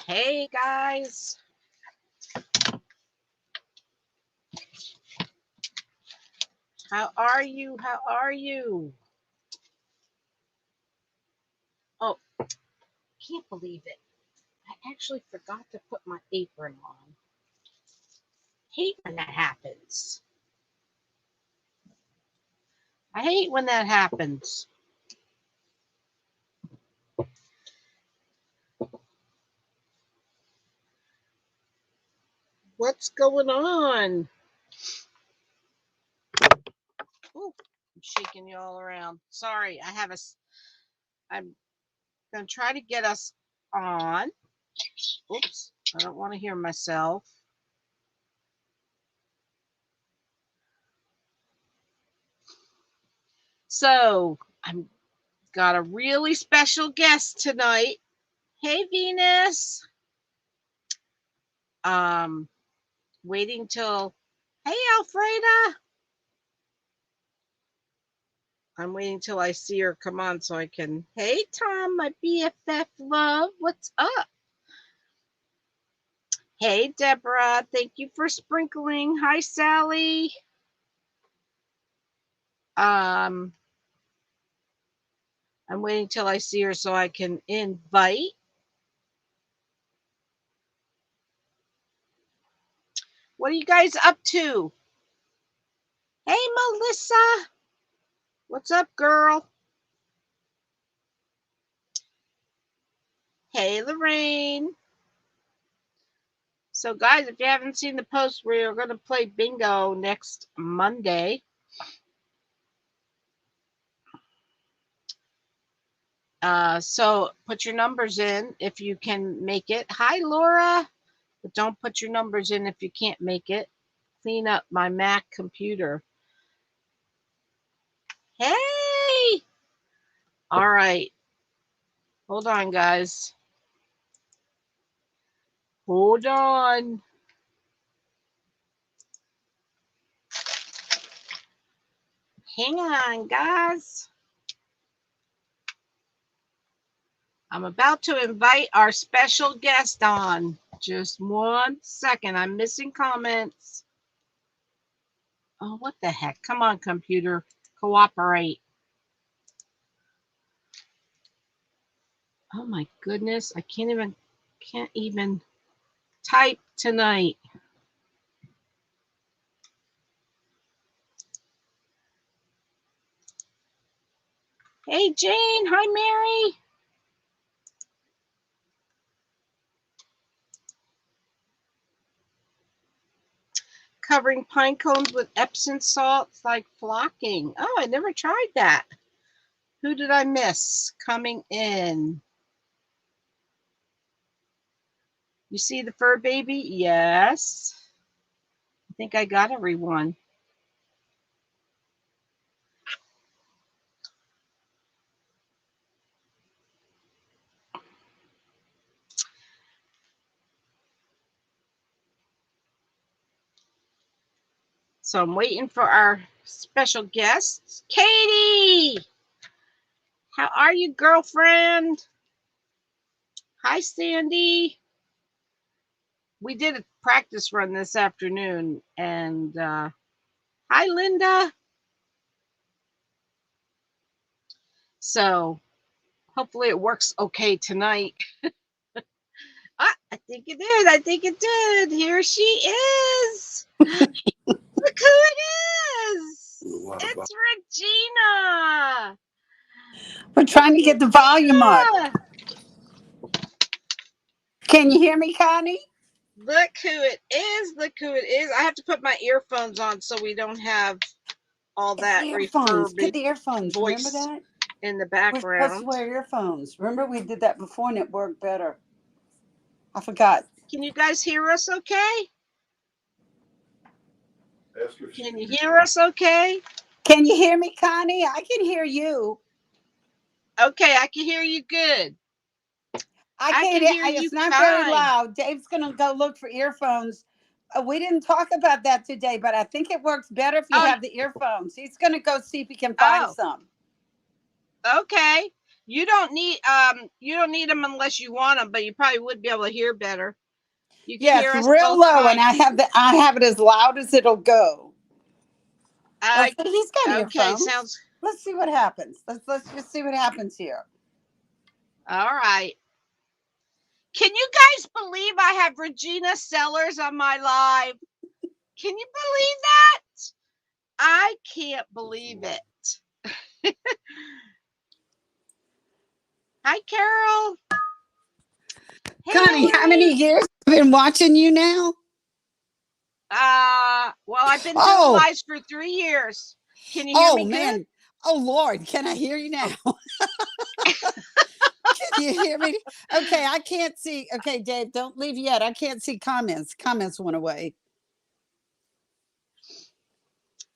Hey guys, how are you? How are you? Oh, can't believe it. I actually forgot to put my apron on. Hate when that happens. I hate when that happens. What's going on? Ooh, I'm shaking you all around. Sorry, I'm gonna try to get us on. Oops, I don't want to hear myself. So I'm got a really special guest tonight. Hey Venus. Um, waiting till. Hey Alfreda. I'm waiting till I see her come on so I can. Hey Tom, my BFF love. What's up? Hey Deborah, thank you for sprinkling. Hi Sally. Um, I'm waiting till I see her so I can invite. What are you guys up to? Hey Melissa. What's up, girl? Hey Lorraine. So, guys, if you haven't seen the post, we're going to play bingo next Monday. So, put your numbers in if you can make it. Hi, Laura. But don't put your numbers in if you can't make it. Clean up my Mac computer. Hey! All right. Hold on, guys. Hold on. Hang on, guys. I'm about to invite our special guest on. Just 1 second. I'm missing comments. Oh, what the heck? Come on, computer. Cooperate. Oh my goodness. I can't even type tonight. Hey Jane. Hi Mary. Covering pine cones with Epsom salts like flocking. Oh, I never tried that. Who did I miss coming in? You see the fur baby? Yes. I think I got everyone. So I'm waiting for our special guests. Katie! How are you, girlfriend? Hi, Sandy. We did a practice run this afternoon, and hi, Linda. So hopefully it works okay tonight. I think it did. I think it did. Here she is. Look who it is. It's Regina. We're trying to get the volume up. Can you hear me, Connie? Look who it is. Look who it is. I have to put my earphones on so we don't have all that earphones. Get the earphones. voice Remember that? in the We're supposed background. to wear earphones. Remember we did that before and it worked better. I forgot. Can you guys hear us okay? Can you hear us okay? Can you hear me, Connie? I can hear you. Okay, I can hear you good. I can can't. hear you It's not very fine. loud. Dave's gonna go look for earphones. We didn't talk about that today, but I think it works better if you have the earphones. He's gonna go see if he can find some. Okay. You don't need them unless you want them, but you probably would be able to hear better. You can Yeah, hear it's us real both low, fine. and I have it as loud as it'll go. Let's see, he's got Okay, earphones. sounds Let's see what happens. Let's just see what happens here. all right. Can you guys believe I have Regina Sellers on my live? Can you believe that? I can't believe it. Hi, Carol. Hey, Connie, how Lori. many years have I been watching you now? Well, I've been doing Oh. lives for 3 years. Can you hear Oh me man. good? Oh Lord, can I hear you now? Can you hear me? Okay, I can't see. Okay, Dave, don't leave yet. I can't see comments. Comments went away.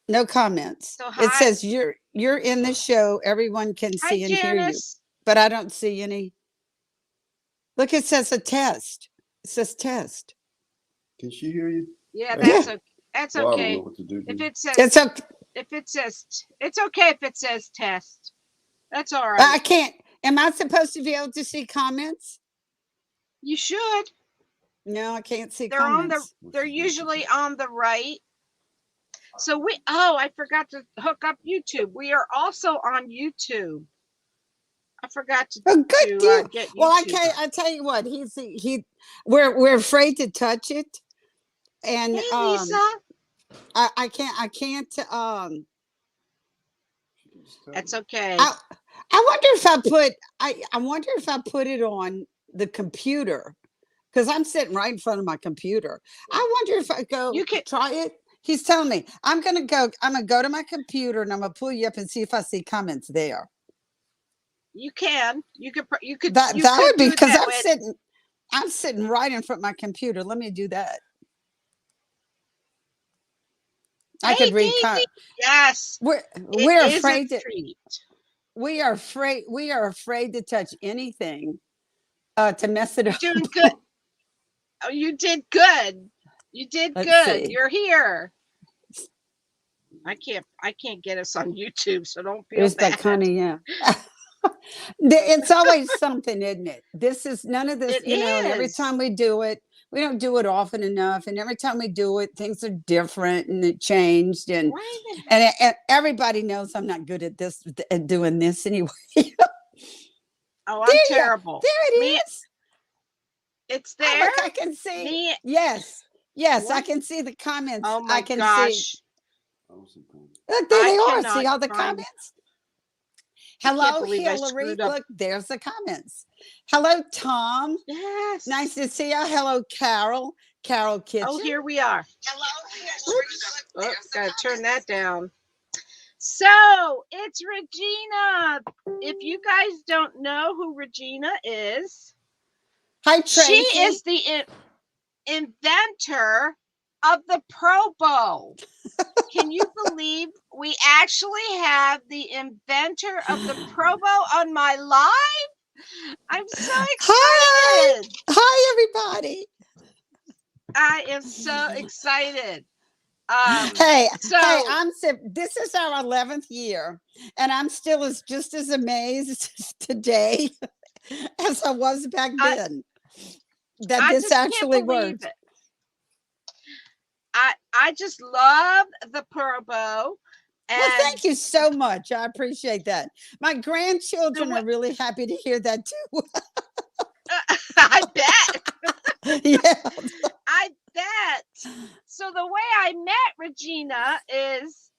No comments. So It hi, says you're in the show. Everyone can hi, see and hear you, Janice. but I don't see any. Look, it says a test. It says test. Can she hear you? Yeah, Yeah. that's okay. That's Well, I don't okay. know what to do. If it says It's okay. it's okay if it says test. That's all I right. can't. Am I supposed to be able to see comments? You should. No, I can't see They're on the. comments. They're usually on the right. So I forgot to hook up YouTube. We are also on YouTube. I forgot to, Oh, good deal. get YouTube. Well, I tell you what, we're afraid to touch it, and Hey, Lisa. I can't. That's okay. I wonder if I wonder if I put it on the computer, because I'm sitting right in front of my computer. I wonder if I go. You can- try it. He's telling me I'm gonna go to my computer and I'm gonna pull you up and see if I see comments there. You can. You could. That you that could would be do because that I'm sitting right in front of my computer. Let me do that. I Hey, could read. Daisy. Yes. We're It is afraid a to. treat. We are afraid to touch anything to mess it up. You're doing good. Oh, you did good. You did Let's good. see. You're here. I can't get us on YouTube, so don't feel There's bad. that Connie, yeah. It's always something, isn't it? This is none of this, It and every is. time we do it, we don't do it often enough. And every time we do it, things are different and it changed. And Right. and everybody knows I'm not good at this, at doing this anyway. Oh, I'm There you- terrible. There it Me- is. It's Oh, there. look, I can see. Me. Yes. I What? can see the comments. Oh my I can gosh. see. Look, there I they are. cannot See all the find- comments? I can't Hello, believe I Hillary. screwed up. Look, there's the comments. Hello, Tom. Yes. Nice to see you. Hello, Carol. Carol Kitchen. Oh, here we are. Oh, gotta turn that down. So it's Regina. If you guys don't know who Regina is, Hi, Tracy. she is the inventor of the Pro Bow. Can you believe we actually have the inventor of the Pro Bow on my live? I'm so excited. Hi, everybody. I am so excited. Hey, so- I'm this is our 11th year, and I'm still just as amazed today as I was back then that I this just can't actually believe worked. it. I just love the Pro Bow. And Well, thank you so much. I appreciate that. My grandchildren are really happy to hear that too. I bet. Yeah. I bet. So the way I met Regina is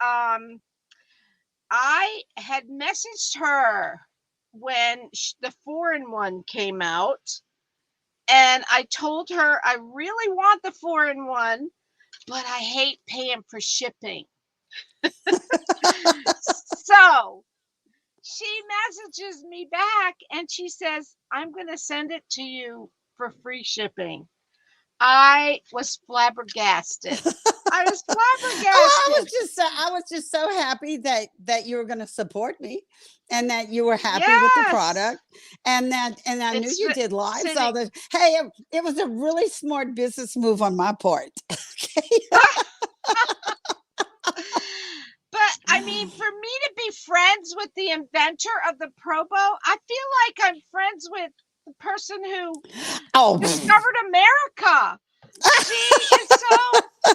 I had messaged her when the 4-in-1 came out, and I told her I really want the 4-in-1, but I hate paying for shipping. So she messages me back and she says, I'm going to send it to you for free shipping. I was flabbergasted. I was flabbergasted. Oh, I was just so happy that you were going to support me, and that you were happy with the Yes. product, and I knew you did lives all the. Hey, it was a really smart business move on my part. Okay. But I I mean, for me to be friends with the inventor of the Pro Bow, I feel like I'm friends with the person who Oh, discovered America. See, and so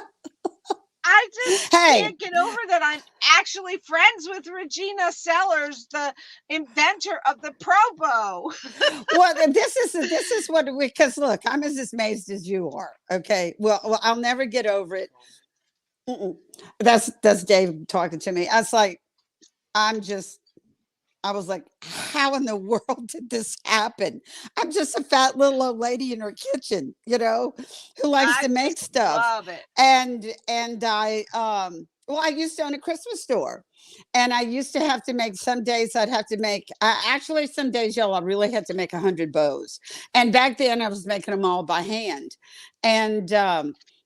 I just hey, can't get over that I'm actually friends with Regina Sellers, the inventor of the Pro Bow. well, this is what we, because look, I'm as amazed as you are. Okay, well, I'll never get over it. Mm-mm. That's Dave talking to me. I was like, I'm just. I was like, how in the world did this happen? I'm just a fat little old lady in her kitchen, who likes I to make just stuff. love it. And I well, I used to own a Christmas store. And I used to have to make, some days I'd have to make, actually some days, y'all, I really had to make 100 bows. And back then I was making them all by hand. And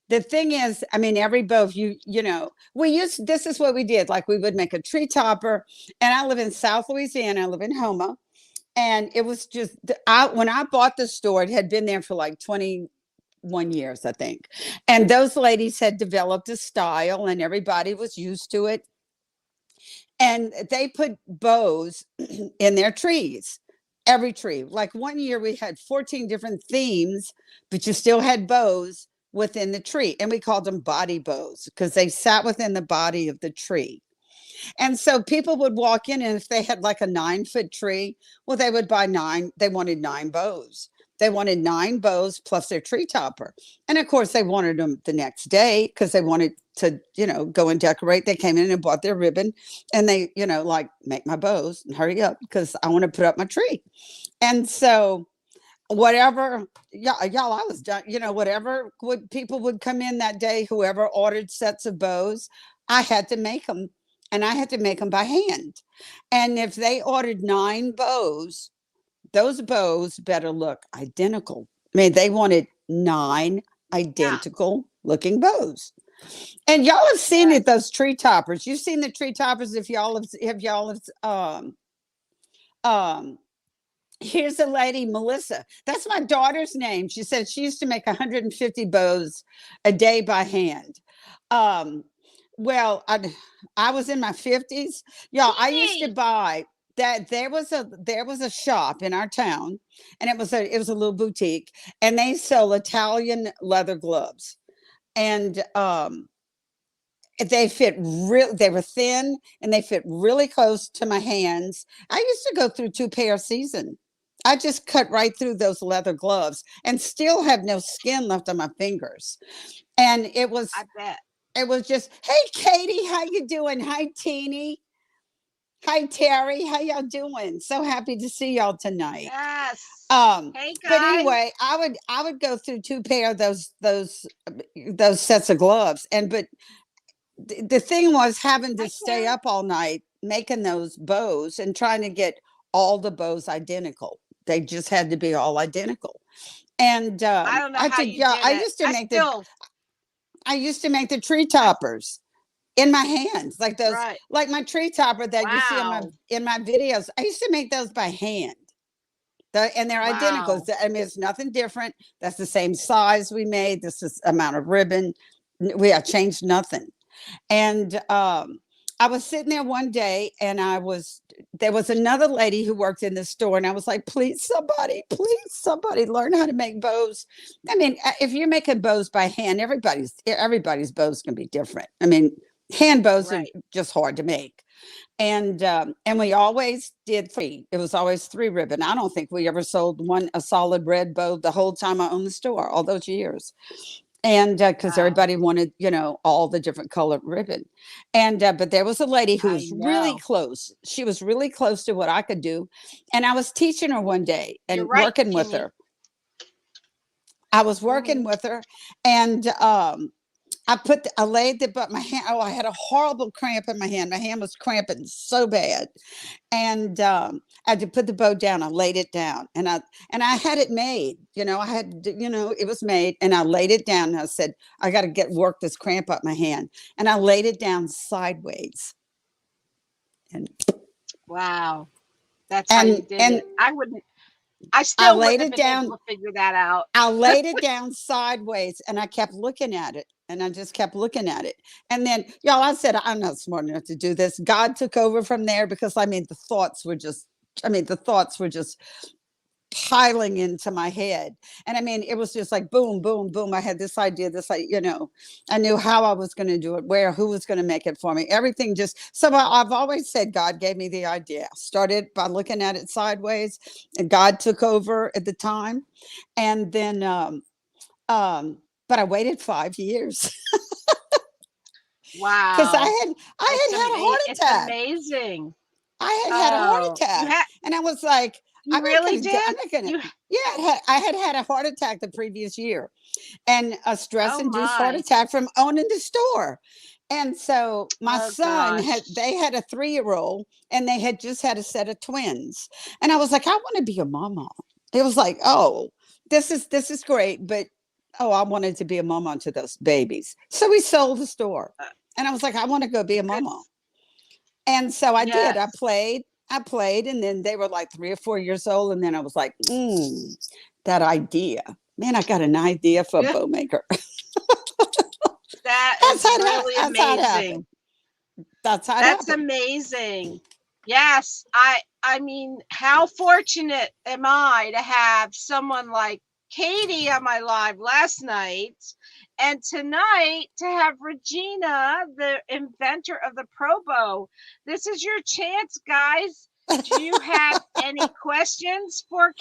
the thing is, I mean, every bow, this is what we did. Like, we would make a tree topper. And I live in South Louisiana. I live in Houma. And it was just, when I bought the store, it had been there for like 21 years, I think. And those ladies had developed a style and everybody was used to it. And they put bows in their trees, every tree. Like, one year we had 14 different themes, but you still had bows within the tree. And we called them body bows because they sat within the body of the tree. And so people would walk in, and if they had like a 9-foot tree, well, they would buy they wanted 9 bows. They wanted 9 bows plus their tree topper. And of course, they wanted them the next day because they wanted to, go and decorate. They came in and bought their ribbon, and they, like, make my bows and hurry up because I want to put up my tree. And so whatever, y'all, I was done, whatever people would come in that day, whoever ordered sets of bows, I had to make them. And I had to make them by hand. And if they ordered 9 bows, those bows better look identical. I mean, they wanted 9 identical looking bows. And y'all have seen it, those tree toppers. You've seen the tree toppers. If y'all have, here's a lady, Melissa. That's my daughter's name. She said she used to make 150 bows a day by hand. Well, I was in my 50s. Y'all, I used to buy that. There was a shop in our town, and it was a little boutique, and they sell Italian leather gloves. And they were thin and they fit really close to my hands. I used to go through 2 pair a season. I just cut right through those leather gloves and still have no skin left on my fingers. And I bet. it was just, hey, Katie, how you doing? Hi, Teeny. Hi, Terry. How y'all doing? So happy to see y'all tonight. Yes. Hey, guys. But anyway, I would go through 2 pair of those sets of gloves. But the thing was having to stay up all night making those bows and trying to get all the bows identical. They just had to be all identical. And I don't know how you did it. I used to make the tree toppers in my hands, like those, like my tree topper that you see in my videos. I used to make those by hand. And they're identical. I mean, it's nothing different. That's the same size we made. This is amount of ribbon. I changed nothing. And I was sitting there one day, and there was another lady who worked in the store, and I was like, please somebody learn how to make bows. I mean, if you're making bows by hand, everybody's bows can be different. I mean, hand bows are just hard to make. And we always did 3. It was always 3 ribbon. I don't think we ever sold a solid red bow the whole time I owned the store, all those years. And because everybody wanted, all the different colored ribbon. And but there was a lady who was really close. She was really close to what I could do. And I was teaching her one day and working with her. I was working with her, and I laid my hand. Oh, I had a horrible cramp in my hand. My hand was cramping so bad. And I had to put the bow down. I laid it down, and I had it made, it was made, and I laid it down, and I said, I got to work this cramp up my hand. And I laid it down sideways. And wow. That's how you did it. I still laid it down to figure that out. I laid it down sideways, and I kept looking at it. And I just kept looking at it. And then, y'all, I said, I'm not smart enough to do this. God took over from there because the thoughts were just piling into my head. And I mean, it was just like boom, boom, boom. I had this idea, I knew how I was going to do it, who was going to make it for me. Everything just, so I've always said God gave me the idea. Started by looking at it sideways, and God took over at the time. And then, but I waited 5 years because Wow. I had had a heart It's attack. amazing. I had a heart Oh, attack, and I was like, you I'm not really gonna, did? I'm not gonna. You, Yeah, I had a heart attack the previous year, and a oh stress-induced heart my. attack from owning the store. And so my Oh son they gosh. had a 3-year-old, and they had just had a set of twins, and I was like, I want to be a mama. It was like, oh, this is great, but oh, I wanted to be a mama to those babies. So we sold the store, Uh, and I was like, I want to go be a Good. mama. And so I did. I Yes. played. I played, and then they were like 3 or 4 years old, and then I was like, that idea. Man, I got an idea for a Yeah, bow maker. that That's is how really it happened. amazing. That's how it That's happened. amazing. Yes, I mean, how fortunate am I to have someone like Katie on my live last night, and tonight to have Regina, the inventor of the Pro Bow. This is your chance, guys. Do you have any questions Yeah, for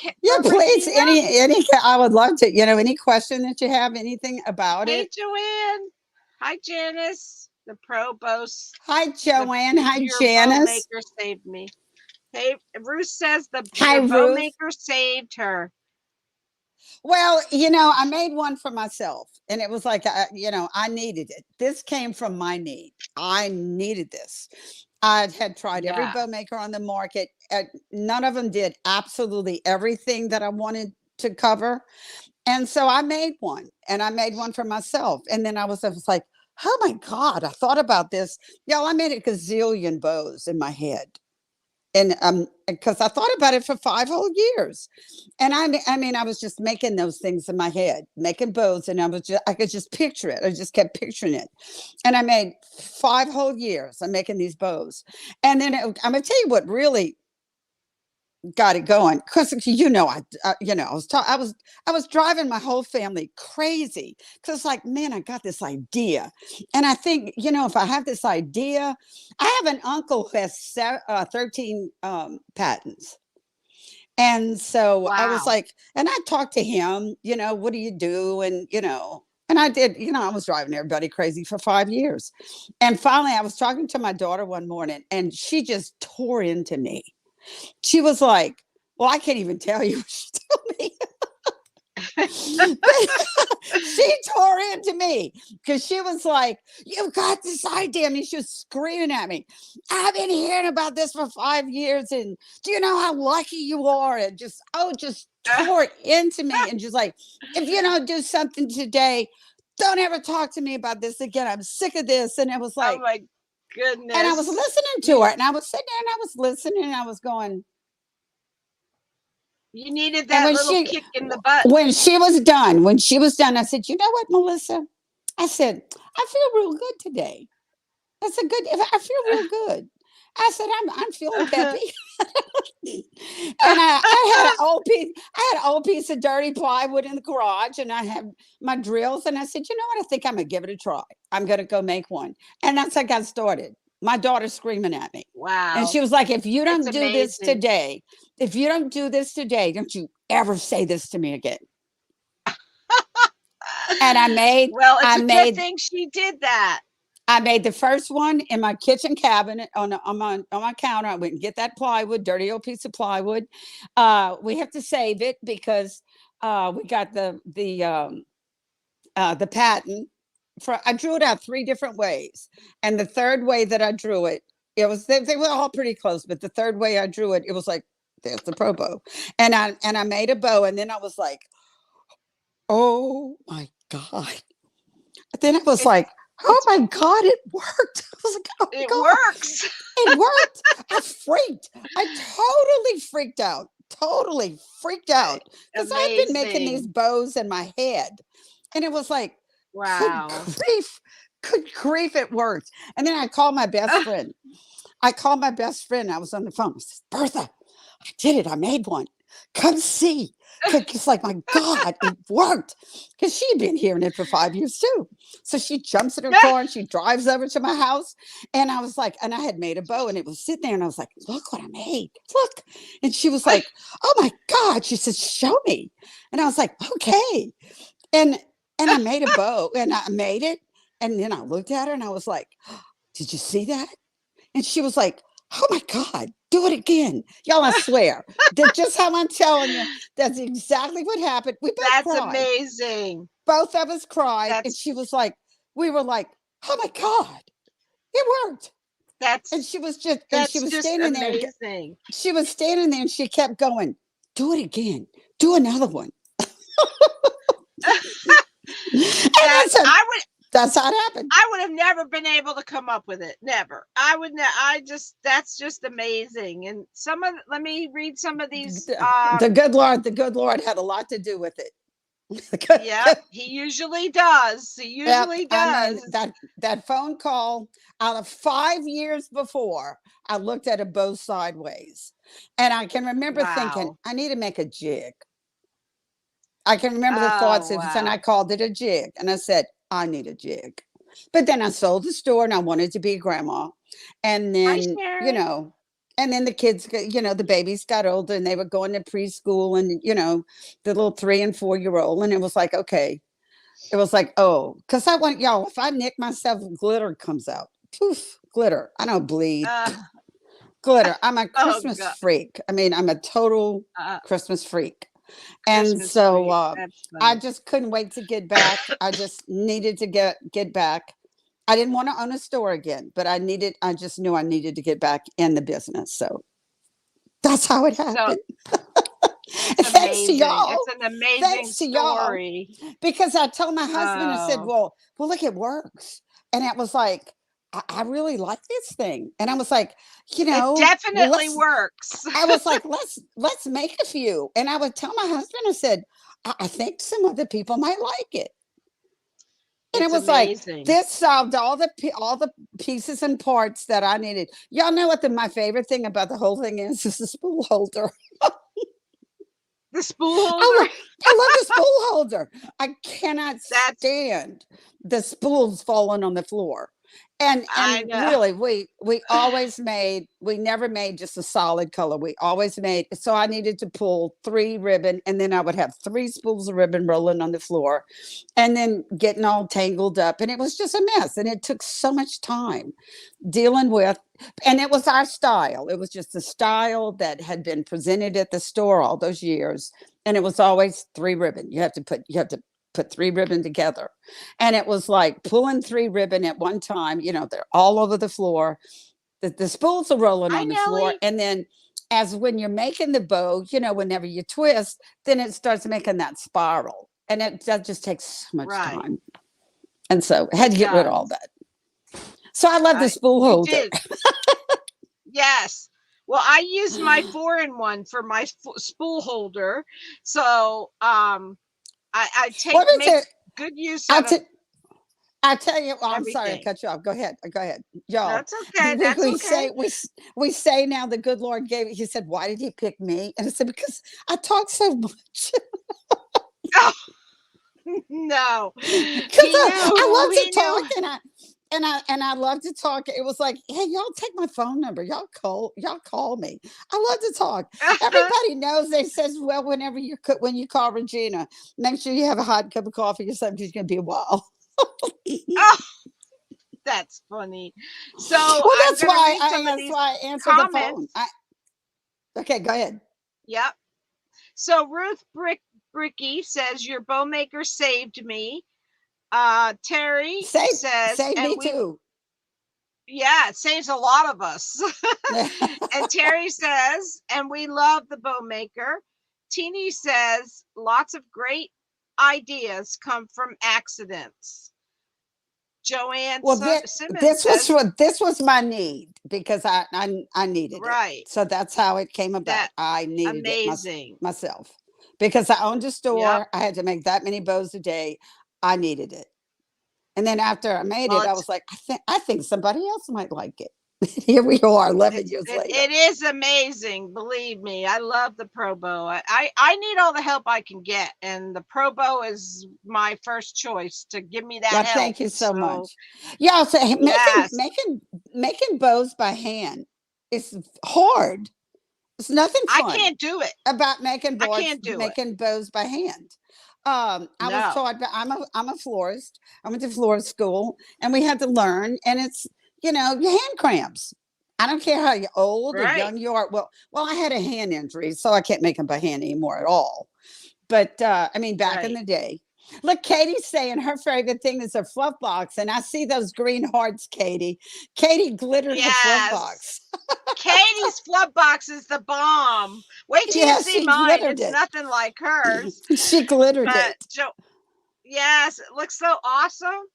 please. Regina? I would love to. Any question that you have, anything about Hey, it. Joanne. Hi, Janice. The Pro Bow, Hi, the Joanne. Hi, your bow Janice. maker saved me. Hey, Ruth says Hi, your bow Ruth. maker saved her. Well, I made one for myself, and it was like, I needed it. This came from my need. I needed this. I had tried every Yeah. bow maker on the market. None of them did absolutely everything that I wanted to cover. And so I made one, and I made one for myself. And then I was like, oh my God, I thought about this. Y'all, I made a gazillion bows in my head. And because I thought about it for 5 whole years. And I mean, I was just making those things in my head, making bows, and I could just picture it. I just kept picturing it. And I made 5 whole years. I'm making these bows. And then I'm gonna tell you what really got it going, because I was driving my whole family crazy, because like, man, I got this idea, and I think, if I have this idea, I have an uncle who has 13 patents. And so I was Wow. like, and I talked to him, what do you do? And and I did, I was driving everybody crazy for 5 years. And finally I was talking to my daughter one morning, and she just tore into me. She was like, well, I can't even tell you what she told me. She tore into me because she was like, "You've got this idea." I mean, she was screaming at me. I've been hearing about this for 5 years, and do you know how lucky you are? And just tore into me, and just like, if you don't do something today, don't ever talk to me about this again. I'm sick of this. And it was Oh like, my and I was goodness. listening You to her, and I was sitting there, and I was listening, and I was going, you needed and that little kick in the butt. when she was done, I said, you know what, Melissa? I said, I feel real good today. I said, good. I feel real good. I said, I'm feeling peppy. And I had an old piece of dirty plywood in the garage, and I had my drills. And I said, you know what? I think I'm gonna give it a try. I'm gonna go make one. And that's how I got started. My daughter's screaming at me. And Wow. she was like, if you It's don't do this amazing. today, don't you ever say this to me again. And Well, it's I a good made thing she did that. I made the first one in my kitchen cabinet on my counter. I went and get that plywood, dirty old piece of plywood. We have to save it because we got the patent. I drew it out 3 different ways, and the third way that I drew it, they were all pretty close, but the third way I drew it, it was like, there's the Pro Bow, and I made a bow, and then I was like, oh my God. Then I was It's like, oh my God, it worked. I was like, oh my it God, works. it worked. I totally freaked out. Totally freaked out because I've been making these Amazing. bows in my head. And it was like, Good Wow. grief. Good grief, it worked. And then I called my best friend. I called my best friend. I was on the phone. I said, Bertha, I did it. I made one. Come see. It's like, my God, it worked. Because she had been hearing it for 5 years too. So she jumps in her car and she drives over to my house. And I was like, and I had made a bow and it was sitting there. And I was like, look what I made. Look. And she was like, oh my God. She said, show me. And I was like, okay. And I made a bow and I made it. And then I looked at her and I was like, did you see that? And she was like, oh my God, do it again. Y'all, I swear. That's just how I'm telling you. That's exactly what happened. We both That's cried. amazing. Both of us cried. And That's she was like, we were like, oh my God, it worked. And that's she was just, and that's she was just standing there. amazing. She was standing there and she kept going, do it again. Do another one. And I said, I would that's how it happened. I would have never been able to come up with it. Never. I would. I just. That's just amazing. And some of. Let me read some of these. The good Lord had a lot to do with it. Yeah, he usually does. He usually I mean, does. that phone call, out of 5 years before, I looked at it both sideways. And I can remember thinking, Wow. I need to make a jig. I can remember the thoughts Oh of, and I wow. called it a jig. And I said, I need a jig. But then I sold the store and I wanted to be a grandma. And Hi, then, Sharon. and then the kids, the babies got older and they were going to preschool and, the little 3 and 4 year old. And it was like, okay, it was like, oh, because I want y'all, if I nick myself, glitter comes out. Poof, glitter. I don't bleed. Uh, Glitter. I'm a oh Christmas God. freak. I mean, I'm a total Christmas freak. And Christmas so tree. That's I funny. just couldn't wait to get back. I just needed to get back. I didn't want to own a store again, but I just knew I needed to get back in the business. So that's how it So happened. it's And thanks to amazing. y'all. It's an amazing Thanks to y'all. story. Because I told my husband, I said, Oh, well, look, it works. And it was like, I really like this thing. And I was like, it well, definitely works. I was like, let's make a few. And I would tell my husband, I said, I think some of the people might like it. And it It's was like, amazing. this solved all the pieces and parts that I needed. Y'all know what my favorite thing about the whole thing is the spool holder. The spool I holder. love, I love the spool holder. I cannot That's. stand the spools falling on the floor. I And know. really, we never made just a solid color. We always made, so I needed to pull 3 ribbon and then I would have 3 spools of ribbon rolling on the floor and then getting all tangled up. And it was just a mess. And it took so much time dealing with, and it was our style. It was just the style that had been presented at the store all those years. And it was always 3 ribbon. You have to put 3 ribbon together. And it was like pulling 3 ribbon at one time, they're all over the floor. The spools are rolling Hi, on the floor. Nellie. And then as when you're making the bow, whenever you twist, then it starts making that spiral. And that just takes so much Right. time. And so I had It to get rid of all does. that. So I love the spool You holder. did. Yes. Well, I use my 4-in-1 for my spool holder. So I make good use I'll, out of I'll tell you. Well, I'm sorry to everything. cut you off. Go ahead. Go ahead, y'all. That's okay. That's okay. We say now the good Lord gave it. He said, "Why did He pick me?" And I said, "Because I talk so much." Oh, no. Because He I knew. love He to knew. talk, and I love to talk. It was like, hey, y'all take my phone number. Y'all call me. I love to talk. Everybody knows. They says, well, when you call Regina, make sure you have a hot cup of coffee or something. It's going to be a while. Oh, that's funny. So Well, I'm that's going to why read some of these I answered the phone. comments. Okay, go ahead. Yep. So Ruth Bricky says your bow maker saved me. Terry says, Save and me too. yeah, it saves a lot of us. And Terry says, and we love the bow maker. Teeny says, lots of great ideas come from accidents. Joanne Well, Simmons says, this was my need because I needed right, it. So that's how it came about. that I needed amazing. it myself because I owned a Yep. store. I had to make that many bows a day. I needed it. And then after I made Well, it, I was like, I think somebody else might like it. Here we are 11 years later. it is amazing. Believe me, I love the Pro Bow. I need all the help I can get, and the Pro Bow is my first choice to give me that Well, help. thank you so So much. Yeah, so making yes, making bows by hand is hard. It's nothing I fun can't do it. about I can't do it. making bows by hand. I was No, taught, but I'm a florist. I went to florist school, and we had to learn. And it's your hand cramps. I don't care how old or right, young you are. Well, I had a hand injury, so I can't make them by hand anymore at all. But I mean, back in right. the day. Look, Katie's saying her favorite thing is a fluff box, and I see those green hearts, Katie. Katie glittered her fluff Yes. box. Katie's flub box is the bomb. Wait till you Yeah, see she mine. glittered It's it. nothing like hers. She glittered But it. yes, it looks so awesome.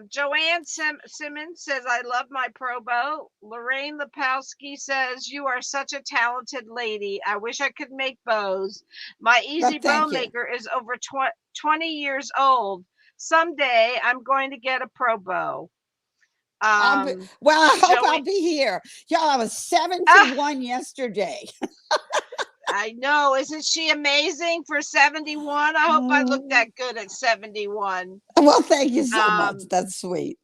Joanne Simmons says, I love my Pro Bow. Lorraine Lepowski says, you are such a talented lady. I wish I could make bows. My Well, Easy Bow thank you. Maker is over 20 years old. Someday I'm going to get a Pro Bow. I'll be Um, well, I hope Joanne, I'll be here. Y'all, I was ah, 71 yesterday. I know. Isn't she amazing for 71? I hope I look Mm. that good at 71. Well, thank you so much. Um, That's sweet.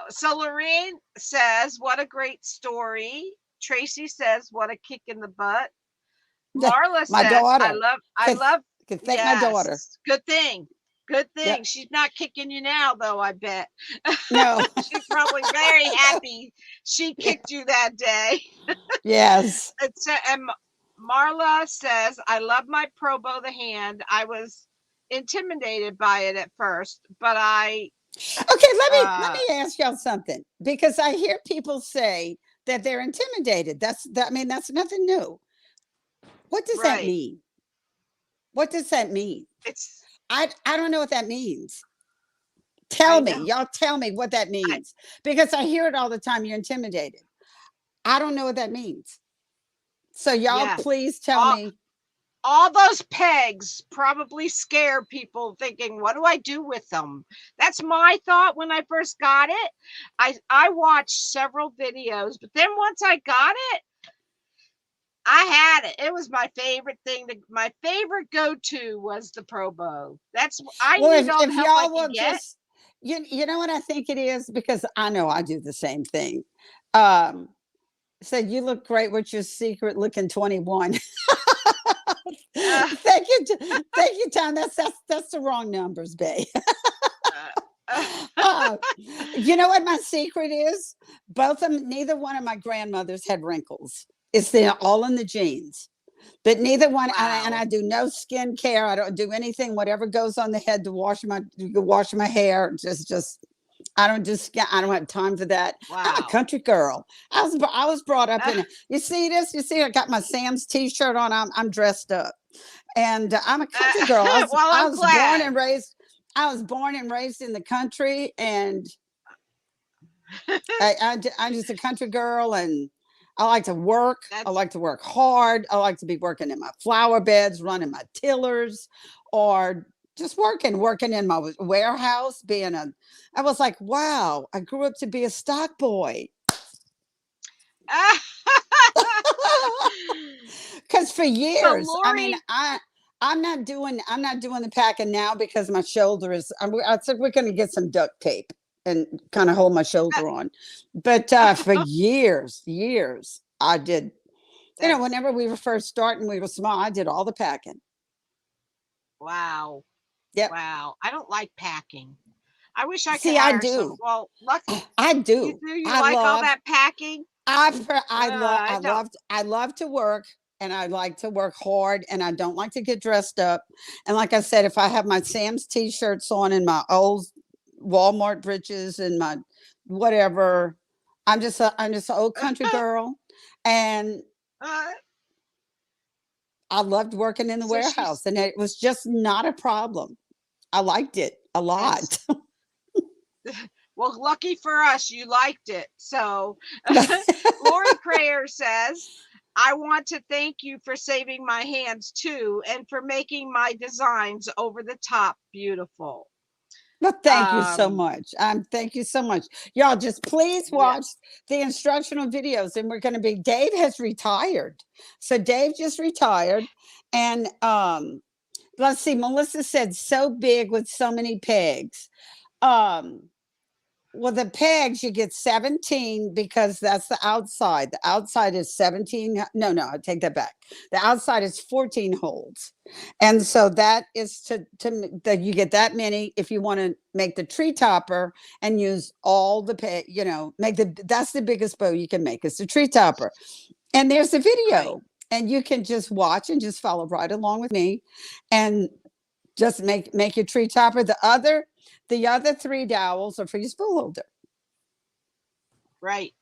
so Lorraine says, what a great story. Tracy says, what a kick in the butt. Marla My says, daughter I could love, could thank my daughter. yes, good thing. Good thing. Yep. She's not kicking you now, though, I bet. No. She's probably very happy she Yeah. kicked you that day. Yes. And Marla says, I love my Pro Bow the hand. I was intimidated by it at first, but Okay, let me uh, ask y'all something because I hear people say that they're intimidated. I mean, that's nothing new. What does that right. mean? What does that mean? It's, I don't know what that means. Tell I me, know. y'all tell me what that I, means because I hear it all the time. You're intimidated. I don't know what that means. So y'all yeah. please tell All, me. all those pegs probably scare people thinking, what do I do with them? That's my thought when I first got it. I watched several videos, but then once I got it, I had it. It was my favorite thing. My favorite go-to was the Pro Bow. I Well, need all the if help I y'all can will get. just you know what I think it is because I know I do the same thing. Um Said you look great with your secret looking 21. Uh, Thank you, Tom. That's the wrong numbers, babe. uh, uh, you know what my secret is? Both of them, neither one of my grandmothers had wrinkles. It's all in the genes. But neither one, and wow. I do no skincare. I don't do anything. Whatever goes on the head to wash my hair. I don't just. I don't have time for that. I'm a Wow. country girl. I was brought up in. You see this? You see? I got my Sam's T-shirt on. I'm dressed up, and I'm a country girl. Well, I I'm was born glad. and raised. I was born and raised in the country, and I'm just a country girl, and I like to work. I That's like to work hard. I like to be working in my flower beds, running my tillers, or just working in my warehouse. I was like, wow, I grew up to be a stock boy. Because for so years, I mean, Lori. I'm not doing the packing now because my shoulder is. I said we're going to get some duct tape and kind of hold my shoulder on. But for years, I did. That's Whenever we were first starting, we were small. I did all the packing. wow. Yep. Wow. I don't like packing. I wish I could See, I hire some. do. Well, luck I you do. do. You I like all love. that packing? I don't. I love to work and I like to work hard and I don't like to get dressed up. And like I said, if I have my Sam's t-shirts on and my old Walmart britches and my whatever, I'm just an old country girl. And uh, I loved working in the so warehouse she's and it was just not a problem. I liked it a that's lot. well, lucky for us, you liked it. So, Lori Crayer says, I want to thank you for saving my hands too and for making my designs over the top beautiful. Well, thank you so Um, much. Thank you so much. Y'all just please yeah. watch the instructional videos. And we're going to be, Dave has retired. So Dave just retired. And let's see, Melissa said so big with so many pegs. Um, well, the pegs, you get 17 because that's the outside. The outside is 17. No, I take that back. The outside is 14 holes. And so that is that you get that many if you want to make the tree topper and use all the peg, that's the biggest bow you can make. It's the tree topper. And there's a Right. video. And you can just watch and just follow right along with me and just make your tree topper. The other 3 dowels are for your spool holder. Right.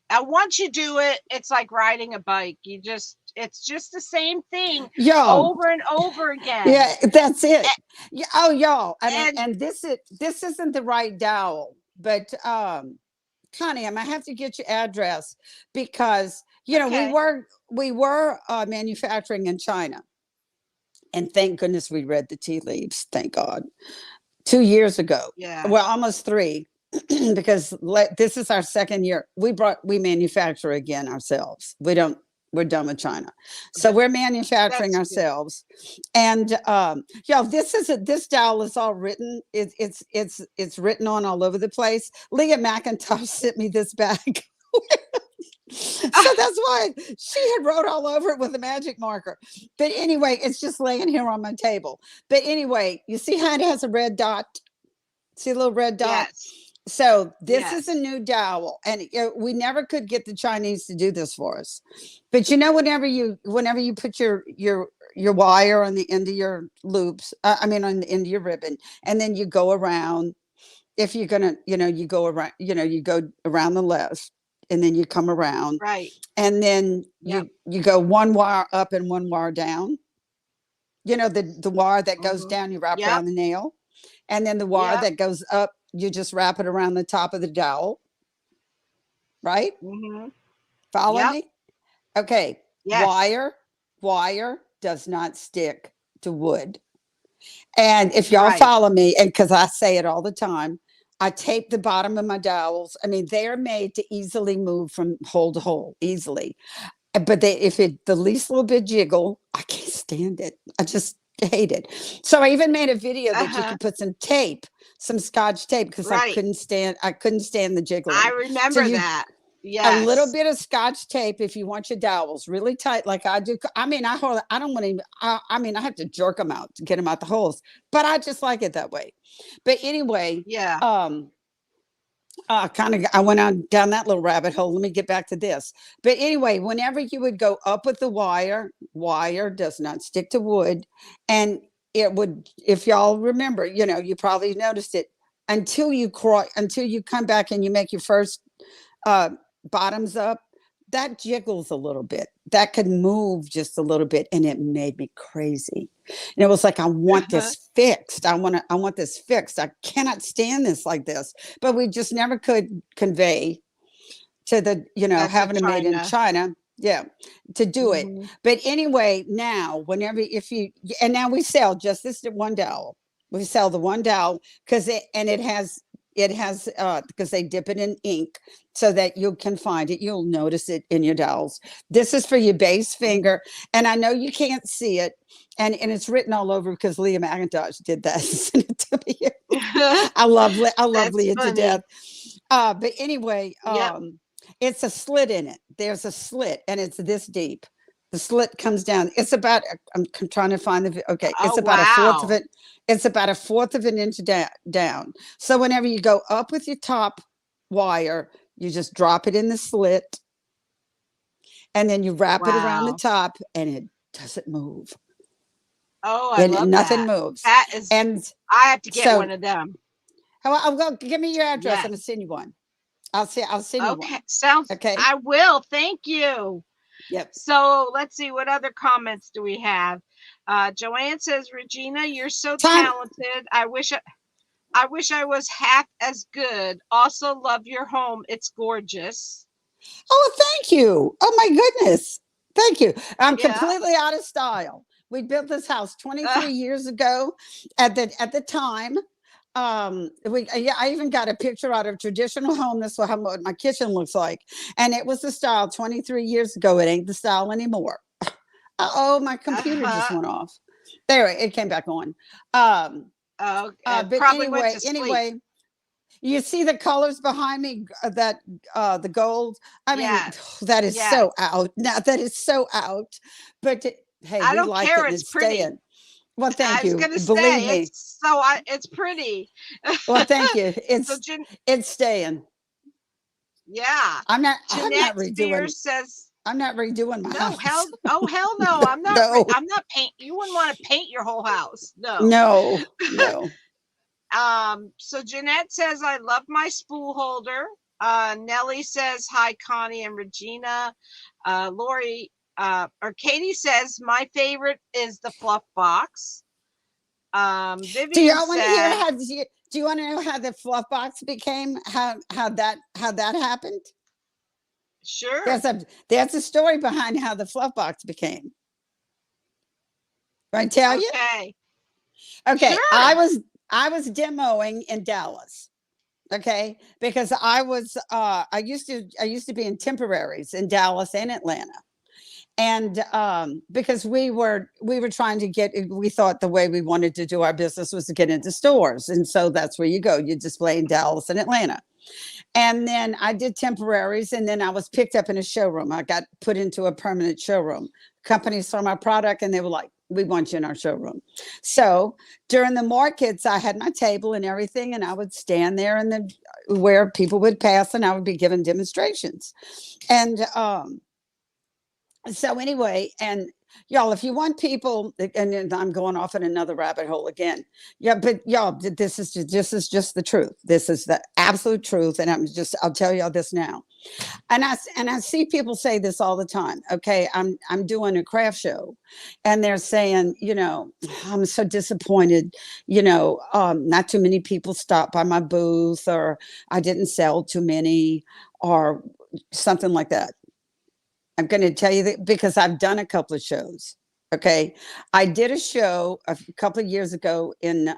And once you do it, it's like riding a bike. It's just the same thing Yo, over and over again. yeah, that's it. A- Yeah, oh, y'all, And and this isn't the right dowel, but Connie, I'm gonna have to get your address because we okay. were manufacturing in China, and thank goodness we read the tea leaves. Thank God. 2 years ago, Yeah. well, almost 3, because this is our second year. We manufacture again ourselves. We're done with China, so we're manufacturing That's good. ourselves. And this dowel is all written. It's written on all over the place. Leah McIntosh sent me this bag. So that's why she had wrote all over it with a magic marker. But anyway, it's just laying here on my table. But anyway, you see how it has a red dot? See a little red dot? Yes. So this is a Yes. new dowel, and we never could get the Chinese to do this for us. But whenever you put your wire on the end of your loops, on the end of your ribbon, and then you go around. If you're gonna, you go around, you go around the left, and then you come around, Right. and then Yep. you go one wire up and one wire down. The wire that goes Mhm. down, you wrap Yep. around the nail, and then the wire Yep. that goes up, you just wrap it around the top of the dowel, right? Mhm. Follow Yep. me? Okay. Yes. Wire does not stick to wood. And if y'all Right. follow me, and because I say it all the time, I tape the bottom of my dowels. I mean, they're made to easily move from hole to hole, easily. But if it the least little bit jiggle, I can't stand it. I just hate it. So I even made a video that you Uh-huh. could put some tape, some scotch tape, because Right. I couldn't stand the I jiggling. So remember you that. a little Yes. bit of scotch tape if you want your dowels really tight, like I do. I mean, I don't want to. I have to jerk them out to get them out the holes, but I just like it that way. But anyway, Yeah. I went on down that little rabbit hole. Let me get back to this. But anyway, whenever you would go up with the wire does not stick to wood, and it would. If y'all remember, you probably noticed it until you come back and you make your first bottoms up, that jiggles a little bit. That could move just a little bit, and it made me crazy. And it was like, I want Uh-huh. this fixed. I want this fixed. I cannot stand this like this. But we just never could convey to the, That's having it made in China. China. Yeah, to do it. Mhm. But anyway, now now we sell just this one dowel. We sell the one dowel because it has because they dip it in ink so that you can find it. You'll notice it in your dowels. This is for your base finger, and I know you can't see it, and it's written all over because Leah McIntosh did that. Sent it to me. I love That's Leah to funny. death. But anyway, Yep. it's a slit in it. There's a slit, and it's this deep. The slit comes down. It's about. I'm trying to find okay. It's Oh, about a fourth of wow. it. It's about a fourth of an inch down. So whenever you go up with your top wire, you just drop it in the slit, and then you wrap it around the Wow. top, and it doesn't move. Oh, I And love nothing that. moves. That is, And I have to get so, one of them. I'll go. Give me your address. I'm gonna Yes. send you one. I'll send you Okay. one. Sounds, Okay. I will. Thank you. Yep. So let's see, what other comments do we have? Joanne says, Regina, you're so Time. talented. I wish I was half as good. Also love your home. It's gorgeous. Oh, thank you. Oh my goodness. Thank you. I'm Yeah. completely out of style. We built this house 23 years ago. At the time, Yeah, I even got a picture out of traditional home. That's what my kitchen looks like. And it was the style 23 years ago. It ain't the style anymore. Oh, my computer just Uh-huh. went off. There, it came back on. Um, Oh, but probably went to sleep. anyway, you see the colors behind me, that the gold. I mean, Yes. that is Yes. so out. Now that is so out. But hey, I we don't like it care. and It's it's pretty. staying. Well, I thank was you. gonna Believe say me. it's pretty. Well, thank you. So Jan- It's staying. yeah. I'm not Jeanette redoing Spears says I'm not redoing my no house. hell no. No. I'm not paint you wouldn't want to paint your whole house. No. No. No. So Jeanette says I love my spool holder. Nellie says hi Connie and Regina. Lori or Katie says my favorite is the fluff box. Do Vivian y'all want to hear said do you want to know how the fluff box became? How that happened? sure. There's a story behind how the fluff box became. Right, tell you? Okay. Okay, Sure. I was demoing in Dallas. Okay, because I used to be in temporaries in Dallas and Atlanta. And because we were trying to we thought the way we wanted to do our business was to get into stores, and so that's where you go, you display in Dallas and Atlanta. And then I did temporaries, and then I was picked up in a showroom. I got put into a permanent showroom. Companies saw my product and they were like, we want you in our showroom. So during the markets, I had my table and everything, and I would stand there and then where people would pass and I would be giving demonstrations. And so anyway, and y'all, if you want people, and then I'm going off in another rabbit hole again. Yeah, but y'all, this is just the truth. This is the absolute truth, and I'll tell y'all this now. And I see people say this all the time. Okay, I'm doing a craft show, and they're saying, I'm so disappointed. Not too many people stopped by my booth, or I didn't sell too many, or something like that. I'm going to tell you that because I've done a couple of shows. Okay. I did a show a couple of years ago in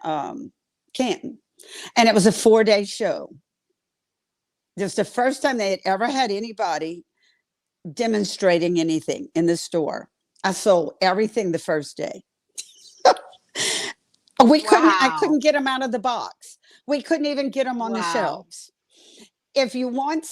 Canton, and it was a 4-day show. It was the first time they had ever had anybody demonstrating anything in the store. I sold everything the first day. I Wow. couldn't get them out of the box. We couldn't even get them on the Wow. shelves. If you want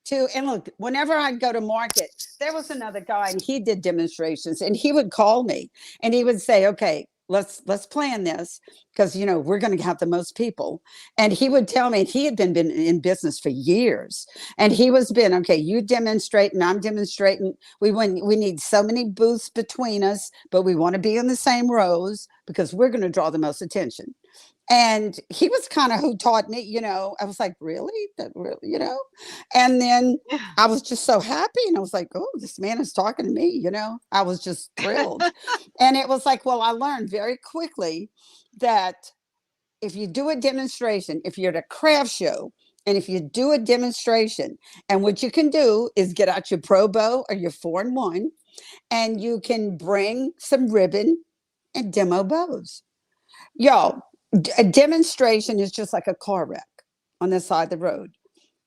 to, and look, whenever I'd go to market, there was another guy and he did demonstrations, and he would call me and he would say, okay, let's plan this, because we're going to have the most people. And he would tell me he had been in business for years, and okay, you demonstrate and I'm demonstrating. We need so many booths between us, but we want to be in the same rows because we're going to draw the most attention. And he was kind of who taught me. I was like, really? That really, and then I was just so happy, and I was like, oh, this man is talking to me. I was just thrilled. And it was like, well, I learned very quickly that if you do a demonstration, if you're at a craft show, and if you do a demonstration, and what you can do is get out your Pro Bow or your 4-in-1, and you can bring some ribbon and demo bows. Y'all, a demonstration is just like a car wreck on the side of the road.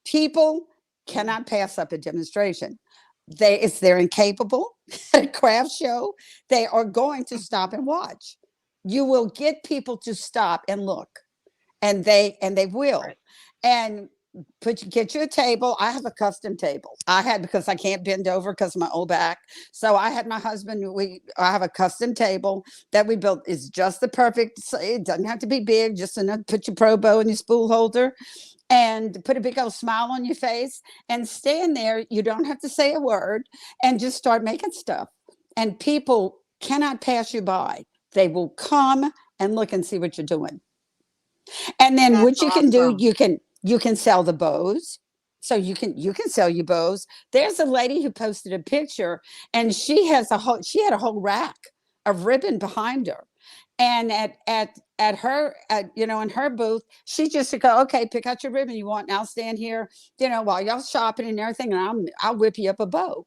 People cannot pass up a demonstration. They're incapable at a craft show. They are going to stop and watch. You will get people to stop and look, and they will. Right. And get you a table. I have a custom table. Because I can't bend over because of my old back. So I had my husband. I have a custom table that we built. It's just the perfect. It doesn't have to be big. Just enough. Put your Pro Bow in your spool holder, and put a big old smile on your face, and stand there. You don't have to say a word, and just start making stuff. And people cannot pass you by. They will come and look and see what you're doing. And then what That's you can do, awesome. you can sell the bows. So you can sell your bows. There's a lady who posted a picture, and she had a whole rack of ribbon behind her. And at her in her booth, she just would go, okay, pick out your ribbon you want, and I'll stand here, while y'all shopping and everything, and I'll whip you up a bow.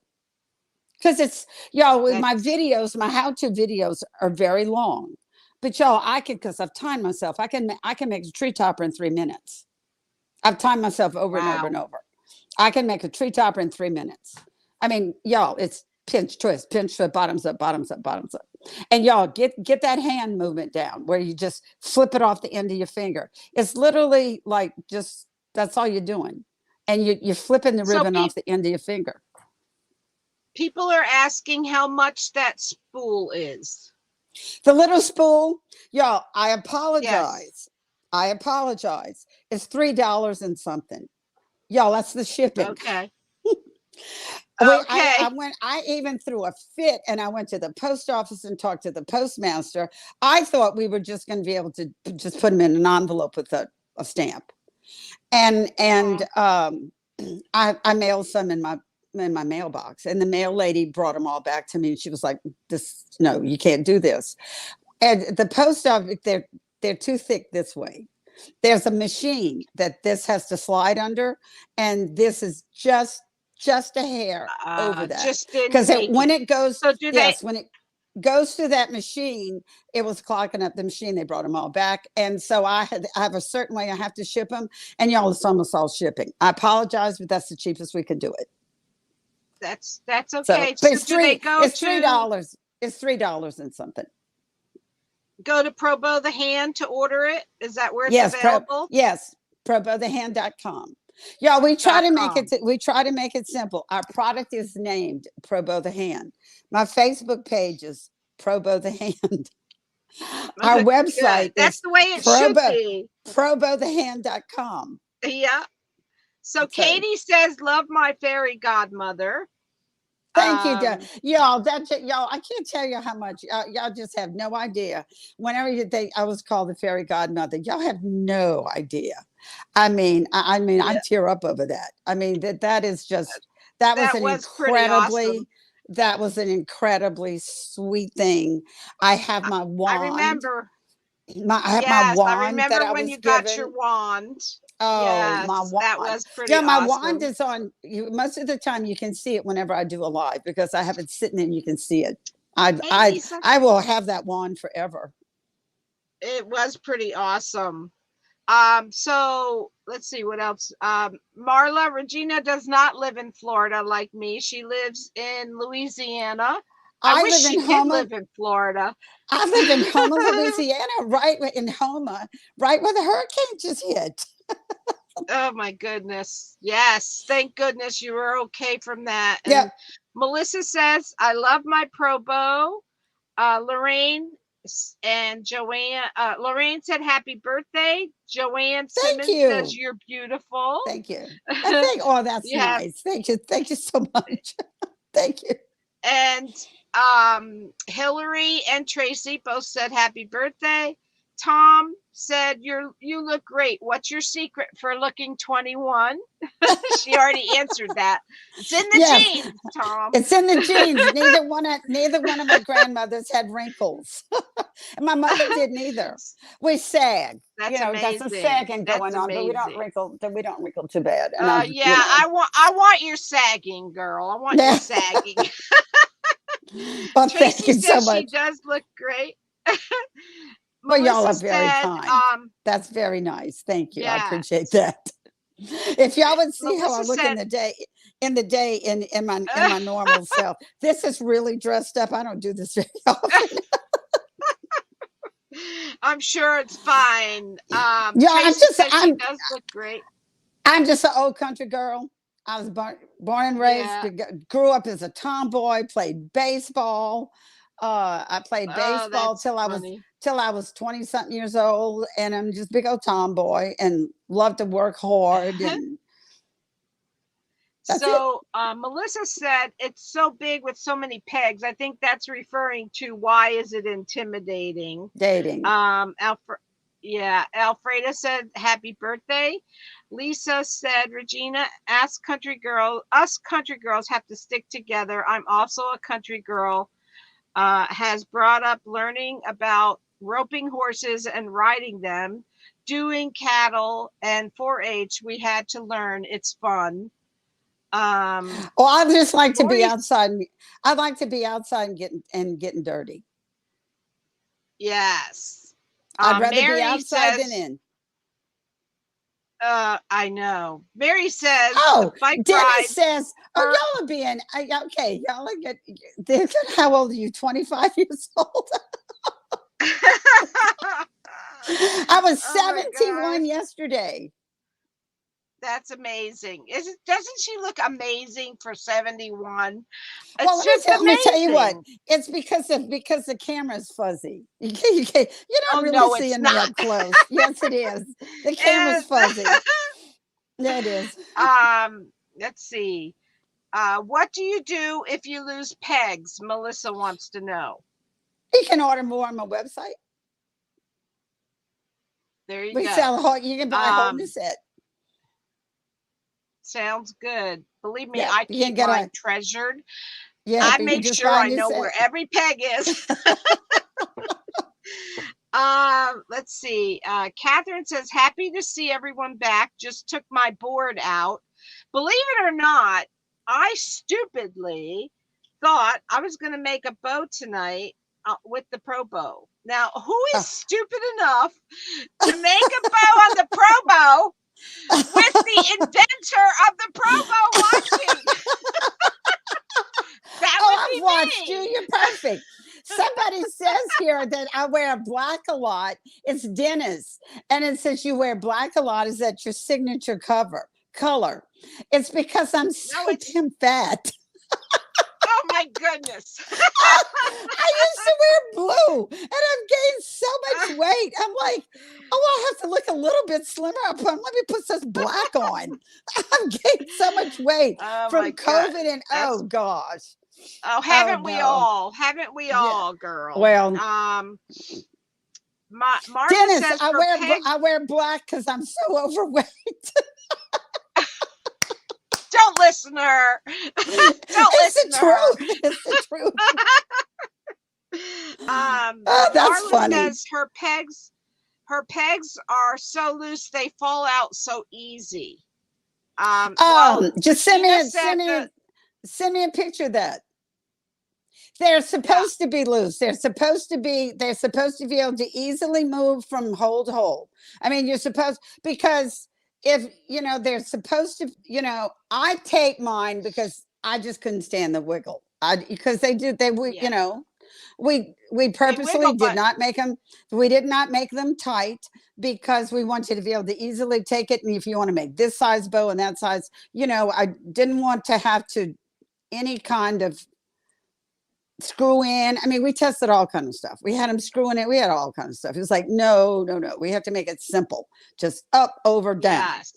Because it's, with my videos, my how-to videos are very long. But y'all, I can, because I've timed myself. I can make a tree topper in 3 minutes. I've timed myself over and over and Wow. over. I can make a tree topper in 3 minutes. I mean, y'all, it's pinch, twist, bottoms up, bottoms up, bottoms up. And y'all get that hand movement down where you just flip it off the end of your finger. It's literally like just that's all you're doing. And you're flipping the So ribbon off the end of your finger. people are asking how much that spool is. The little spool, y'all, I Yes. apologize. I apologize. It's $3 and something. Y'all, that's the shipping. Okay. I Okay. went, I even threw a fit and I went to the post office and talked to the postmaster. I thought we were just going to be able to just put them in an envelope with a stamp. And I mailed some in my mailbox, and the mail lady brought them all back to me. She was like, "This, no, you can't do this." And the post office, they're too thick this way. There's a machine that this has to slide under, and this is just a hair over that. Just didn't Because make when it. it goes, So do they? yes, when it goes through that machine, it was clogging up the machine. They brought them all back, and so I have a certain way I have to ship them, and y'all, it's almost all shipping. I apologize, but that's the cheapest we could do it. That's So, okay. but So do they go it's to $3. It's $3 and something. Probo the Hand to order it? Is that where it's Yes, available? yes, probothehand.com. Yeah, we try to make .com. it simple. Our product is named Probo the Hand. My Facebook page is Probo the Hand. Our Good. website That's is the way it should Probo, be. probothehand.com. Yeah. So So Katie says, "Love my fairy godmother." thank you, Um, y'all. Y'all. I can't tell you how much y'all just have no idea. Whenever you think I was called the fairy godmother, y'all have no idea. I mean, I yeah, tear up over that. I mean that is just that was that an was pretty awesome. incredibly sweet thing. I have my I wand. remember. I have my Yes, I wand that remember I when was you got your given. wand. Oh, my Yes, that wand. was pretty Yeah, my wand awesome. is on you. Most of the time you can see it whenever I do a live because I have it sitting and you can see it. Hey, Lisa. I will have that wand forever. It was pretty awesome. So let's see what else. Marla, Regina does not live in Florida like me. She lives in Louisiana. I I wish live she in did Houma. live in Florida. I live in Houma, Louisiana, in Houma, right where the hurricane just hit. Oh my goodness. Yes. Thank goodness you were okay from that. Yeah, And Melissa says, "I love my Probo." Lorraine and Joanne. Lorraine said, "Happy birthday." Joanne thank Simmons says, you. "You're beautiful." Thank you. I think, oh, that's You have, nice. Thank you. Thank you so much. Thank you. and Hillary and Tracy both said, "Happy birthday." Tom said, "You look great. What's your secret for looking 21?" She already answered that. It's in the Yes, genes, Tom. it's in the genes. Neither one of my grandmothers had wrinkles. And my mother didn't either. We sag. That's Got some amazing. sagging That's going on, but amazing. we don't wrinkle too bad. And Yeah, I want your sagging, girl. I want your yeah. sagging. Well, thank Tracy you so says she much. does look great. Well, y'all Melissa are very said, kind. That's very nice. Thank you. I yeah. appreciate that. If y'all would see how I Melissa look said, in my normal self, this is really dressed up. I don't do this very often. I'm sure it's fine. Yeah, Tracy says she does look great. I'm just an old country girl. I was born and raised, Yeah. grew up as a tomboy, played baseball. I played Oh, baseball that's funny. till I was 20 something years old, and I'm just big old tomboy and love to work hard, and that's it. So Melissa said it's so big with so many pegs. I think that's referring to why is it intimidating? Dating. Yeah, Alfreda said happy birthday. Lisa said, Regina, us country girls have to stick together. I'm also a country girl. Has brought up learning about roping horses and riding them, doing cattle and 4-H. We had to learn. It's fun. Oh, I just like to be Lori, outside. I'd like to be outside and getting dirty. Yes. I'd rather be Mary outside than says, in. I know. Mary says Oh, the bike Dennis ride. says, "Oh, her- y'all are being okay. Y'all are get. How old are you? 25 years old. I was Oh my 71 gosh, yesterday. that's amazing. Doesn't she look amazing for 71? Well, It's just let me tell you what. amazing. It's because the camera's fuzzy. You're Oh not really no, it's seeing me not. up close. Yes, it is. The camera's fuzzy. Yeah, it is. Let's see. What do you do if you lose pegs? Melissa wants to know. You can order more on my website. There you We go. sell a whole. You can buy a whole new Um, set. Sounds good. Believe me, Yeah, I you can keep get mine a. treasured. Yeah, I you can make just sure buy a I new know set. where every peg is. Let's see. Catherine says, happy to see everyone back. Just took my board out. Believe it or not, I stupidly thought I was going to make a bow tonight with the Pro Bow. Now, who is Oh. stupid enough to make a bow on the Pro Bow with the inventor of the Pro Bow watching? That would I've be watched me. you. You're perfect. Somebody says here that I wear black a lot. It's Dennis. And it says you wear black a lot. Is that your signature color? It's because I'm so No, it's damn fat. oh my goodness. I used to wear blue and I've gained so much weight. I'm like, oh, I have to look a little bit slimmer. Let me put this black on. I've gained so much weight Oh from my God. COVID and That's oh gosh. oh, Oh haven't we no. all? Haven't we Yeah. all, girl? Well, Martha Dennis, says I her pegs. I wear black because I'm so overweight. Don't listen to her. Don't It's listen the to her. truth. It's the truth. Oh, that's Marla funny. says her pegs are so loose they fall out so easy. Well, Just Regina said send me a picture of that. They're supposed to be loose. They're supposed to be able to easily move from hole to hole. I mean, you're supposed because if they're supposed to, I tape mine because I just couldn't stand the wiggle. Because yeah, we they purposely wiggle, did but not make them. We did not make them tight because we want you to be able to easily take it. And if you want to make this size bow and that size, I didn't want to have to any kind of screw in. I mean, we tested all kind of stuff. We had them screwing it. We had all kind of stuff. It was like, no. We have to make it simple, just up, over, down. yes,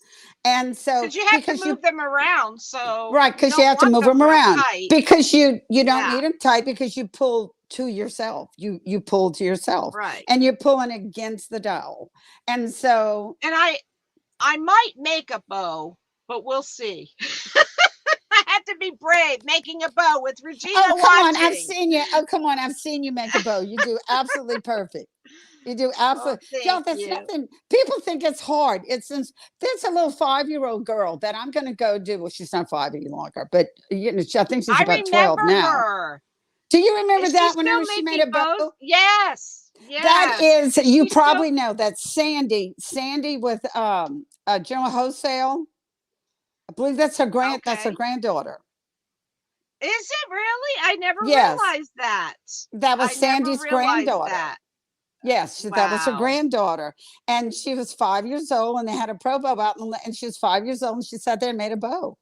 And so because you have to move them around. So right, because you don't have to want move them them real around tight. because you don't Yeah. need them tight because you pull to yourself. You pull to yourself, Right. and you're pulling against the dowel. And so, And I might make a bow, but we'll see. I have to be brave making a bow with Regina oh come on, I've watching. seen you. Oh come on, I've seen you make a bow. You do absolutely perfect. You do absolutely. Oh, Y'all, thank that's you. nothing. People think it's hard. It's since there's a little 5-year-old girl that I'm going to go do. Well, she's not 5 any longer, but I think she's I about 12 remember now. her. Do you remember Is she that still whenever she made making a bows? bow? Yes. That Yes. is, you She's still. probably know that's Sandy. Sandy with General Wholesale. I believe that's her Okay. granddaughter. Is it really? I never Yes, realized that. that was I never Sandy's realized granddaughter. that. Yes, that was her Wow. granddaughter, and she was 5 years old, and they had a Pro Bow out, and she was 5 years old, and she sat there and made a bow.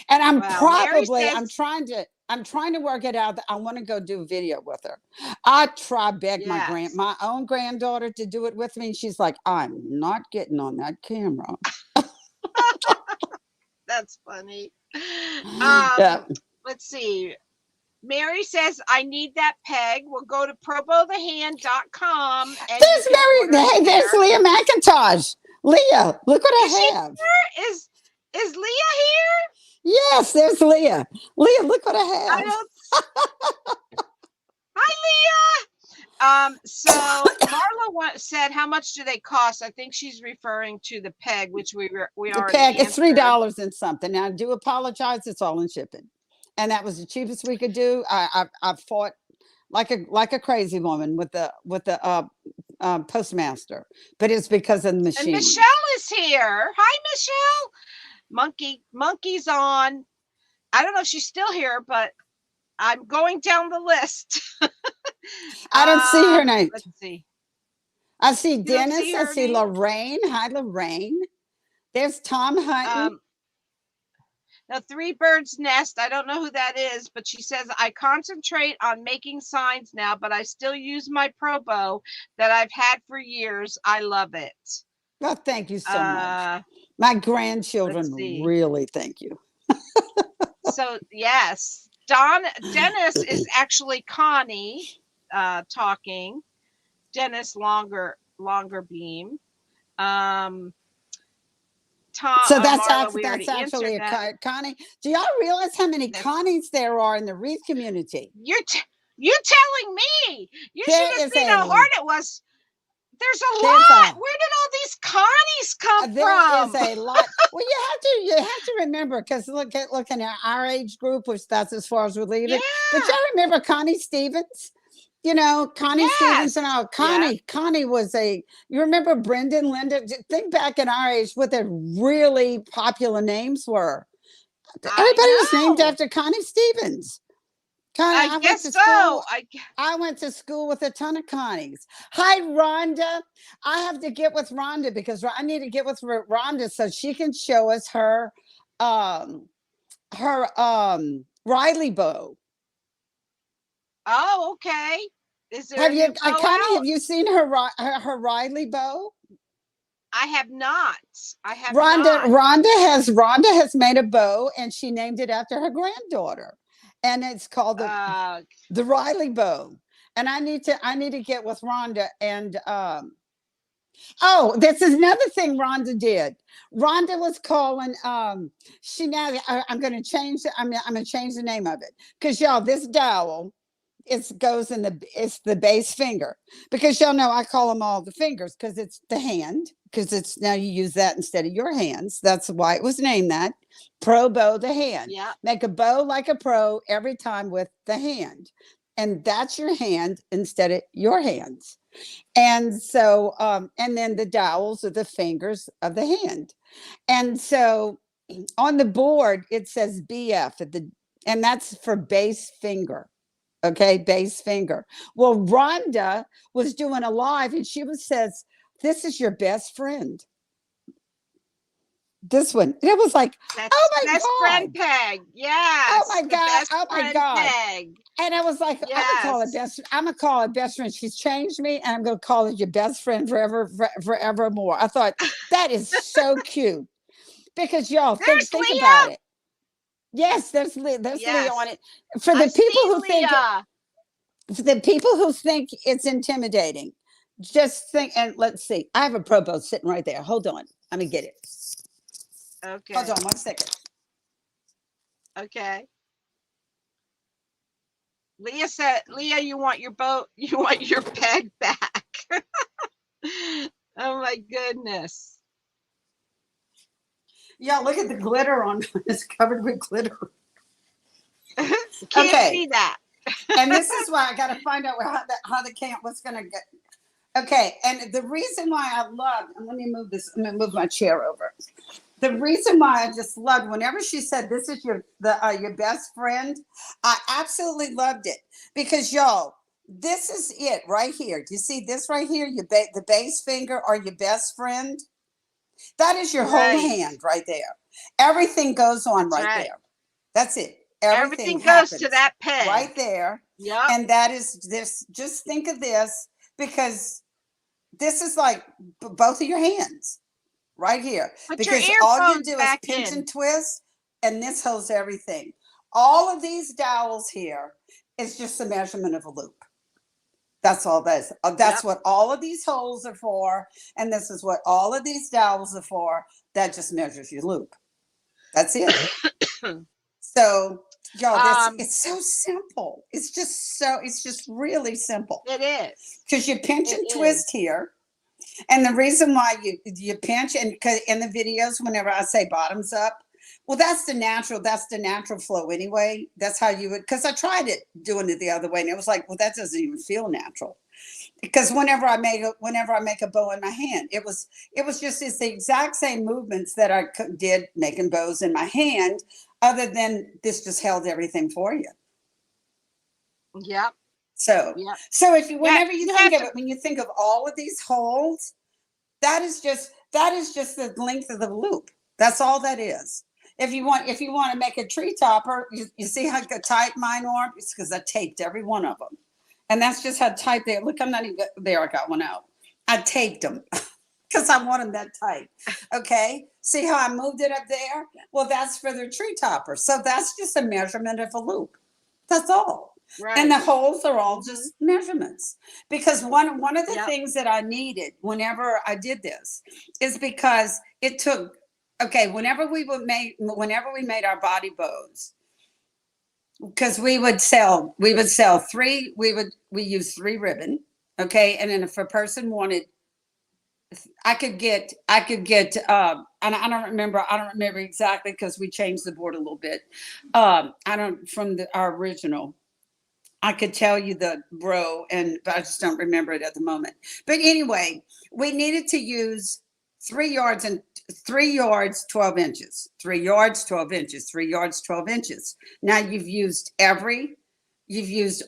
And Wow. Mary says, I'm trying to work it out that I want to go do a video with her. I beg yes. my own granddaughter to do it with me, and she's like, I'm not getting on that camera. That's funny. Yeah. Let's see. Mary says, I need that peg. We'll go to probowthehand.com. And There's Mary. there's Leah McIntosh. Leah, look what Is I she have. here? Is Leah here? Yes, there's Leah. Leah, look what I have. Hi, Leah. So Marla said, how much do they cost? I think she's referring to the peg, which we The already peg, it's answered. $3 and something. Now I do apologize, it's all in shipping. And that was the cheapest we could do. I fought like a crazy woman with the postmaster, but it's because of the And machine. Michelle is here. Hi, Michelle. Monkey's on. I don't know if she's still here, but I'm going down the list. I don't see her name. Let's see. I see don't Dennis. see I her see name? Lorraine. Hi, Lorraine. There's Tom Hutton. Now, Three Birds Nest, I don't know who that is, but she says, I concentrate on making signs now, but I still use my Pro Bow that I've had for years. I love it. Well, thank you so much. Uh, My grandchildren let's see. really thank you. So, yes, Dennis is actually Connie talking. Dennis Longer Beam. Tom, So that's Marla, we that's already actually a answered that. Connie. Do y'all realize how many That's- Connies there are in the Wreath community? You're telling me. You There should have is seen a- how hard it was. There's a There's lot. a- Where did all these Connies come There from? is a lot. Well, you have to remember, because looking at our age group, which that's as far as we leave it. But Yeah. y'all remember Connie Stevens? You know, Connie Stevens and all. Connie was you remember Brendan, Linda? Think back in our age what their really popular names were. Everybody was named know. after Connie Stevens. Connie, I guess went to so. school. I went to school with a ton of Connies. Hi, Rhonda. I have to get with Rhonda because I need to get with Rhonda so she can show us her Riley bow. Oh, okay. Is there Have a you, new bow Connie? out? Have you seen her Riley bow? I have not. I have Rhonda not. Rhonda has made a bow and she named it after her granddaughter, and it's called the Riley bow. And I need to get with Rhonda and oh, this is another thing Rhonda did. Rhonda was calling I'm going to change the name of it, because y'all, this dowel it's the base finger, because y'all know I call them all the fingers because it's the hand, because it's now you use that instead of your hands. That's why it was named that. Pro bow, the hand. Yeah. Make a bow like a pro every time with the hand, and that's your hand instead of your hands. And so and then the dowels are the fingers of the hand. And so on the board it says BF and that's for base finger. Okay, base finger. Well, Rhonda was doing a live and says, this is your best friend. This one. And it was like, That's oh my best God. friend Peg. Yes. Oh my God. Oh my God. Peg. And I was like, Yes. I'm gonna call her best friend. She's changed me, and I'm gonna call her your best friend forevermore. I thought that is so cute, because y'all think Leah. about it. Yes, there's Leah on it. For the people who think it's intimidating, just think. And let's see, I have a Pro Bow sitting right there. Hold on, let me get it. Okay. Hold on 1 second. Okay. Leah said, Leah, you want your boat, you want your peg back. Oh my goodness. Yeah, look at the glitter on it's covered with glitter. Can't see that. And this is why I got to find out how the camp was going to get. Okay, and the reason why I loved, and let me move this, I'm going to move my chair over. The reason why I just loved, whenever she said this is your best friend, I absolutely loved it, because y'all, this is it right here. Do you see this right here? The base finger or your best friend. That is your whole hand right there. Everything goes on right there. That's it. Everything goes to that peg right there. Yeah. And that is this. Just think of this, because this is like both of your hands right here. Because all you do is pinch and twist, and this holds everything. All of these dowels here is just the measurement of a loop. That's all that is. That's what all of these holes are for, and this is what all of these dowels are for. That just measures your loop. That's it. So, y'all, it's so simple. It's just really simple. It is. Because you pinch and twist here. And the reason why you pinch, and in the videos, whenever I say bottoms up, Well, that's the natural flow anyway. That's how you would, because I tried it doing it the other way, and it was like, well, that doesn't even feel natural. Because whenever I make a bow in my hand, it was just it's the exact same movements that I did making bows in my hand, other than this just held everything for you. Yep. So, Yep. so if you, Yeah, whenever you you think have of it, when you think of all of these holes, that is just the length of the loop. That's all that is. If you want to make a tree topper, you see how tight mine are? It's because I taped every one of them. And that's just how tight they are. Look, I'm not even there. I got one out. I taped them because I want them that tight. Okay. See how I moved it up there? Well, that's for the tree topper. So that's just a measurement of a loop. That's all. And right. the holes are all Mhm. just measurements. Because one of the Yep. things that I needed whenever I did this is because it took, okay, whenever we made our body bows, because we would sell three, we use three ribbon, okay, and then if a person wanted, I could get and I don't remember exactly because we changed the board a little bit. I don't from our original. I could tell you the row, but I just don't remember it at the moment. But anyway, we needed to use 3 yards and 3 yards, 12 inches, 3 yards, 12 inches, 3 yards, 12 inches. Now you've used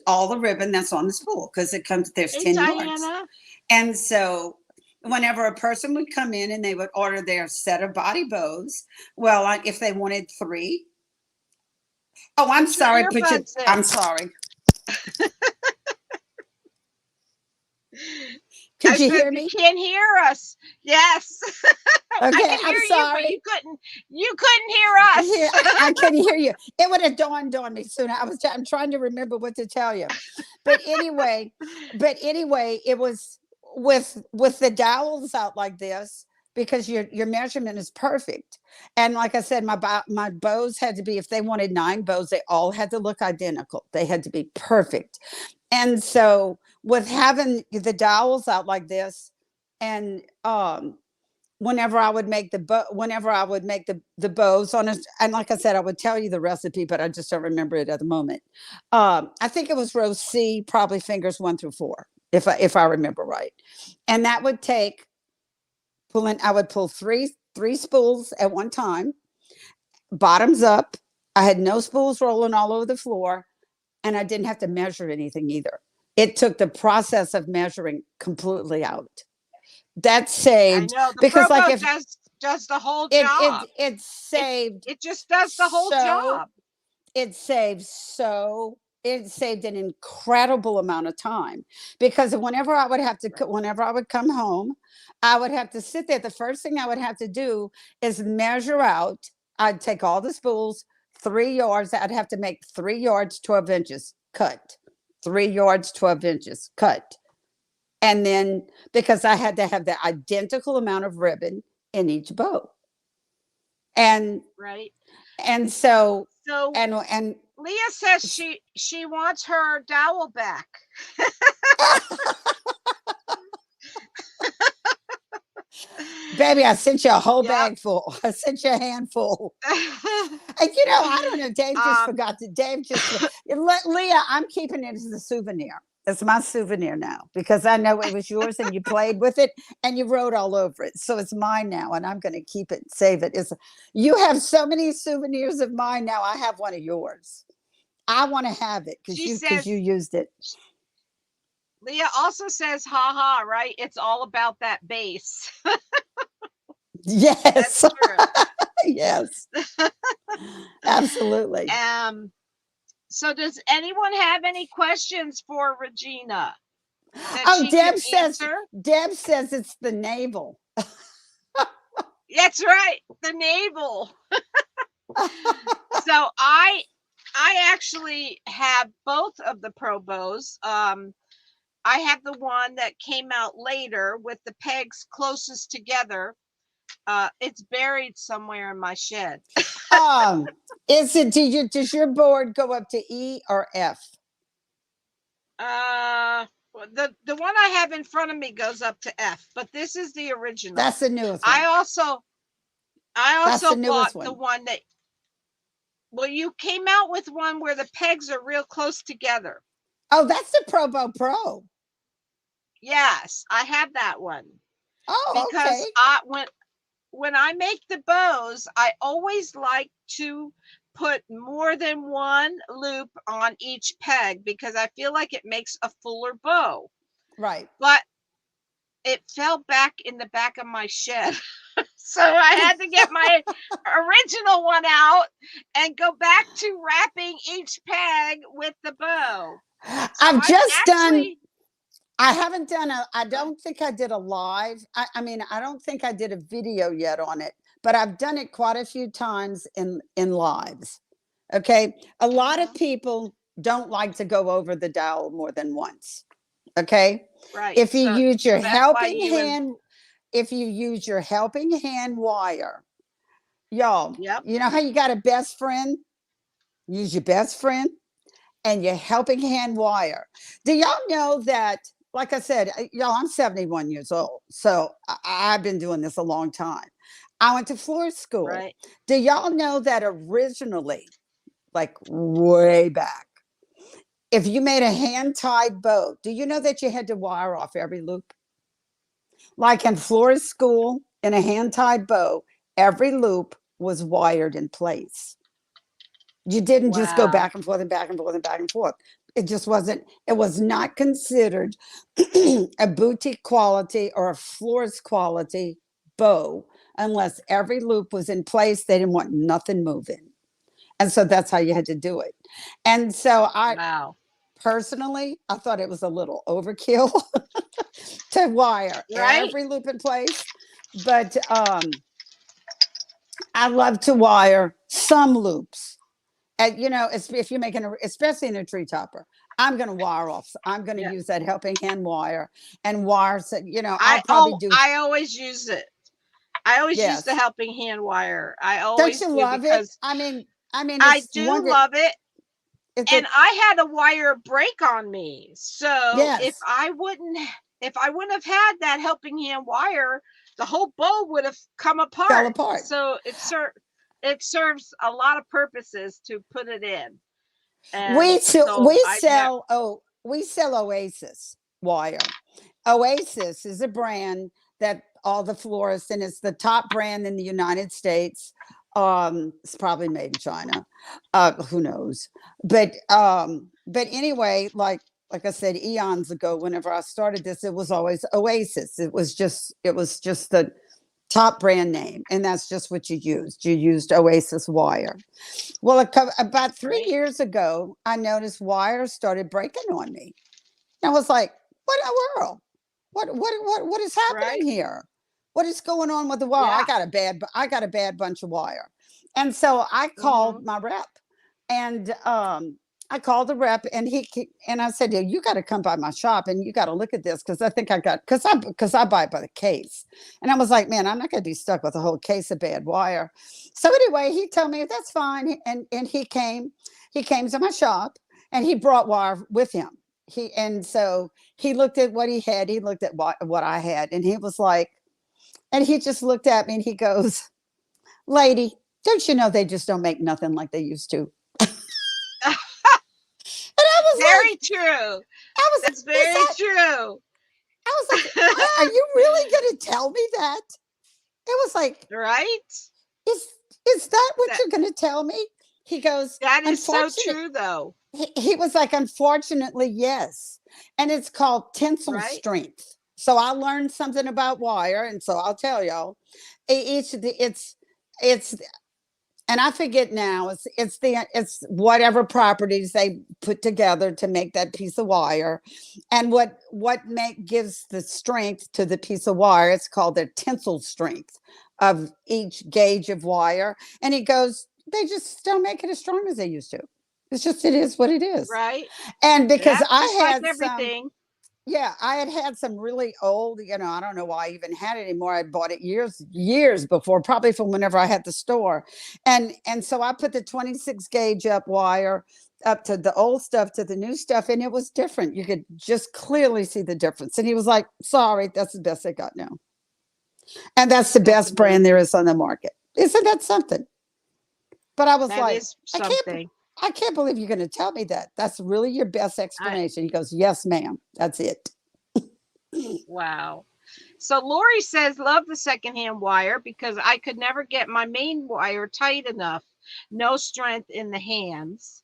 all the ribbon that's on the spool because there's Hey, 10 yards. Diana. And so whenever a person would come in and they would order their set of body bows, well, if they wanted three, oh, I'm Put your sorry, earbuds in. I'm sorry. Could I you said hear you me? can't hear us. Yes. I Okay, can I'm hear you, but sorry. you couldn't hear Here, us. I couldn't hear you. It would have dawned on me soon. I'm trying to remember what to tell you. But anyway, it was with the dowels out like this because your measurement is perfect. And like I said, my bows had to be, if they wanted 9 bows, they all had to look identical. They had to be perfect. And so with having the dowels out like this, and whenever I would make the bows on it, and like I said, I would tell you the recipe, but I just don't remember it at the moment. I think it was row C, probably fingers 1 through 4, if I remember right. And that would take pulling. I would pull three spools at one time, bottoms up. I had no spools rolling all over the floor, and I didn't have to measure anything either. It took the process of measuring completely out. That I saved, know the because like Probo if does the whole it job. it saved It just does the whole so job. it saved so it saved an incredible amount of time, because whenever I would come home, I would have to sit there. The first thing I would have to do is measure out. I'd take all the spools, 3 yards. I'd have to make 3 yards, 12 inches cut, 3 yards, 12 inches cut. And then because I had to have the identical amount of ribbon in each bow. And Right. and so So and Leah says she wants her dowel back. baby, I sent you a whole Yep. bag full. I sent you a handful. And I don't know, Dave just forgot to Leah, I'm keeping it as a souvenir. It's my souvenir now because I know it was yours and you played with it and you wrote all over it. So it's mine now and I'm going to keep it, save it. You have so many souvenirs of mine now. I have one of yours. I want to have it because you used it. Leah also says, "Ha ha!" Right? It's all about that base. Yes. That's true. Yes. Absolutely. So does anyone have any questions for Regina that Oh, she can answer? Deb says it's the navel. That's right, the navel. So I actually have both of the Probos. I have the one that came out later with the pegs closest together. It's buried somewhere in my shed. Does your board go up to E or F? The one I have in front of me goes up to F, but this is the original. That's the newest one. I also I That's also the bought newest the one. one that, well, you came out with one where the pegs are real close together. Oh, that's the Probo Pro. Yes, I have that one Oh, okay. because when I make the bows, I always like to put more than one loop on each peg because I feel like it makes a fuller bow. Right. But it fell back in the back of my shed. So I had to get my original one out and go back to wrapping each peg with the bow. So I've I've just done, actually, I haven't done I don't think I did a live. I mean, I don't think I did a video yet on it, but I've done it quite a few times in lives. Okay. A lot of Mhm, people don't like to go over the dowel more than once. Okay. right. If you use So your that's why helping you and hand, if you use your helping hand wire, y'all, yep. you know how you got a best friend? Use your best friend and your helping hand wire. Do y'all know that, like I said, y'all, I'm 71 years old. So I've been doing this a long time. I went to floor school. Right. Do y'all know that originally, like way back, if you made a hand tied bow, do you know that you had to wire off every loop? Like in floor school, in a hand tied bow, every loop was wired in place. You didn't just go Wow. back and forth and back and forth and back and forth. It just wasn't, it was not considered a boutique quality or a florist quality bow unless every loop was in place. They didn't want nothing moving. And so that's how you had to do it. And so I Wow. personally, I thought it was a little overkill to wire Right. every loop in place. But I love to wire some loops. And you know, if you're making a, especially in a tree topper, I'm going to wire off. I'm going to Yeah. use that helping hand wire and wire. So, you know, I'll probably do. I always use it. I always use the Yes. helping hand wire. I Don't always you do love it? because I mean, I it's do one that love it. it's And a I had a wire break on me. So yes, if I wouldn't have had that helping hand wire, the whole bow would have come fell apart. apart. So it serves a lot of purposes to put it in. And so We I've never sell we sell Oasis wire. Oasis is a brand that all the florists, and it's the top brand in the United States. It's probably made in China. Who knows? But anyway, like I said, eons ago, whenever I started this, it was always Oasis. It was just the top brand name, and that's just what you used. You used Oasis wire. Well, about three right, years ago, I noticed wires started breaking on me. And I was like, "What in the world? What is happening right, here? What is going on with the wire? yeah, I got a bad bunch of wire." And so I mm-hmm, called my rep, and I called the rep, and and I said, "Yeah, you got to come by my shop, and you got to look at this because I think I got because I buy it by the case." And I was like, "Man, I'm not going to be stuck with a whole case of bad wire." So anyway, he told me that's fine, and he came to my shop, and he brought wire with him. So he looked at what he had. He looked at what I had, and he was like, and he just looked at me, and he goes, "Lady, don't you know they just don't make nothing like they used to?" And very true. I was That's like, is very that? true. I was like, are you really going to tell me that? It was like, Right? is is that what That you're going to tell me? He goes, that is so unfortunate. true though. He was like, unfortunately, yes. And it's called tensile Right? strength. So I learned something about wire, and so I'll tell y'all. It's and I forget now. It's whatever properties they put together to make that piece of wire, and what make gives the strength to the piece of wire. It's called the tensile strength of each gauge of wire. And he goes, they just don't make it as strong as they used to. It's just it is what it is. Right? And because Yep, just like everything. yeah, I had some really old, you know, I don't know why I even had it anymore. I bought it years before, probably from whenever I had the store. And so I put the 26 gauge up wire up to the old stuff to the new stuff, and it was different. You could just clearly see the difference. And he was like, sorry, that's the best I got now. And that's the That's best brand there amazing. is on the market. Isn't that something? But I was That like, is I can't, something. I can't believe you're going to tell me that. That's really your best I explanation. He goes, yes, ma'am. That's it. Wow. So Lori says, love the secondhand wire because I could never get my main wire tight enough. No strength in the hands.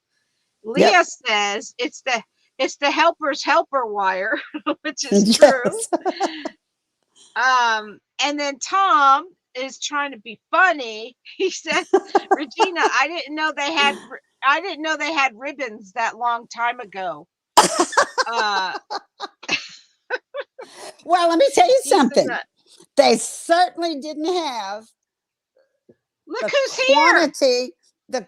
Yep. Leah says it's the helper's helper wire, which is true. Yes. And then Tom is trying to be funny. He says, Regina, I didn't know they had ribbons that long time ago. Uh Well, let me tell you he's in something. the They certainly didn't have look the who's here. quantity, the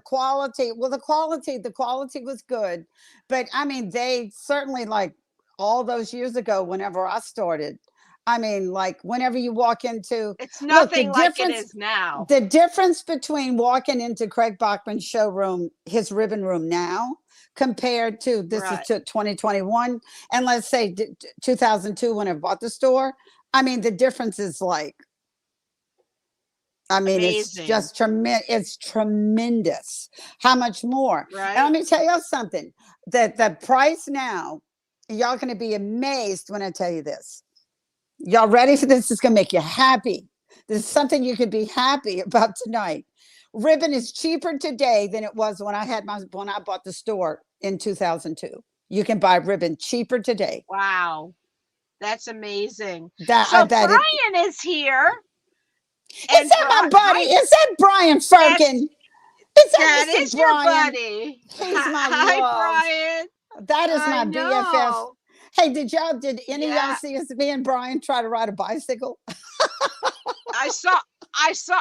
quality. Well, the quality was good, but I mean, they certainly like all those years ago, whenever I started. I mean, like whenever you walk into, It's look, nothing like it is now. the difference between walking into Craig Bachman's showroom, his ribbon room now, compared to this is Right. to 2021, and let's say 2002 when I bought the store. I mean, the difference is like, I mean, it's Amazing. just tremendous. It's tremendous. How much more? And let Right? me tell you something. That the price now, y'all going to be amazed when I tell you this. Y'all ready for this? It's going to make you happy. This is something you could be happy about tonight. Ribbon is cheaper today than it was when I bought the store in 2002. You can buy ribbon cheaper today. Wow. That's amazing. That So that it, Brian is here. is And that my buddy? hi, Is that Brian that's Firkin? Is that that Mr. is your Brian? buddy. He's my Hi, love. Brian. That is I my BFF. know. Hey, did any of y'all Yeah, see us, me and Brian try to ride a bicycle? I saw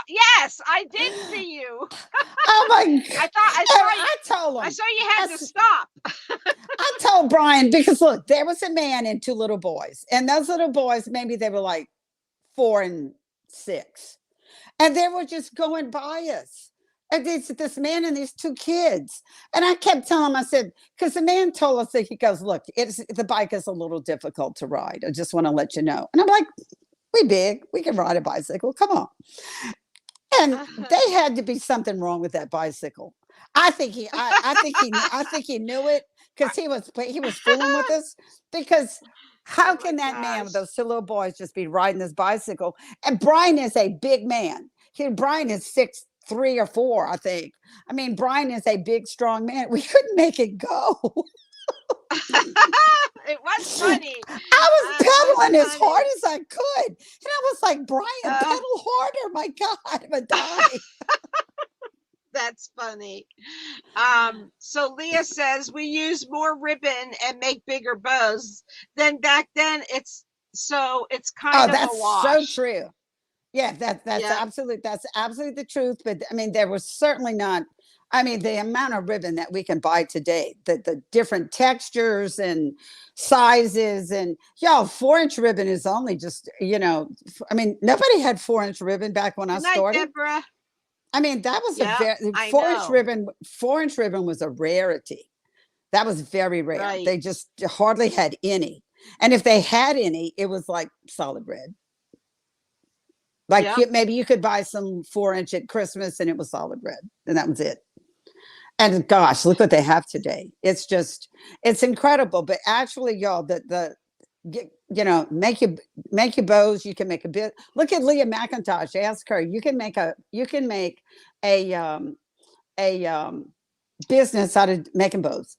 yes, I did see you. Oh my God. I thought I told I him. saw you had to That's, stop. I told Brian because look, there was a man and two little boys, and those little boys, maybe they were like 4 and 6, and they were just going by us. And this man and these two kids, and I kept telling him, I said, because the man told us that he goes, look, the bike is a little difficult to ride. I just want to let you know. And I'm like, we big, we can ride a bicycle. Come on. And they had to be something wrong with that bicycle. I think he knew it because he was fooling with us. Because how Oh my can that man with gosh. those two little boys just be riding this bicycle? And Brian is a big man. Brian is 6'3" or 6'4", I think. I mean, Brian is a big, strong man. We couldn't make it go. It was funny. I was It was pedaling as hard funny. as I could. And I was like, Brian, Uh, pedal harder. My God, I'm going to die. that's funny. So Leah says we use more ribbon and make bigger bows than back then. It's Oh, kind of a that's so wash. true. Yeah, Yep. that's absolutely the truth. But I mean, there was certainly not. I mean, the amount of ribbon that we can buy today, the different textures and sizes, and y'all, 4-inch ribbon is only just, I mean, nobody had 4-inch ribbon back when I Good night, started. Deborah. I mean, that was a Yep, very I 4-inch know. ribbon. 4-inch ribbon was a rarity. That was very rare. Right. They just hardly had any, and if they had any, it was like solid red. Like Yep. maybe you could buy some 4-inch at Christmas and it was solid red, and that was it. And gosh, look what they have today. It's incredible. But actually, y'all, make your bows. You can make a bit. Look at Leah McIntosh. Ask her. You can make a business out of making bows.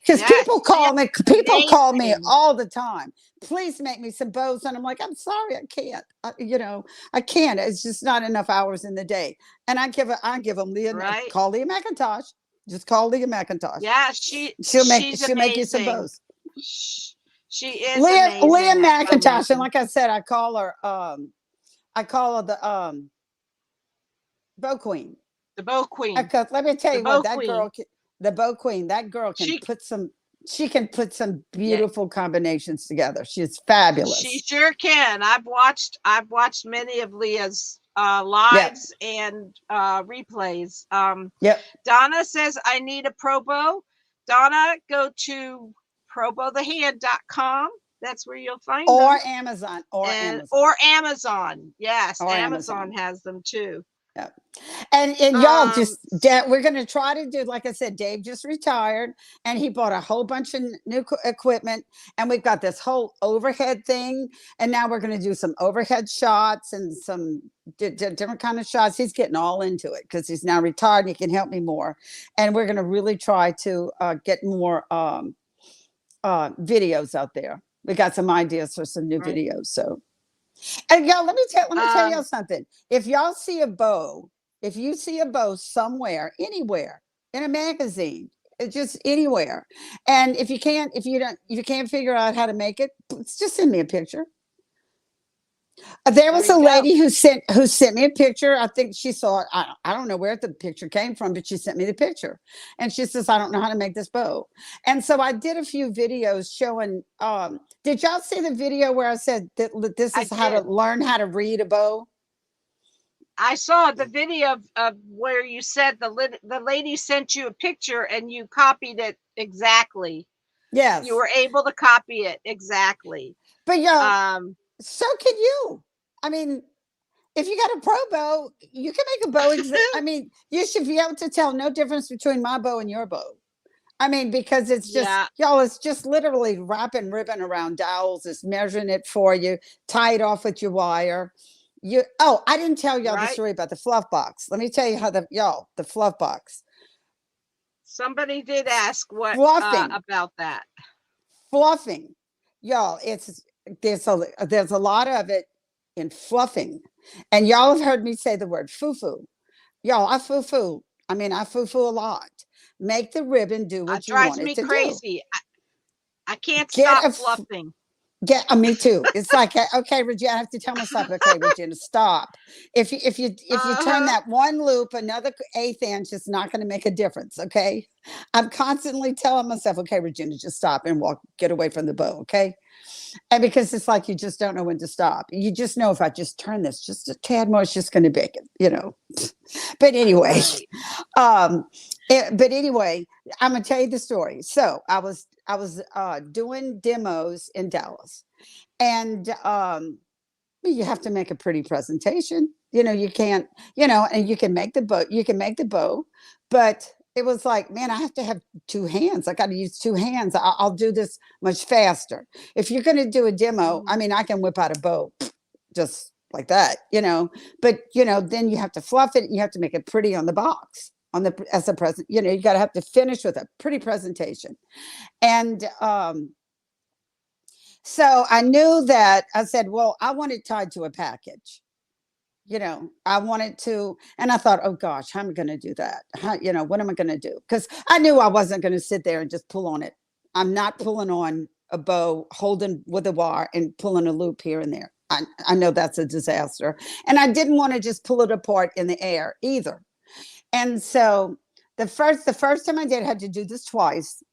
Because Yes. people call me Amazing. all the time. Please make me some bows, and I'm like, I'm sorry, I can't. I can't. It's just not enough hours in the day. And I give them Right. call Leah McIntosh. Just call Leah McIntosh. Yeah, she's She'll make you some amazing. bows. She is Leah amazing at bow McIntosh, and making. like I said, I call her the bow queen. The bow queen. Because let me tell The you what, bow queen. the bow queen, that girl can She she can put some yeah, beautiful combinations together. She's she fabulous. sure can. I've watched many of Leah's Yep. lives and replays. Yep. Donna says I need a pro bow. Donna, go to probothehand.com That's where you'll find Or them. Amazon. Or And Amazon. or Amazon. Yes, Or Amazon Amazon. has them too. Yep. And y'all just S- we're gonna try to do, like I said, Dave just retired and he bought a whole bunch of new equipment, and we've got this whole overhead thing, and now we're gonna do some overhead shots and some different kind of shots. He's getting all into it because he's now retired and he can help me more, and we're gonna really try to get more videos out there. We got some ideas for some new right. videos, so. And y'all, let me tell y'all Um, something. If y'all see a bow, if you see a bow somewhere, anywhere, in a magazine, it's just anywhere. And if you can't figure out how to make it, just send me a picture. There there was a you go. lady who sent me a picture. I think she saw it. I don't know where the picture came from, but she sent me the picture, and she says, "I don't know how to make this bow." And so I did a few videos showing. Did y'all see the video where I said that this I is how to did. learn how to read a bow? I saw the video of where you said the lady sent you a picture and you copied it exactly. You Yes, were able to copy it exactly. but y'all, Um, so can you. I mean, if you got a pro bow, you can make a bow. I mean, you should be able to tell no difference between my bow and your bow. I mean, because it's just, yeah, y'all, it's just literally wrapping ribbon around dowels. It's measuring it for you, tie it off with your wire. I didn't tell y'all the right. story about the fluff box. Let me tell you how the fluff box. Somebody did ask what Fluffing, about that. fluffing. Y'all, there's a lot of it in fluffing. And y'all have heard me say the word foo-foo. Y'all, I foo-foo. I mean, I foo-foo a lot. Make the ribbon do It what you drives want it me to do. crazy. I can't Get stop a fluffing. Me too. It's like, okay, Regina, I have to tell myself, okay, Regina, stop. If you turn Uh-huh. that one loop another eighth inch, it's not going to make a difference. Okay, I'm constantly telling myself, okay, Regina, just stop and get away from the bow. Okay, and because it's like you just don't know when to stop. You just know if I just turn this just a tad more, it's just going to bake it. But anyway, Right. um, but anyway, I'm gonna tell you the story. So I was doing demos in Dallas, and you have to make a pretty presentation. You can't, and you can make the bow. You can make the bow, but it was like, man, I have to have two hands. I got to use two hands. I'll do this much faster. If you're going to do a demo, I Mhm. mean, I can whip out a bow just like that. But then you have to fluff it. And you have to make it pretty on the box as a present. You got to have to finish with a pretty presentation. And so I knew that I said, well, I want it tied to a package. I wanted to, and I thought, oh gosh, how am I going to do that? What am I going to do? Because I knew I wasn't going to sit there and just pull on it. I'm not pulling on a bow, holding with a wire and pulling a loop here and there. I know that's a disaster. And I didn't want to just pull it apart in the air either. And so the first time I did, I had to do this twice.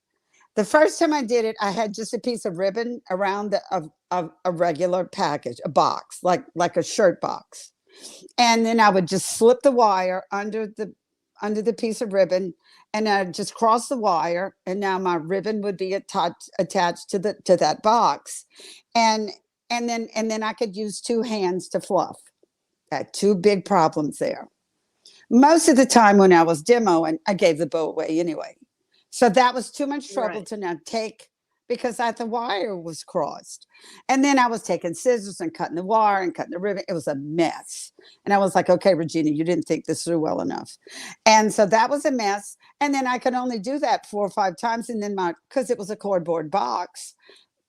The first time I did it, I had just a piece of ribbon around of a regular package, a box, like a shirt box. And then I would just slip the wire under the piece of ribbon, and I'd just cross the wire, and now my ribbon would be attached to that box. And and then I could use two hands to fluff. I had two big problems there. Most of the time when I was demoing, I gave the bow away anyway. So that was too much trouble Right. to now take because the wire was crossed. And then I was taking scissors and cutting the wire and cutting the ribbon. It was a mess. And I was like, okay, Regina, you didn't think this through well enough. And so that was a mess. And then I could only do that 4 or 5 times. And then because it was a cardboard box,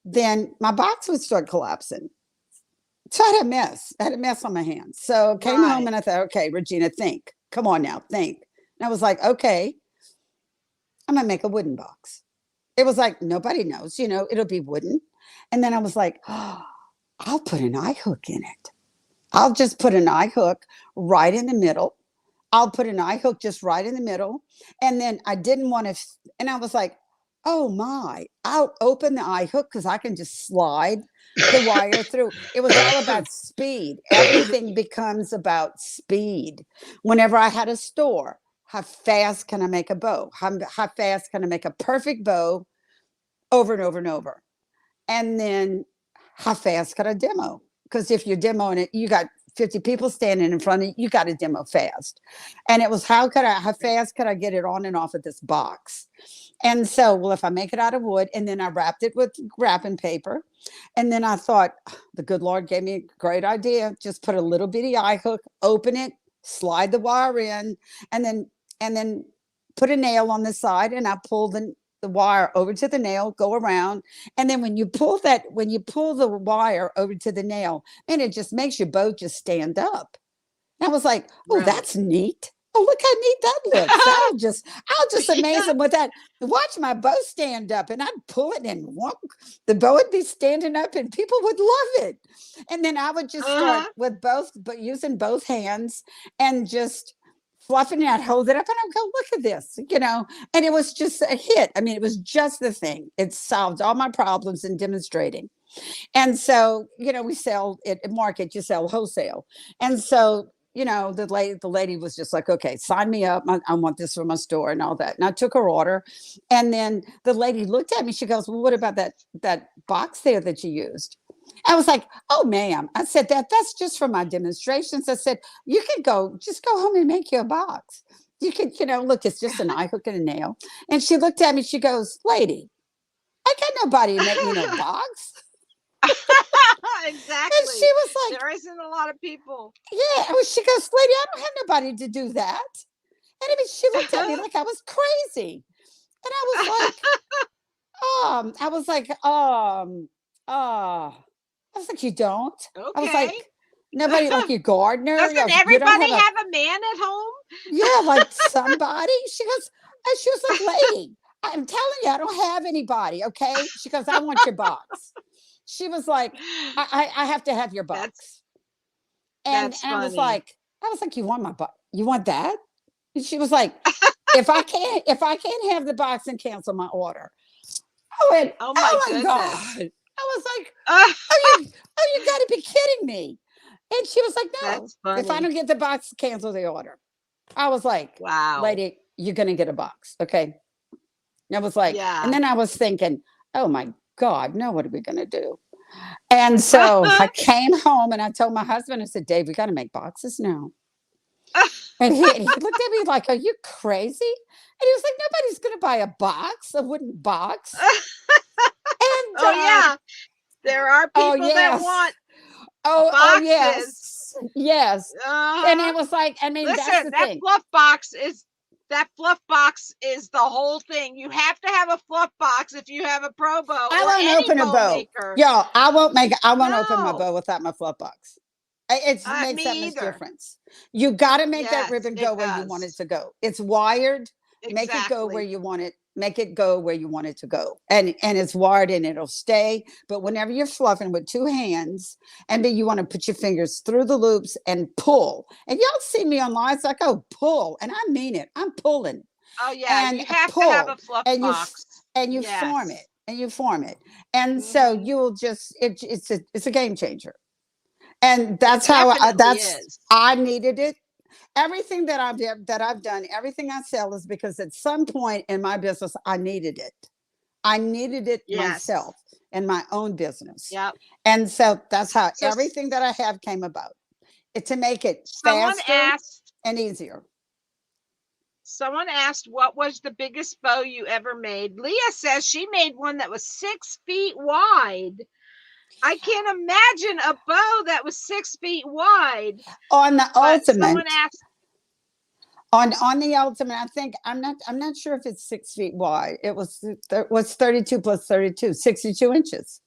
then my box would start collapsing. So I had a mess. I had a mess on my hands. So I came home Right. and I thought, okay, Regina, think. Come on now, think. And I was like, okay, I'm gonna make a wooden box. It was like nobody knows, it'll be wooden. And then I was like, oh, I'll put an eye hook in it. I'll just put an eye hook right in the middle. I'll put an eye hook just right in the middle. And then I didn't want to, and I was like, oh my, I'll open the eye hook because I can just slide the wire through. It was all about speed. Everything becomes about speed. Whenever I had a store, how fast can I make a bow? How fast can I make a perfect bow over and over and over? And then how fast could I demo? Because if you're demoing it, you got 50 people standing in front of you, you got to demo fast. And it was how fast could I get it on and off of this box? And so, well, if I make it out of wood, and then I wrapped it with wrapping paper. And then I thought, the good Lord gave me a great idea. Just put a little bitty eye hook, open it, slide the wire in, and then put a nail on the side, and I pull the wire over to the nail, go around. And then when you pull the wire over to the nail, and it just makes your boat just stand up. And I was like, oh, Really? that's neat. Oh, look how neat that looks. I'll just amaze them with that. Watch my boat stand up, and I'd pull it, and the boat would be standing up, and people would love it. And then I would just start with but using both hands and just fluffing it. I'd hold it up, and I'd go, look at this, and it was just a hit. I mean, it was just the thing. It solved all my problems in demonstrating. And so, we sell it at market, you sell wholesale. And so, the lady was just like, okay, sign me up. I want this for my store and all that. And I took her order. And then the lady looked at me. She goes, well, what about that box there that you used? I was like, oh, ma'am. I said, that's just for my demonstrations. I said, you can just go home and make your box. You can, look, it's just an eye hook and a nail. And she looked at me. She goes, lady, I got nobody to make me no box. Exactly. And she was like, there isn't a lot of people. yeah. She goes, lady, I don't have nobody to do that. And I mean, she looked at me like I was crazy. And I was like, you don't? Okay. I was like, nobody like your gardener? Doesn't everybody have a man at home? Yeah, like somebody. She was like, lady, I'm telling you, I don't have anybody. Okay. She goes, I want your box. She was like, I have to have your box. And I was like, you want my box? You want that? And she was like, if I can't have the box, and cancel my order. I went, oh my God. I was like, you got to be kidding me. And she was like, no, if I don't get the box, cancel the order. I was like, wow, lady, you're going to get a box. Okay. And I was like, and then I was thinking, oh my God, no, what are we going to do? And so I came home, and I told my husband, I said, Dave, we got to make boxes now. And he looked at me like, are you crazy? And he was like, nobody's going to buy a wooden box. And there are people that want boxes. Oh, yes. And it was like, I mean, listen, that's the thing. That fluff box is the whole thing. You have to have a fluff box if you have a pro bow. I won't open a bow. Maker. Yo, I won't open my bow without my fluff box. It makes that much difference. You got to make that ribbon go where you want it to go. It's wired. Exactly. Make it go where you want it. Make it go where you want it to go. And it's wired, and it'll stay. But whenever you're fluffing with two hands, and then you want to put your fingers through the loops and pull. And y'all see me online, it's like, oh, pull. And I mean it. I'm pulling. Oh, yeah. And you have to have a fluff box. And you form it. And you form it. And so you'll just, it's a game changer. And that's how I needed it. Everything that I've done, everything I sell is because at some point in my business, I needed it. I needed it myself in my own business. Yep. And so that's how everything that I have came about. To make it faster and easier. Someone asked, what was the biggest bow you ever made? Leah says she made one that was 6 feet wide. I can't imagine a bow that was 6 feet wide. On the Ultimate. Someone asked, on the Ultimate, I think I'm not sure if it's 6 feet wide. It was 32 plus 32, 62 inches.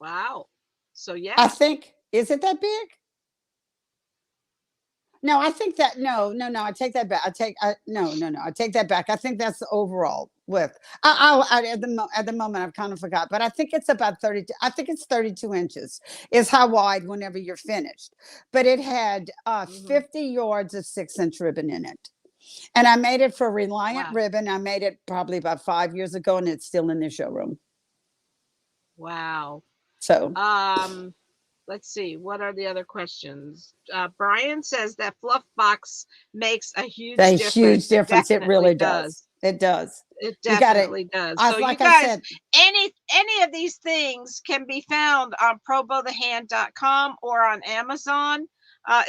Wow. So yeah. I think, is it that big? No, I think that no. I take that back. I take that back. I think that's the overall width. At the moment I've kind of forgot, but I think it's about 32. I think it's 32 inches is how wide whenever you're finished. But it had 50 yards of 6-inch ribbon in it, and I made it for Reliant Ribbon. I made it probably about 5 years ago, and it's still in the showroom. Wow. So let's see. What are the other questions? Brian says that fluff box makes a huge difference. It really does. It does. It You got it. definitely does. I So you like I guys, said, any of these things can be found on probothehand.com or on Amazon.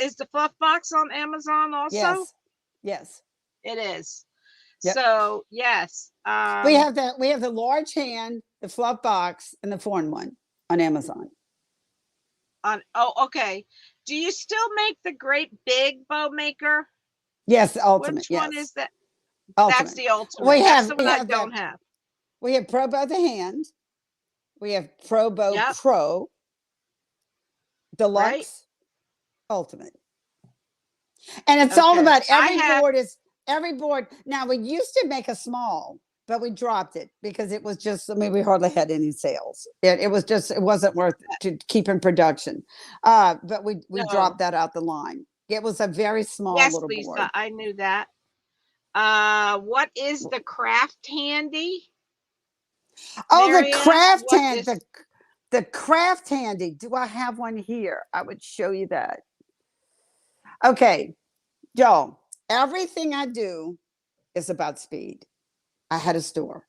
Is the fluff box on Amazon also? yes, yes. It is. Yep. So yes. We have the large hand, the fluff box, and the foreign one on Amazon. Okay. Do you still make the great big bow maker? Yes, the ultimate. Which Yes, one is that? ultimate. That's the ultimate. We That's have the we one I have don't that. have. We have Pro Bow the Hand. We have Pro Bow Yep. Pro, Deluxe, Right. Ultimate. And it's all Okay. about I have every board. Now we used to make a small, but we dropped it because it was just, I mean, we hardly had any sales. It wasn't worth to keep in production. But we no. dropped that out the line. It was a very small Yes, little Lisa, board. I knew that. What is the craft handy? Oh, Marianne, the craft what hand, is- the craft handy. Do I have one here? I would show you that. Okay, Joel, everything I do is about speed. I had a store.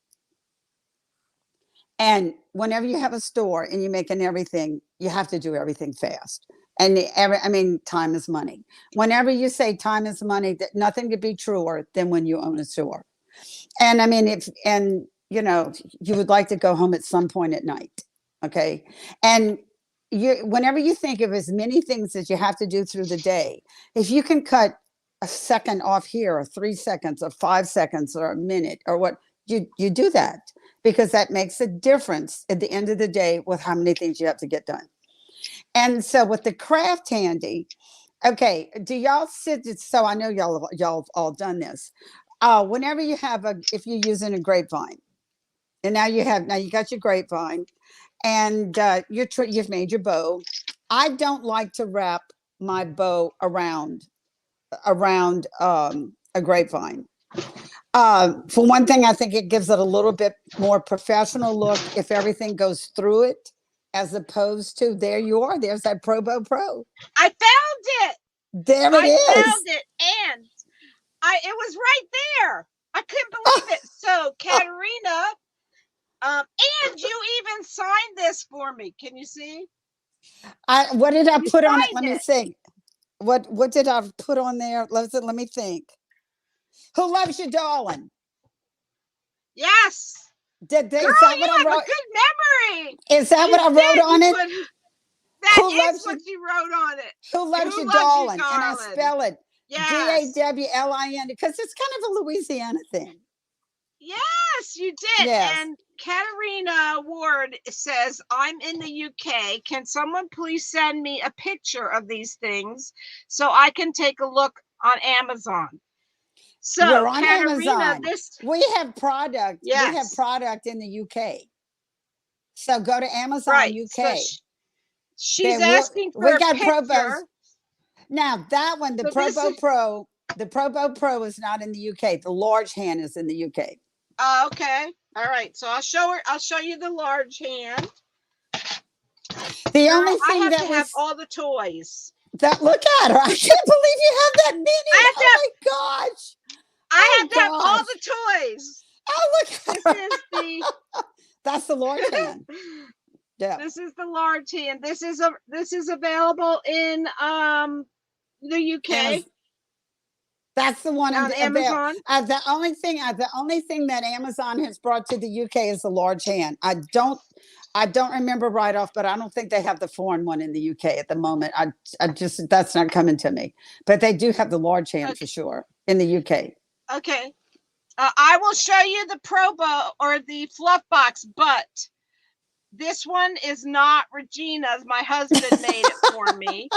And whenever you have a store and you're making everything, you have to do everything fast. And I mean, time is money. Whenever you say time is money, that nothing could be truer than when you own a store. And I mean, you know, you would like to go home at some point at night. Okay. And whenever you think of as many things as you have to do through the day, if you can cut a second off here, or 3 seconds, or 5 seconds, or a minute, or what, you do that, because that makes a difference at the end of the day with how many things you have to get done. And so with the craft handy, okay, do y'all sit? So I know y'all have all done this. Whenever you have if you're using a grapevine, and now you got your grapevine, and you've made your bow. I don't like to wrap my bow around a grapevine. For one thing, I think it gives it a little bit more professional look if everything goes through it, as opposed to there you are. There's that Pro Bow Pro. I found it. There it is. I found it, and it was right there. I couldn't believe it. So, Katerina, and you even signed this for me. Can you see? What did I put on it? signed Let me it. think. What did I put on there? Let me think. Who loves you, darling? Yes. Girl, Girl, you have a good memory. Is that what I wrote on it? That is what you wrote on it. Who loves you, loves you, darling? And I darling? spell it Yes. DAWLIN, because it's kind of a Louisiana thing. Yes, you did. Yes. And Katerina Ward says, I'm in the UK. Can someone please send me a picture of these things so I can take a look on Amazon? So, we're on Katerina, Amazon. We have product. Yes. We have product in the UK. So go to Amazon right. UK. So she's asking for we a got Pro picture. Bows. Now that one, the So Pro this Bow is- Pro, the Pro Bow Pro is not in the UK. The large hand is in the UK. Okay. All right. So I'll show you the large hand. The Girl, only I thing have that to was have all the toys. look at her. I can't believe you have that many. I have to Oh my gosh. I have to have all gosh. the toys. Oh, look at This her. is the That's the large hand. Yeah. this is the large hand. This is available in the UK That's the one on Amazon. the only thing that Amazon has brought to the UK is the large hand. I don't remember right off, but I don't think they have the foreign one in the UK at the moment. I just, that's not coming to me. But they do have the large hand for sure in the UK. Okay. I will show you the Pro Bow or the fluff box, but this one is not Regina's. My husband made it for me.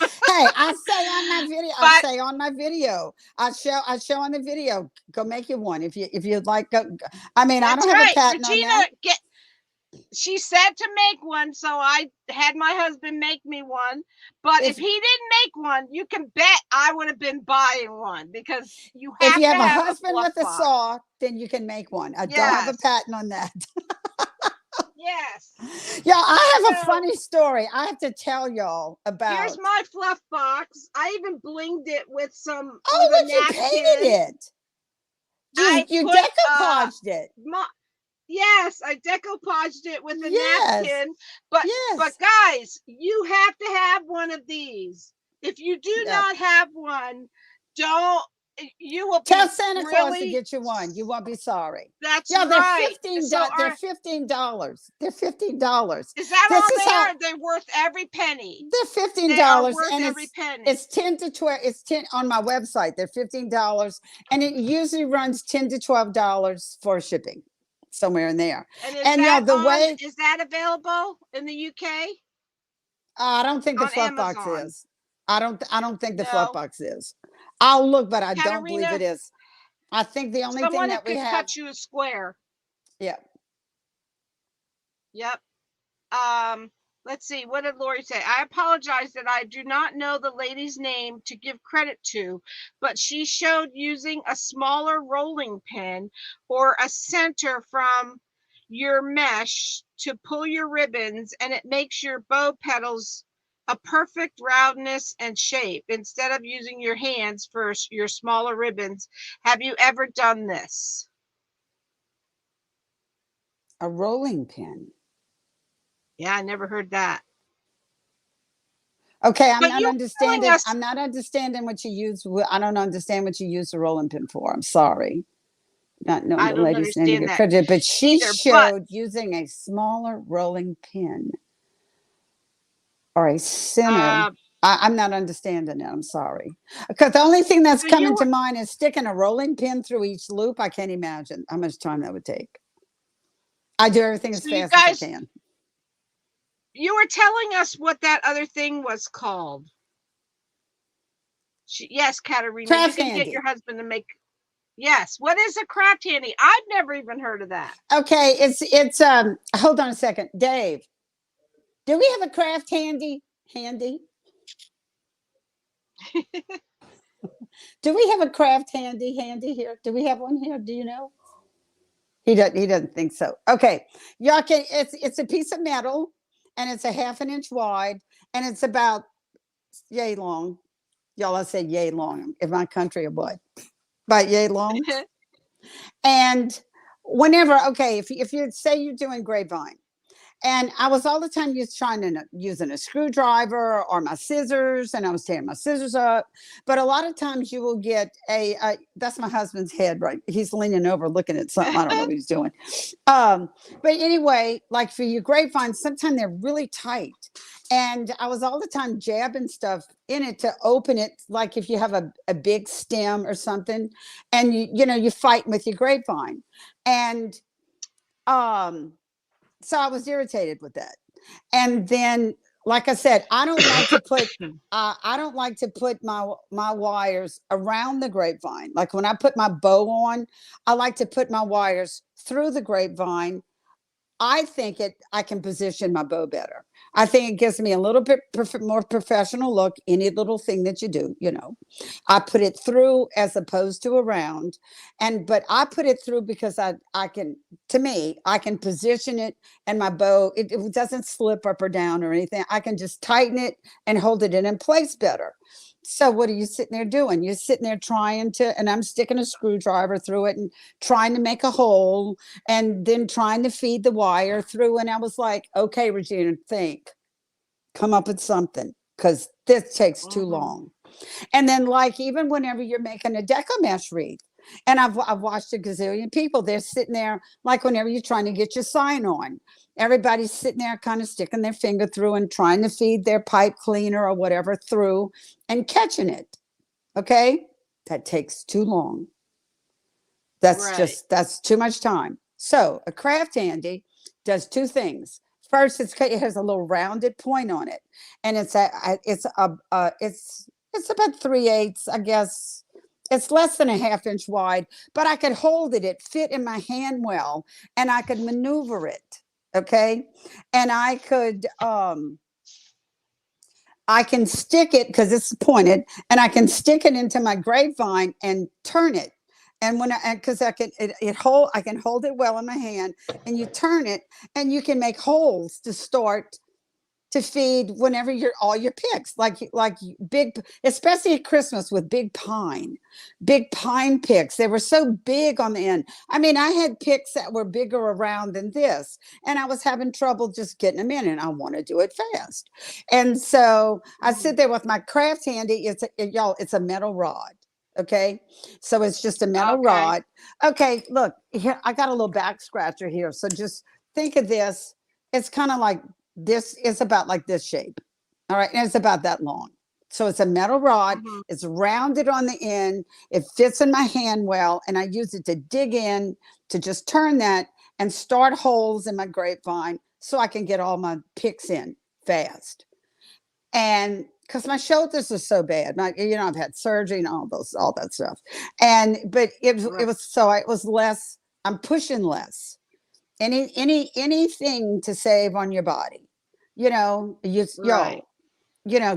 Hey, I say on my video. I show on the video. Go make you one if you'd like. Go. I mean, I That's don't have right. a patent on Regina, that. she said to make one, so I had my husband make me one. But if he didn't make one, you can bet I would have been buying one, because you have If you to have a have husband fluff with a box. saw, then you can make one. I don't have a Yes. patent on that. Yes. Yeah, I have a So- funny story I have to tell y'all about. Here's my fluff box. I even blinged it with some. Oh, with a look, you napkin. painted it. You I you put decoupaged it. my yes, I decoupaged it with a Yes. napkin. But Yes. guys, you have to have one of these. If you do Yeah. not have one, don't you will Tell be Santa Claus to really get you one. You won't be sorry. that's Yeah, they're right. So they're are $15. They're $15. is that This all is they how are? They're worth every penny. they're They are $15 worth and every penny. it's 10 to 12. It's 10 on my website. They're $15 and it usually runs 10 to $12 for shipping somewhere in there. And is And that the on way is that available in the UK I don't think the on fluff box Amazon? is. I don't think the fluff No. box is. I'll look, but I don't believe it Katarina, is. I think the only thing someone that we could have, cut you a square. yeah. Yep. Let's see. What did Lori say? I apologize that I do not know the lady's name to give credit to, but she showed using a smaller rolling pin or a center from your mesh to pull your ribbons, and it makes your bow petals a perfect roundness and shape instead of using your hands for your smaller ribbons. Have you ever done this? A rolling pin. Yeah, I never heard that. Okay, I'm But not you were telling understanding. us I'm not understanding what you use. I don't understand what you use the rolling pin for. I'm sorry. Not knowing I the don't lady's name to understand get that credit, but she either. But showed using a smaller rolling pin or a center. uh, I'm not understanding it. I'm sorry. Because the only thing that's so you coming were to mind is sticking a rolling pin through each loop. I can't imagine how much time that would take. I do everything as so you fast as I guys can. you were telling us what that other thing was called. Yes, Katarina, you Craft can get your handy. husband to make. Yes, what is a craft handy? I've never even heard of that. Okay, it's hold on a second. Dave, do we have a craft handy? Do we have a craft handy here? Do we have one here? Do you know? He doesn't think so. Okay. Y'all can it's a piece of metal and it's a half an inch wide and it's about yay long. Y'all I said yay long in my country or what? About yay long. And whenever, okay, if you say you're doing grapevine, and I was all the time trying to using a screwdriver or my scissors, and I was tearing my scissors up. But a lot of times you will get that's my husband's head, right? He's leaning over looking at something. I don't know what he's doing. But anyway, like for your grapevines, sometimes they're really tight. And I was all the time jabbing stuff in it to open it, like if you have a big stem or something, and you fight with your grapevine. And um so I was irritated with that. And then, like I said, I don't like to put my wires around the grapevine. Like when I put my bow on, I like to put my wires through the grapevine. I can position my bow better. I think it gives me a little bit more professional look. Any little thing that you do, I put it through as opposed to around, but I put it through because I can. To me, I can position it, and my bow it doesn't slip up or down or anything. I can just tighten it and hold it in place better. So what are you sitting there doing? You're sitting there trying to, and I'm sticking a screwdriver through it and trying to make a hole and then trying to feed the wire through. And I was like, okay, Regina, come up with something because this takes too long. And then like, even whenever you're making a deco mesh wreath, and I've watched a gazillion people, they're sitting there, like whenever you're trying to get your sign on, everybody's sitting there kind of sticking their finger through and trying to feed their pipe cleaner or whatever through and catching it. Okay. That takes too long. That's too much time. So a craft handy does two things. First, it has a little rounded point on it, and it's about 3/8, I guess. It's less than a half-inch wide, but I could hold it. It fit in my hand well, and I could maneuver it. Okay, and I can stick it because it's pointed, and I can stick it into my grapevine and turn it. And because I can I can hold it well in my hand, and you turn it, and you can make holes to start to feed whenever you're all your picks, like big, especially at Christmas with big pine picks. They were so big on the end. I mean, I had picks that were bigger around than this, and I was having trouble just getting them in, and I want to do it fast. And so I sit there with my craft handy. Y'all, it's a metal rod. Okay. So it's just a metal Okay. rod. Okay. Look, here, I got a little back scratcher here. So just think of this. It's kind of like this, is about like this shape. All right. And it's about that long. So it's a metal rod. Mhm. It's rounded on the end. It fits in my hand well. And I use it to dig in, to just turn that and start holes in my grapevine so I can get all my picks in fast. And because my shoulders are so bad, I've had surgery and all that stuff. But it Right. was less, I'm pushing less. Anything to save on your body, Right.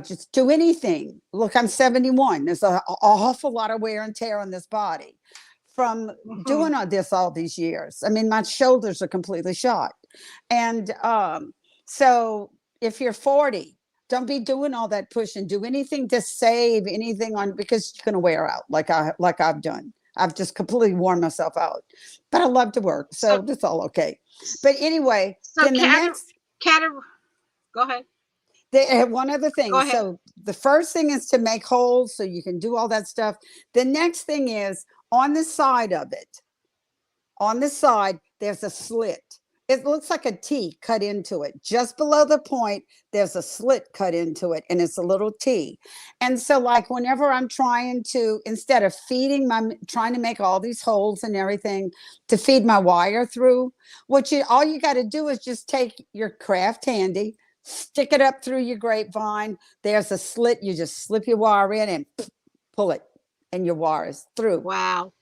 just do anything. Look, I'm 71. There's an awful lot of wear and tear on this body from Mhm. doing all these years. I mean, my shoulders are completely shot. And so if you're 40, don't be doing all that pushing. Do anything to save anything on, because you're going to wear out like I've done. I've just completely worn myself out, but I love to work, so So, that's all okay. But anyway, so then the next, go ahead. one other thing. Go ahead. So the first thing is to make holes so you can do all that stuff. The next thing is on the side of it. On the side, there's a slit. It looks like a T cut into it. Just below the point, there's a slit cut into it, and it's a little T. And so, like, whenever I'm trying to, instead of trying to make all these holes and everything to feed my wire through, all you got to do is just take your craft handy, stick it up through your grapevine. There's a slit. You just slip your wire in and pull it, and your wire is through. Wow.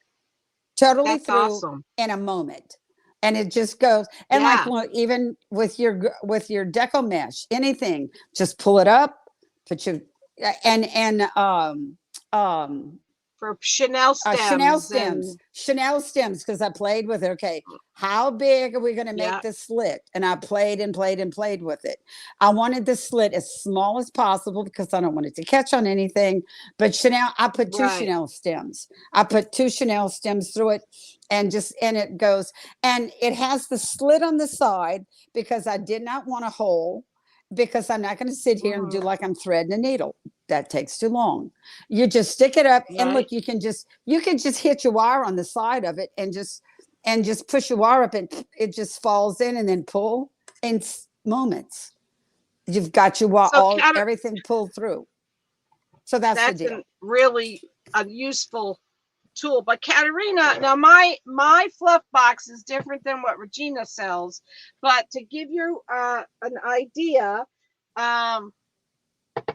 Totally That's through awesome. in a moment. And it just goes. And Yeah. even with your deco mesh, anything, just pull it up, put your and For Chanel stems. Chanel stems, because I played with it. Okay, how big are we going to make Yeah. the slit? And I played and played and played with it. I wanted the slit as small as possible because I don't want it to catch on anything. But I put two Right. Chanel stems. I put two Chanel stems through it, and it goes, and it has the slit on the side because I did not want a hole, because I'm not going to sit here and do Mhm. like I'm threading a needle. That takes too long. You just stick it up, and look, Right. you can just hit your wire on the side of it and just push your wire up, and it just falls in, and then pull in moments. You've got your So, everything pulled through. So that's the that's deal. really a useful tool. But Katerina, now my fluff box is different than what Regina sells. But to give you an idea,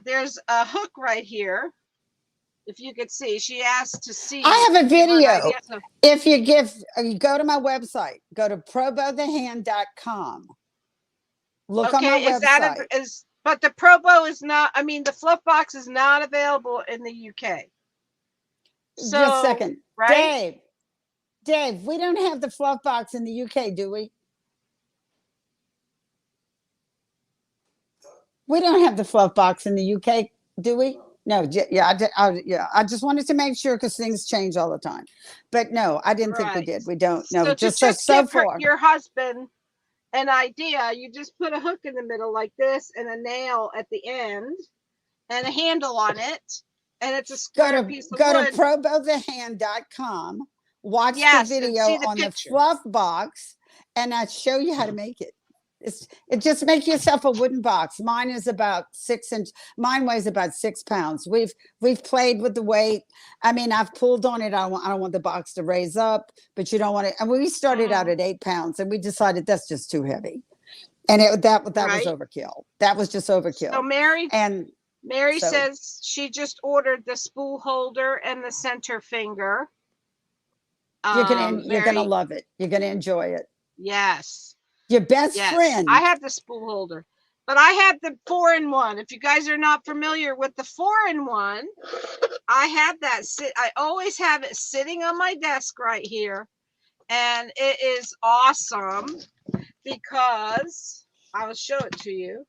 there's a hook right here. If you could see, she asked to see. I have a give her an video. idea. So, If you go to my website, go to probothehand.com. Look on my okay, website. but the Probo is not. I mean, the fluff box is not available in the UK. So, Just a second. right? Dave, we don't have the fluff box in the UK, do we? We don't have the fluff box in the UK, do we? No, yeah, I just wanted to make sure, because things change all the time. But no, I didn't think we Right. did. We don't. No, So to just just so give far. your husband an idea, you just put a hook in the middle like this and a nail at the end and a handle on it, and it's a square piece of Go wood. to probothehand.com, watch Yes, the and video see the on the picture. fluff box, and I show you how to make it. It just make yourself a wooden box. Mine is about 6 inch. Mine weighs about 6 pounds. We've played with the weight. I mean, I've pulled on it. I don't want the box to raise up, but you don't want it. And we started out at 8 pounds, and we decided that's just too heavy. And that was Right. overkill. That was just overkill. So Mary so- says she just ordered the spool holder and the center finger. You're gonna Mary, love it. You're gonna enjoy it. yes. Your best Yes, friend. I have the spool holder, but I have the 4-in-1. If you guys are not familiar with the 4-in-1, I have that. I always have it sitting on my desk right here, and it is awesome because I will show it to you.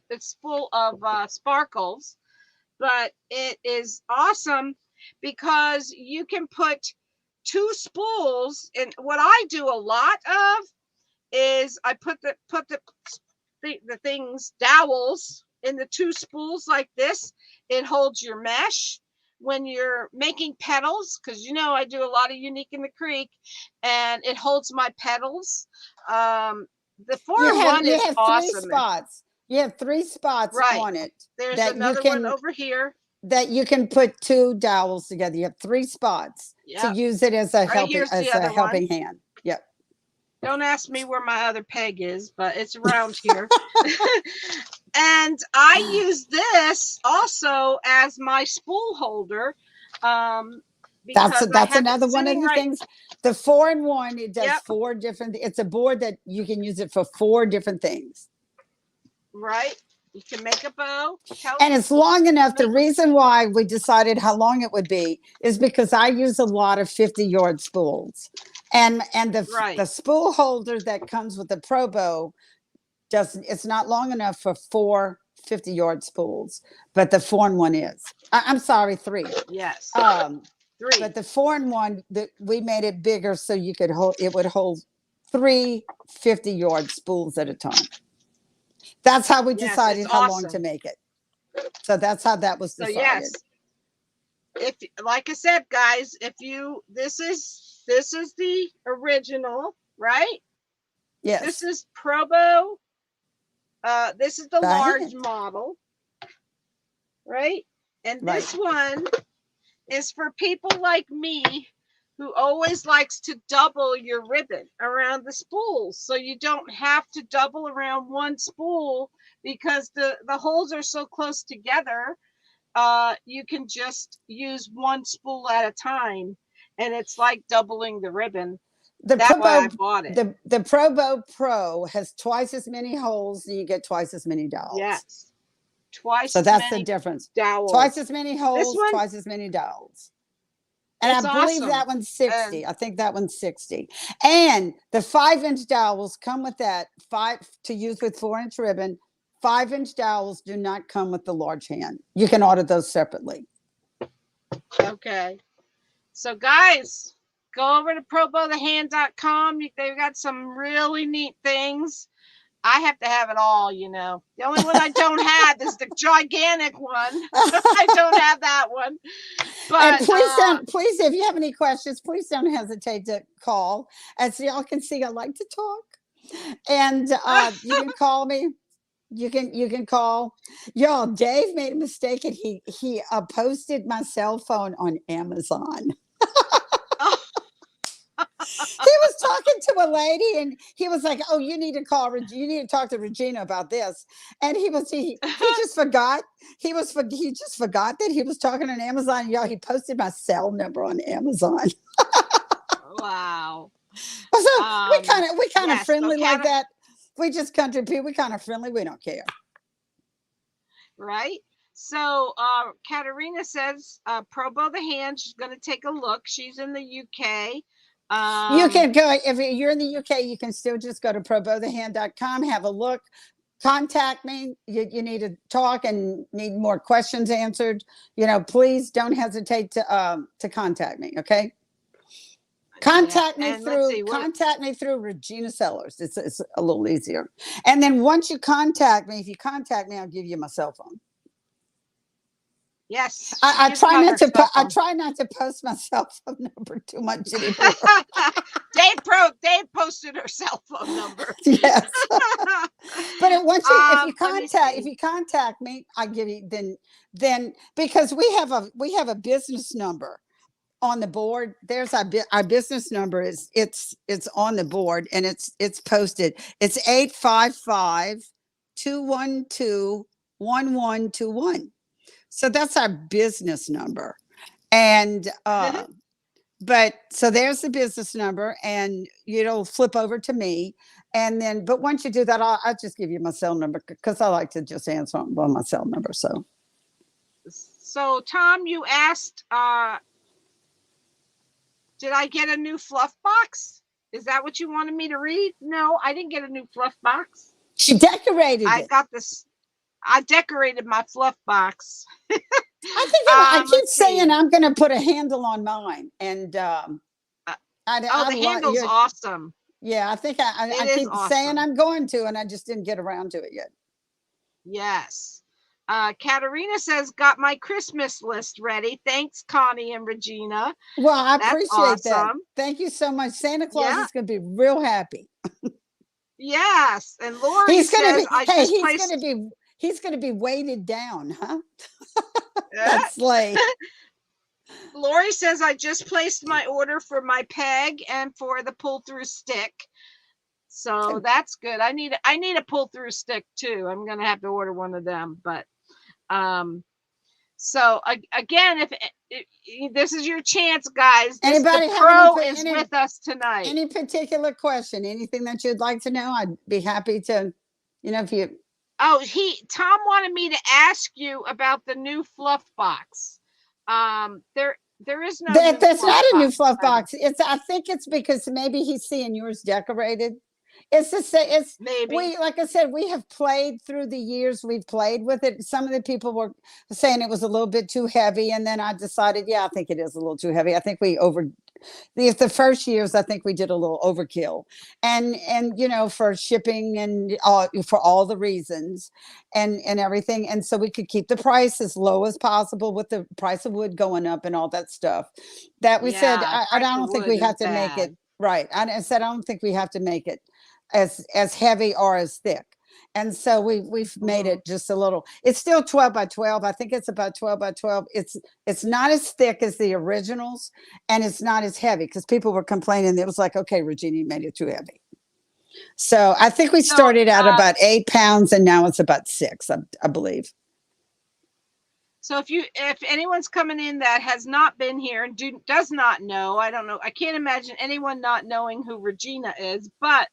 it's full of sparkles, but it is awesome because you can put two spools. And what I do a lot of is I put the things dowels in the two spools like this. It holds your mesh when you're making petals, because I do a lot of Unique in the Creek, and it holds my petals. The 4-in-1 You is have awesome. 3 spots. You have 3 spots Right. on it There's that another one over here. that you can put 2 dowels together. You have 3 spots to Yep. use it as a Right here's the other helping hand. Yep. Don't ask me where my other peg is, but it's around here. And I use this also as my spool holder. Because That's another one of the things. The 4-in-1, it does Yep. 4 different. It's a board that you can use it for 4 different things. Right. You can make a bow. And it's long enough. The reason why we decided how long it would be is because I use a lot of 50-yard spools. And the spool holder that comes with the Pro Bow it's not long enough for 4 50-yard spools, but the 4-in-1 is. I'm sorry, 3. Yes. 3. But the 4-in-1, we made it bigger so you could it would hold 3 50-yard spools at a time. That's how we decided how long to make it. So that's how that was decided. So yes, if like I said, guys, this is the original, right? Yes. This is Pro Bow. This is the large model, right? And this one is for people like me who always likes to double your ribbon around the spools. So you don't have to double around one spool because the holes are so close together. You can just use one spool at a time, and it's like doubling the ribbon. That's why I bought it. The Pro Bow Pro has twice as many holes, and you get twice as many dowels. Yes. Twice. So that's the difference. Dowels. Twice as many holes, twice as many dowels. And I believe that one's 60. I think that one's 60. And the 5-inch dowels come with that 5 to use with 4-inch ribbon. 5-inch dowels do not come with the large hand. You can order those separately. Okay. So guys, go over to probowthehand.com. They've got some really neat things. I have to have it all, The only one I don't have is the gigantic one. I don't have that one. But and please, if you have any questions, please don't hesitate to call. As y'all can see, I like to talk. And you can call me. You can call. Y'all, Dave made a mistake and he posted my cell phone on Amazon. He was talking to a lady and he was like, "Oh, you need to talk to Regina about this." And he just forgot. He just forgot that he was talking on Amazon. Y'all, he posted my cell number on Amazon. Wow. So we kind of friendly like that. We just country people. We kind of friendly. We don't care. Right. So Katerina says Pro Bow the Hand. She's going to take a look. She's in the UK. You can go, if you're in the UK, you can still just go to probowthehand.com, have a look, contact me. You need to talk and need more questions answered. Please don't hesitate to contact me. Okay. Contact me through Regina Sellers. It's a little easier. And then once you contact me, if you contact me, I'll give you my cell phone. Yes. I try not to post my cell phone number too much anymore. Dave posted her cell phone number. Yes. But if you contact me, I give you then because we have a business number on the board. There's our business number it's on the board and it's posted. It's 855-212-1121. So that's our business number. And but so there's the business number and it'll flip over to me. And then, but once you do that, I'll just give you my cell number because I like to just answer on my cell number. So Tom, you asked, did I get a new fluff box? Is that what you wanted me to read? No, I didn't get a new fluff box. She decorated it. I got this. I decorated my fluff box. I think I keep Let's saying see. I'm going to put a handle on mine, and Uh, I, Oh, I the like handle's you. awesome. Yeah, I think It I is keep saying awesome. I'm going to, and I just didn't get around to it yet. Yes. Katerina says, got my Christmas list ready. Thanks, Connie and Regina. Well, I That's appreciate that. awesome. Thank you so much. Santa Claus Yeah. is going to be real happy. Yes. And Lori He's going to says, be. I Hey, just placed. He's going to be weighted down, huh? Uh, That's sleigh. Lori says, I just placed my order for my peg and for the pull through stick. So that's good. I need a pull through stick too. I'm gonna have to order one of them. But so again, if this is your chance, guys, the Anybody have pro is with us tonight. any particular question? Anything that you'd like to know? I'd be happy to. If you. Oh, Tom wanted me to ask you about the new fluff box. There is no new That's fluff not a new box, fluff by the- box. I think it's because maybe he's seeing yours decorated. It's the same. Maybe. Like I said, we have played through the years. We've played with it. Some of the people were saying it was a little bit too heavy, and then I decided, yeah, I think it is a little too heavy. I think we the first years, I think we did a little overkill, and for shipping and for all the reasons, and everything, and so we could keep the price as low as possible with the price of wood going up and all that stuff. That we said, Yeah, I price of don't think wood we is have to make it bad. right. I said I don't think we have to make it as heavy or as thick. And so we've made it just a little. It's still 12 by 12. I think it's about 12 by 12. It's not as thick as the originals, and it's not as heavy because people were complaining. It was like, okay, Regina, you made it too heavy. So I think we So, started out about 8 pounds, and now it's about 6, I believe. So if anyone's coming in that has not been here and does not know, I don't know, I can't imagine anyone not knowing who Regina is, but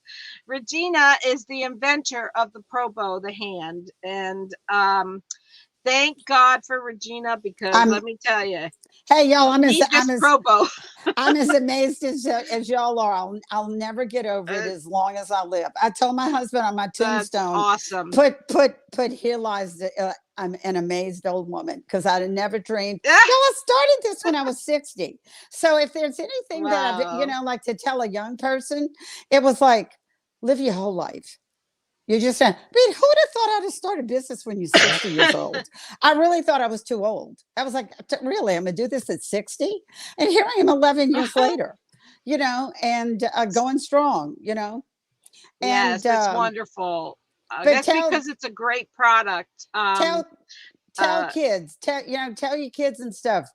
Regina is the inventor of the Probo, the hand. And thank God for Regina, because let me tell you, hey y'all, I'm as Probo. I'm as amazed as y'all are. I'll never get over it as long as I live. I told my husband on my tombstone, awesome. Put here lies I'm an amazed old woman, because I'd have never dreamed. Yeah. I started this when I was 60. So if there's anything Wow. that I like to tell a young person, it was like, live your whole life. You just said, who would have thought I'd have started business when you're 60 years old? I really thought I was too old. I was like, really, I'm going to do this at 60? And here I am 11 years later, and going strong, Yes, and it's wonderful. but That's because it's a great product. Tell kids, tell your kids and stuff.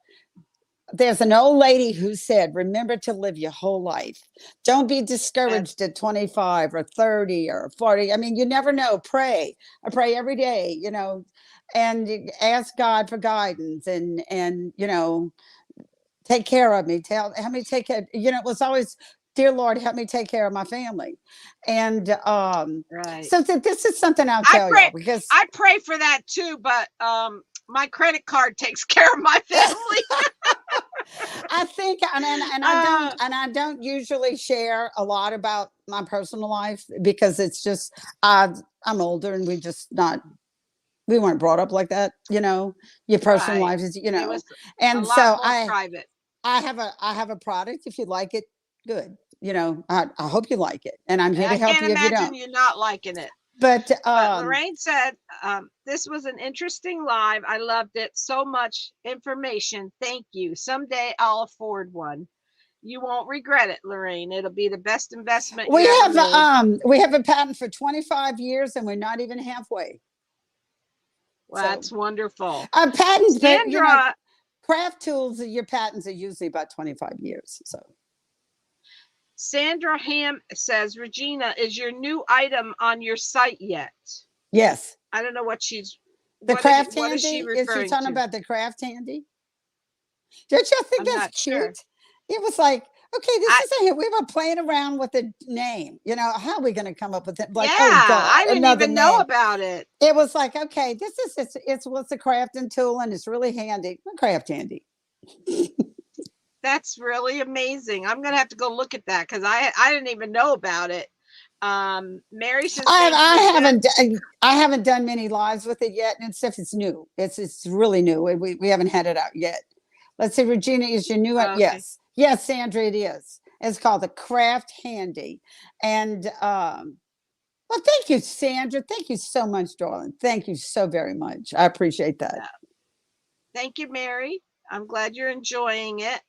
There's an old lady who said, remember to live your whole life. Don't be discouraged at 25 or 30 or 40. I mean, you never know. Pray. I pray every day, and ask God for guidance, and take care of me. Help me take care. It was always, dear Lord, help me take care of my family. And right. So this is something I'll tell you, because I pray for that too, but my credit card takes care of my family. I think, and I don't usually share a lot about my personal life, because it's just I'm older, and we weren't brought up like that. Your personal life is It was and a lot so more private. I have a product. If you like it, good. I hope you like it, and I'm here to help you if you don't. I can't imagine you not liking it. But Lorraine said, this was an interesting live. I loved it. So much information. Thank you. Someday I'll afford one. You won't regret it, Lorraine. It'll be the best investment we you have ever made. We have a patent for 25 years, and we're not even halfway. Well, that's wonderful. A patent, Sandra, craft tools, your patents are usually about 25 years. So Sandra Ham says, Regina, is your new item on your site yet? Yes. I don't know what she's. The craft handy? Is she referring talking to? About the craft handy? Don't you think that's cute? Sure. It was like, okay, we were playing around with the name. How are we going to come up with it? Like, oh God, I didn't even know about it. It was like, okay, it's what's a crafting tool, and it's really handy. Craft handy. That's really amazing. I'm gonna have to go look at that, because I didn't even know about it. Mary says, I thank you. I haven't done many lives with it yet, and stuff. It's new. It's really new. We haven't had it out yet. Let's see, Regina, is your new one? Okay. Yes, Sandra, it is. It's called the Craft Handy, and well, thank you, Sandra. Thank you so much, darling. Thank you so very much. I appreciate that. Yeah. Thank you, Mary. I'm glad you're enjoying it.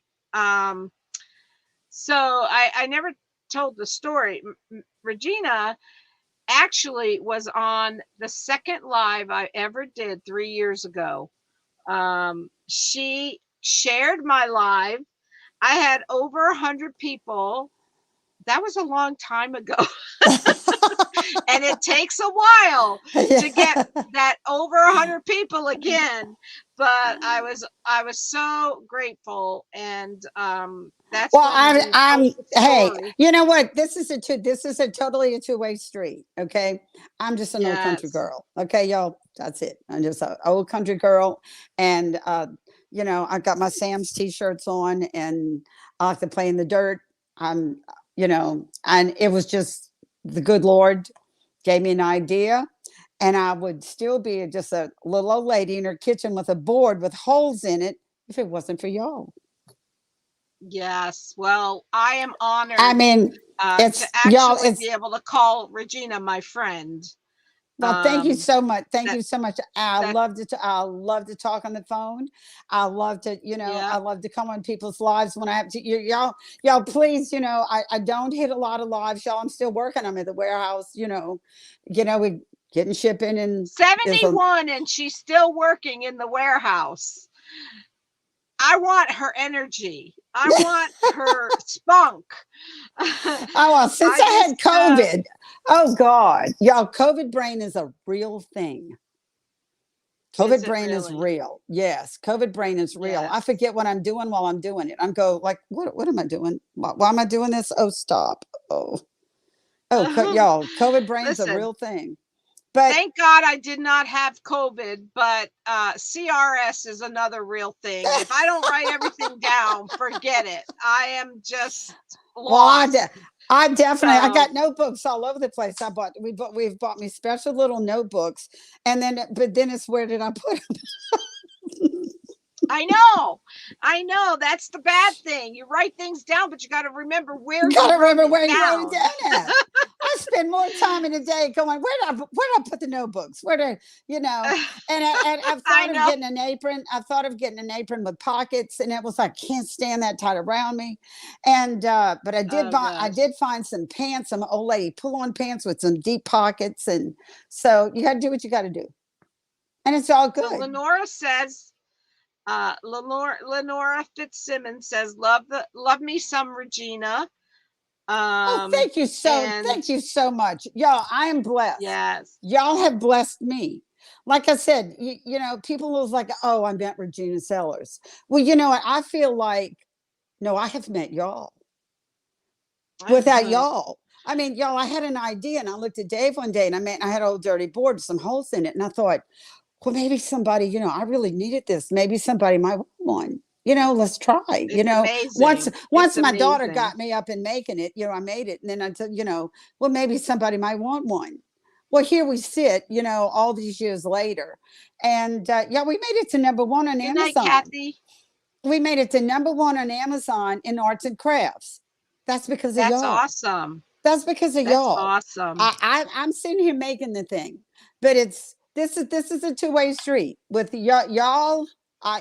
So I never told the story. Regina actually was on the second live I ever did 3 years ago. She shared my live. I had over 100 people. That was a long time ago. And it takes a while to get that over 100 people again, but I was so grateful, and that's Well, when we I'm told the hey, story. you know what? This is a totally a two-way street. Okay. I'm just an old country Yes. girl. Okay, y'all. That's it. I'm just an old country girl. And you know, I got my Sam's t-shirts on, and I like to play in the dirt. I'm, you know, and it was just the good Lord gave me an idea. And I would still be just a little old lady in her kitchen with a board with holes in it if it wasn't for y'all. Yes. Well, I am I honored mean, to it's y'all, actually be it's able to call Regina my friend. well, thank you Um, so much. Thank that you so much. that I love to talk on the phone. I love to, you know, yeah. I love to come on people's lives when I have to. Y'all, please, you know, I don't hit a lot of lives, y'all. I'm still working. I'm at the warehouse, we getting shipping, and there's a 71 and she's still working in the warehouse. I want her energy. I want her spunk. oh, well, since I I just had COVID, oh God, y'all, COVID brain is a real thing. is COVID it brain is really? real. Yes, COVID brain is real. I Yes. forget what I'm doing while I'm doing it. I'm go like, what am I doing? Why am I doing this? Oh, stop. Y'all, COVID brain's a Listen, real thing. But thank God I did not have COVID, but CRS is another real thing. If I don't write everything down, forget it. I am just well, lost. I definitely I So got notebooks all over the place. We've bought me special little notebooks, and then but then it's where did I put them? I know. That's the bad thing. You write things down, but you got to remember where You you gotta wrote remember it where you wrote it down. down at. I spend more time in a day going, where did I put the notebooks? Where did and I've I thought of know. getting an apron. I've thought of getting an apron with pockets, and it was like, I can't stand that tight around me. And but Oh I gosh. did find some pants, some old lady pull-on pants with some deep pockets. And so you gotta do what you gotta do. And it's all So good. Lenora says, Lenora Fitzsimmons says, love me some Regina. Oh, And thank you so much. Y'all, I am blessed. yes, Y'all have blessed me. Like I said, people was like, oh, I met Regina Sellers. Well, you know what? I feel like, no, I have met y'all without y'all. I mean, y'all, I had an idea, and I looked at Dave one day, and I had an old dirty board with some holes in it. And I thought, well, maybe somebody, I really needed this. Maybe somebody might want one. Let's try. it's Once amazing. once It's my daughter amazing. got me up and making it, I made it, and then I said, well, maybe somebody might want one. Well, here we sit, all these years later, and yeah, we made it to number one on Good night, Amazon. Kathy. We made it to number one on Amazon in arts and crafts. That's because of That's y'all. awesome. That's because of That's y'all. awesome. I'm sitting here making the thing, but this is a two-way street with y'all.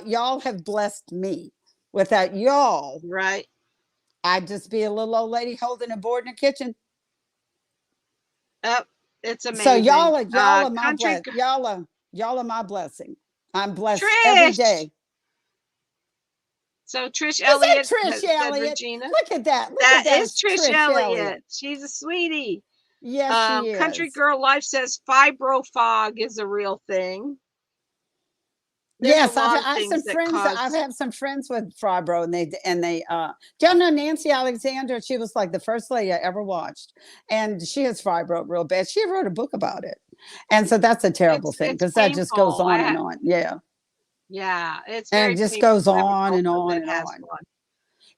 Y'all have blessed me. Without y'all, Right. I'd just be a little old lady holding a board in the kitchen. Oh, it's So amazing. y'all are my Country bless. Y'all are my blessing. I'm blessed every Trish. day. So Trish Is that Elliott Trish said Elliott? Regina. Look at that. Look at That that. is It's Trish Trish Elliott. Elliott. She's a sweetie. Yes, she Country is. Girl Life says fibro fog is a real thing. There's a Yes, lot of I have some things that friends. I've cause. had some friends with fibro, and they do you know Nancy Alexander? She was like the first lady I ever watched, and she has fibro real bad. She wrote a book about it, and so that's a terrible thing It's because that just goes painful. on and on. Yeah, Yeah, it's and very it just painful goes to have a on and girlfriend on that and has on. one.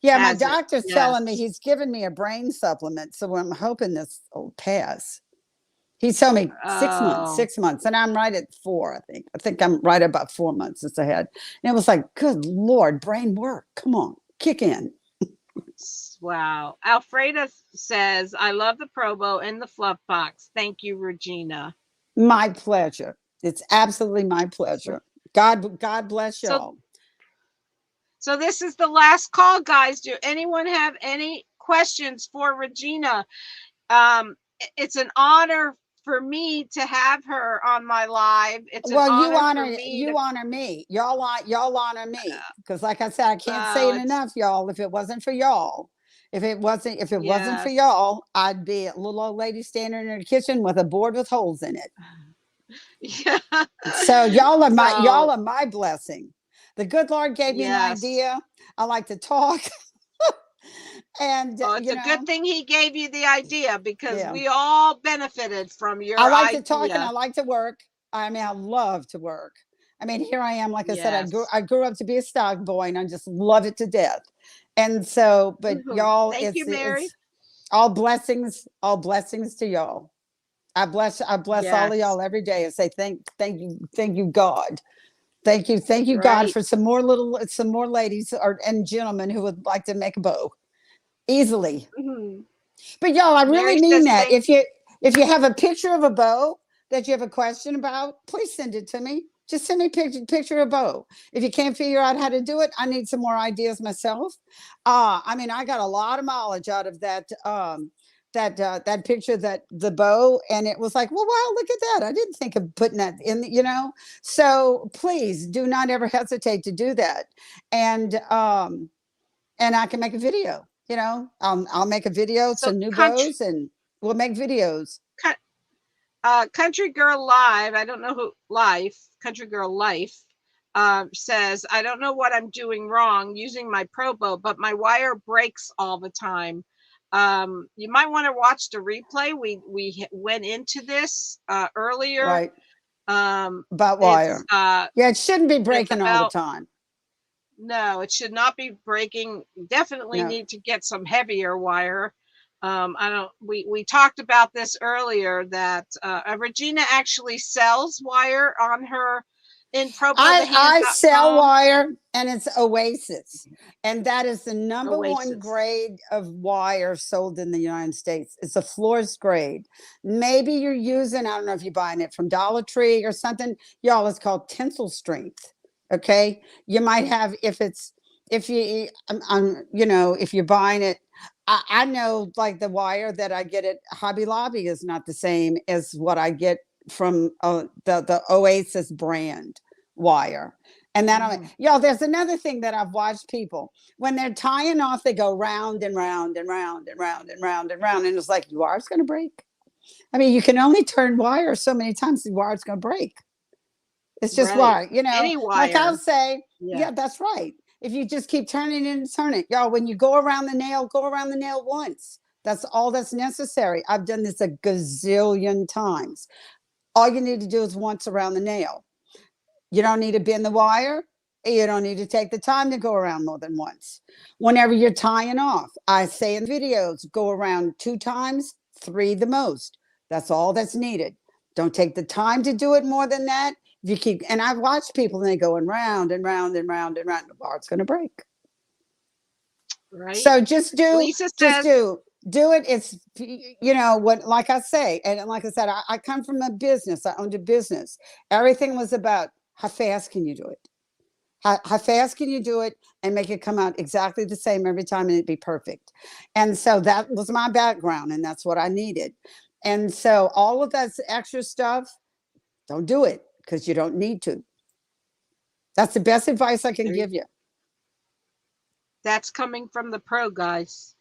Yeah, my has it. doctor's telling me he's given me a brain supplement, so I'm hoping this will pass. He told me 6 months, Oh, 6 months, and I'm right at 4, I think. I think I'm right about 4 months it's ahead. And it was like, good Lord, brain work. Come on, kick in. wow. Alfreda says, I love the Probo and the Fluff Box. Thank you, Regina. My pleasure. It's absolutely my pleasure. God bless So, y'all. so this is the last call, guys. Do anyone have any questions for Regina? It's an honor for me to have her on my live. It's an Well, honor for me you to, honor me. Y'all honor me because, like I said, I can't say it it's enough, y'all. If it wasn't for y'all, if it wasn't for yes. y'all, I'd be a little old lady standing in the kitchen with a board with holes in it. Yeah. So y'all So are my blessing. The good Lord gave me an yes. idea. I like to talk, and Oh, it's you a good know, thing he gave you the idea because yeah. we all benefited from your I like to talk and I idea. like to work. I mean, I love to work. I mean, here I am. Like I said, Yes. I grew up to be a stock boy, and I just love it to death. And so, but y'all, Thank you, Mary. it's all blessings to y'all. I bless all of Yes. y'all every day and say thank you, God. Thank you, God, Right. for some more ladies and gentlemen who would like to make a bow easily. Mhm. But y'all, I really Mary mean says that. thank you. If you have a picture of a bow that you have a question about, please send it to me. Just send me a picture of a bow. If you can't figure out how to do it, I need some more ideas myself. I mean, I got a lot of mileage out of that that picture, that the bow, and it was like, well, wow, look at that. I didn't think of putting that in, you know. So please do not ever hesitate to do that. And I can make a video. You know, I'll make a video, So some new country bows, and we'll make videos. Country Girl Live, I don't know who life, Country Girl Life says, I don't know what I'm doing wrong using my Probo, but my wire breaks all the time. You might want to watch the replay. We went into this earlier. Right. Um, About it's wire. Yeah, it shouldn't be breaking all the about, time. no, it should not be breaking. Definitely No. need to get some heavier wire. I don't. We talked about this earlier that Regina actually sells wire on her in I sell probothehands.com. wire, and it's Oasis. And that is the number one Oasis. grade of wire sold in the United States. It's a florist grade. Maybe you're using, I don't know if you're buying it from Dollar Tree or something. Y'all, it's called tensile strength. Okay. You might have, if you, you know, if you're buying it, I know like the wire that I get at Hobby Lobby is not the same as what I get from the Oasis brand wire. And then, y'all, there's another thing that I've watched people when they're tying off, they go round and round and round and round and round and round. And it's like, your wire's going to break. I mean, you can only turn wire so many times, the wire's going to break. It's just Right. wire, you know, Any like I'll wire. say, Yeah. yeah, that's right. If you just keep turning it and turn it, y'all, when you go around the nail once. That's all that's necessary. I've done this a gazillion times. All you need to do is once around the nail. You don't need to bend the wire. You don't need to take the time to go around more than once. Whenever you're tying off, I say in videos, go around 2 times, 3 the most. That's all that's needed. Don't take the time to do it more than that. If you keep, and I've watched people and they going round and round and round and round, the bar's going to break. Right. So just Lisa says, do it. It's, you know what, like I say, and like I said, I come from a business. I owned a business. Everything was about how fast can you do it? How fast can you do it and make it come out exactly the same every time and it'd be perfect? And so that was my background and that's what I needed. And so all of that extra stuff, don't do it because you don't need to. That's the best advice I can give you. that's coming from the pro, guys.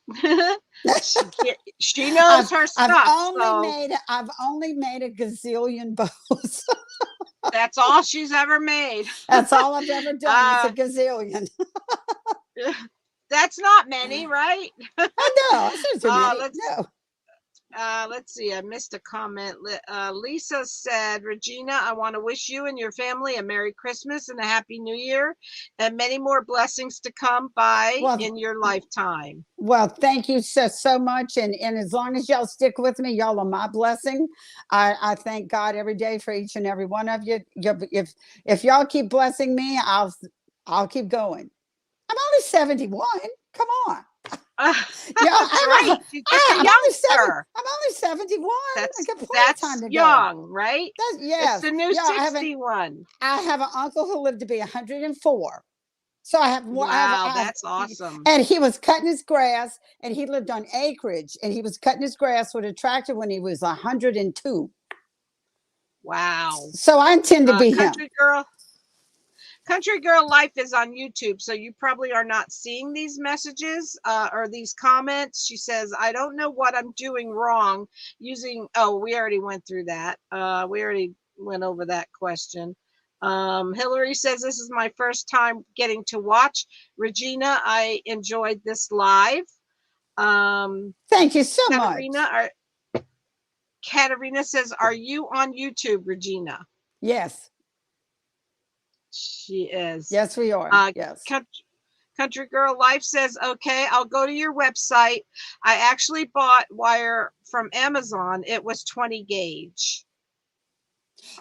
She knows her stuff. I've only made a gazillion bows. That's all she's ever made. That's all I've ever done. It's a gazillion. That's not many, right? I know. I said too many. No. Let's see. I missed a comment. Lisa said, Regina, I want to wish you and your family a Merry Christmas and a Happy New Year and many more blessings to come by Well, in your lifetime. Well, thank you so much. And as long as y'all stick with me, y'all are my blessing. I thank God every day for each and every one of you. If y'all keep blessing me, I'll keep going. I'm only 71. Come on. Uh, Yeah, that's right. She's just a I'm only youngster. I'm only 71. I got plenty of That's time to go. young, right? That's, It's yes. the new Yeah, 61. I have an uncle who lived to be 104. So I have more. Wow, that's awesome. And he was cutting his grass, and he lived on acreage, and he was cutting his grass with a tractor when he was 102. Wow. So I intend to be him. Country Girl Life is on YouTube, so you probably are not seeing these messages or these comments. She says, I don't know what I'm doing wrong using, oh, we already went through that. We already went over that question. Hillary says, this is my first time getting to watch. Regina, I enjoyed this live. Thank you so much. Katerina says, are you on YouTube, Regina? Yes. She is. Yes, we are. Yes. Country Girl Life says, okay, I'll go to your website. I actually bought wire from Amazon. It was 20 gauge.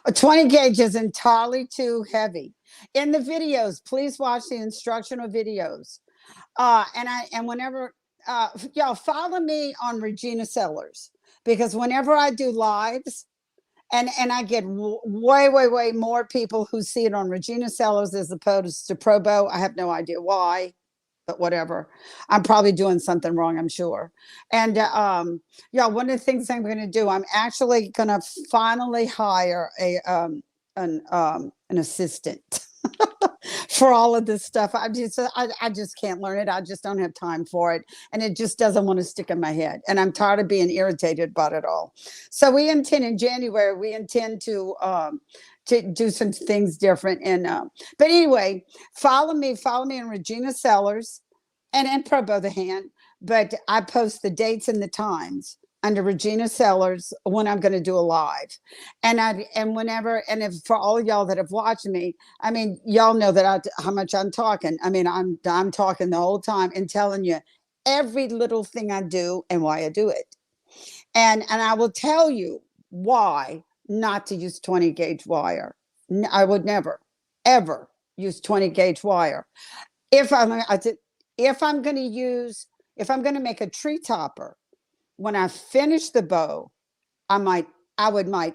A 20 gauge is entirely too heavy. In the videos, please watch the instructional videos. And whenever y'all follow me on Regina Sellers, because whenever I do lives, and I get way more people who see it on Regina Sellers as opposed to Probo. I have no idea why, but whatever. I'm probably doing something wrong, I'm sure. And yeah, one of the things I'm going to do, I'm actually going to finally hire an assistant. For all of this stuff. I just can't learn it. I just don't have time for it. And it just doesn't want to stick in my head. And I'm tired of being irritated about it all. So we intend in January, we intend to do some things different. And but anyway, follow me in Regina Sellers and Probo the Hand. But I post the dates and the times under Regina Sellers when I'm going to do a live. And if for all y'all that have watched me, I mean, y'all know that how much I'm talking. I mean, I'm talking the whole time and telling you every little thing I do and why I do it. And I will tell you why not to use 20 gauge wire. I would never, ever use 20 gauge wire. If I'm going to make a tree topper, when I finish the bow, I might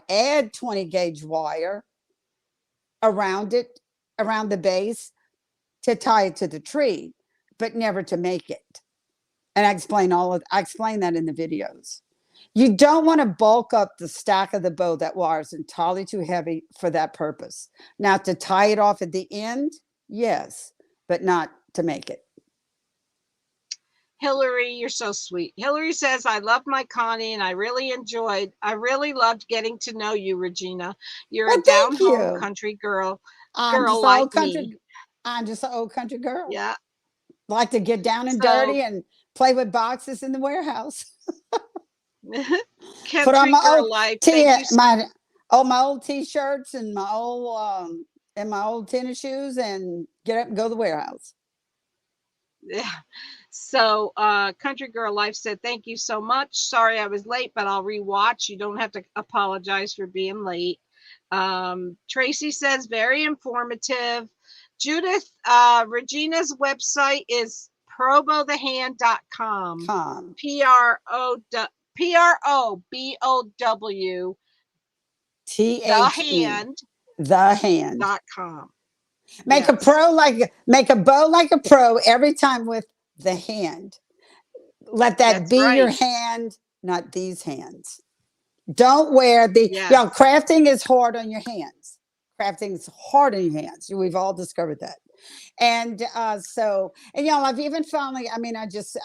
add 20 gauge wire around the base to tie it to the tree, but never to make it. And I explain that in the videos. You don't want to bulk up the stack of the bow. That wire is entirely too heavy for that purpose. Now to tie it off at the end, yes, but not to make it. Hillary, you're so sweet. Hillary says, I love my Connie and I really loved getting to know you, Regina. You're a down-home country girl like me. I'm just an old country girl. Yeah. Like to get down and dirty and play with boxes in the warehouse. Put on my old t-shirts and my old tennis shoes and get up and go to the warehouse. Yeah. So Country Girl Life said, thank you so much. Sorry I was late, but I'll rewatch. You don't have to apologize for being late. Tracy says, very informative. Judith, Regina's website is probothehand.com. PROBOW thehand.com. Make Yes. make a bow like a pro every time with the hand. Let that That's be right. your hand, not these hands. Don't wear Yes. Crafting is hard on your hands. Crafting is hard on your hands. We've all discovered that. And I've even finally, I mean, I just say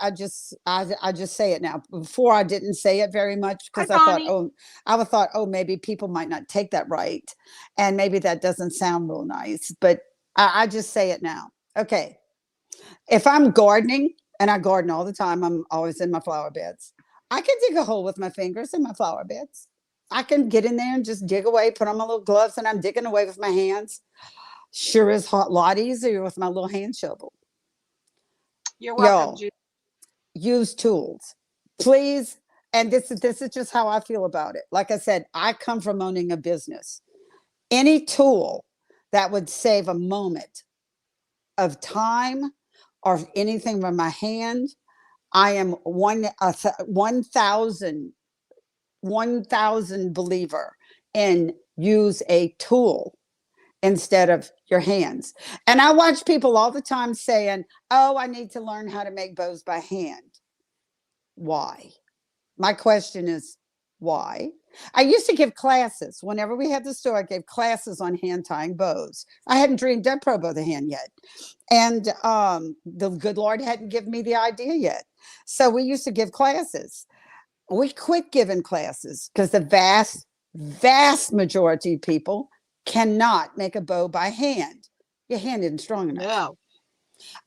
it now. Before I didn't say it very much because I thought, maybe people might not take that right. And maybe that doesn't sound real nice, but I just say it now. Okay. If I'm gardening, and I garden all the time, I'm always in my flower beds. I can dig a hole with my fingers in my flower beds. I can get in there and just dig away, put on my little gloves, and I'm digging away with my hands. Sure is a lot easier with my little hand shovel. You're welcome, Y'all, Judy. use tools, please. And this is just how I feel about it. Like I said, I come from owning a business. Any tool that would save a moment of time or anything from my hand, I am 1,000 believer in use a tool instead of your hands. And I watch people all the time saying, oh, I need to learn how to make bows by hand. Why? My question is, why? I used to give classes. Whenever we had the store, I gave classes on hand tying bows. I hadn't dreamed up pro bow the hand yet. And the good Lord hadn't given me the idea yet. So we used to give classes. We quit giving classes because the vast majority of people cannot make a bow by hand. Your hand isn't strong enough. No,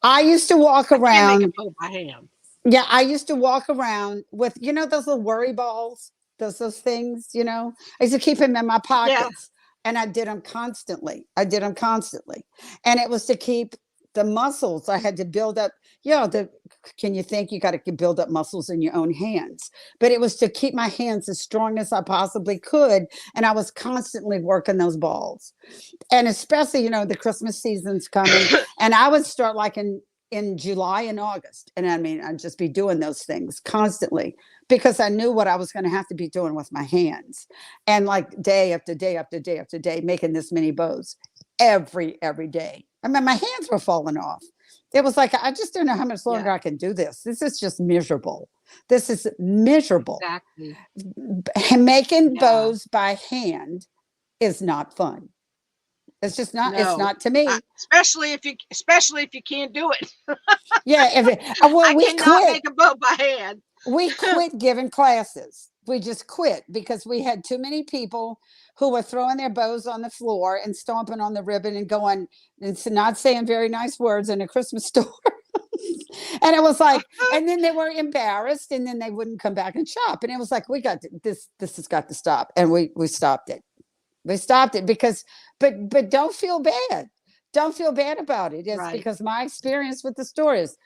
I used to walk I can't around. make a bow by hand. Yeah, I used to walk around with, those little worry balls, those things, I used to keep them in my pockets and I did them constantly. And it was to keep the muscles. I had to build up, can you think you got to build up muscles in your own hands? But it was to keep my hands as strong as I possibly could. And I was constantly working those balls. And especially, the Christmas season's coming. And I would start like in July and August. And I mean, I'd just be doing those things constantly because I knew what I was going to have to be doing with my hands. And like day after day after day after day, making this many bows every day. I mean, my hands were falling off. It was like, I just don't know how much longer I can do this. This is just miserable. This is miserable. Exactly. Making bows by hand is not fun. It's just not. No. It's not to me. Especially if you can't do it. Yeah. I cannot make a bow by hand. We quit giving classes. We just quit because we had too many people who were throwing their bows on the floor and stomping on the ribbon and going and not saying very nice words in a Christmas store. And it was like, and then they were embarrassed and then they wouldn't come back and shop. And it was like, we got this has got to stop. And we stopped it. We stopped it because, but don't feel bad. Don't feel bad about it. It's Right. because my experience with the store is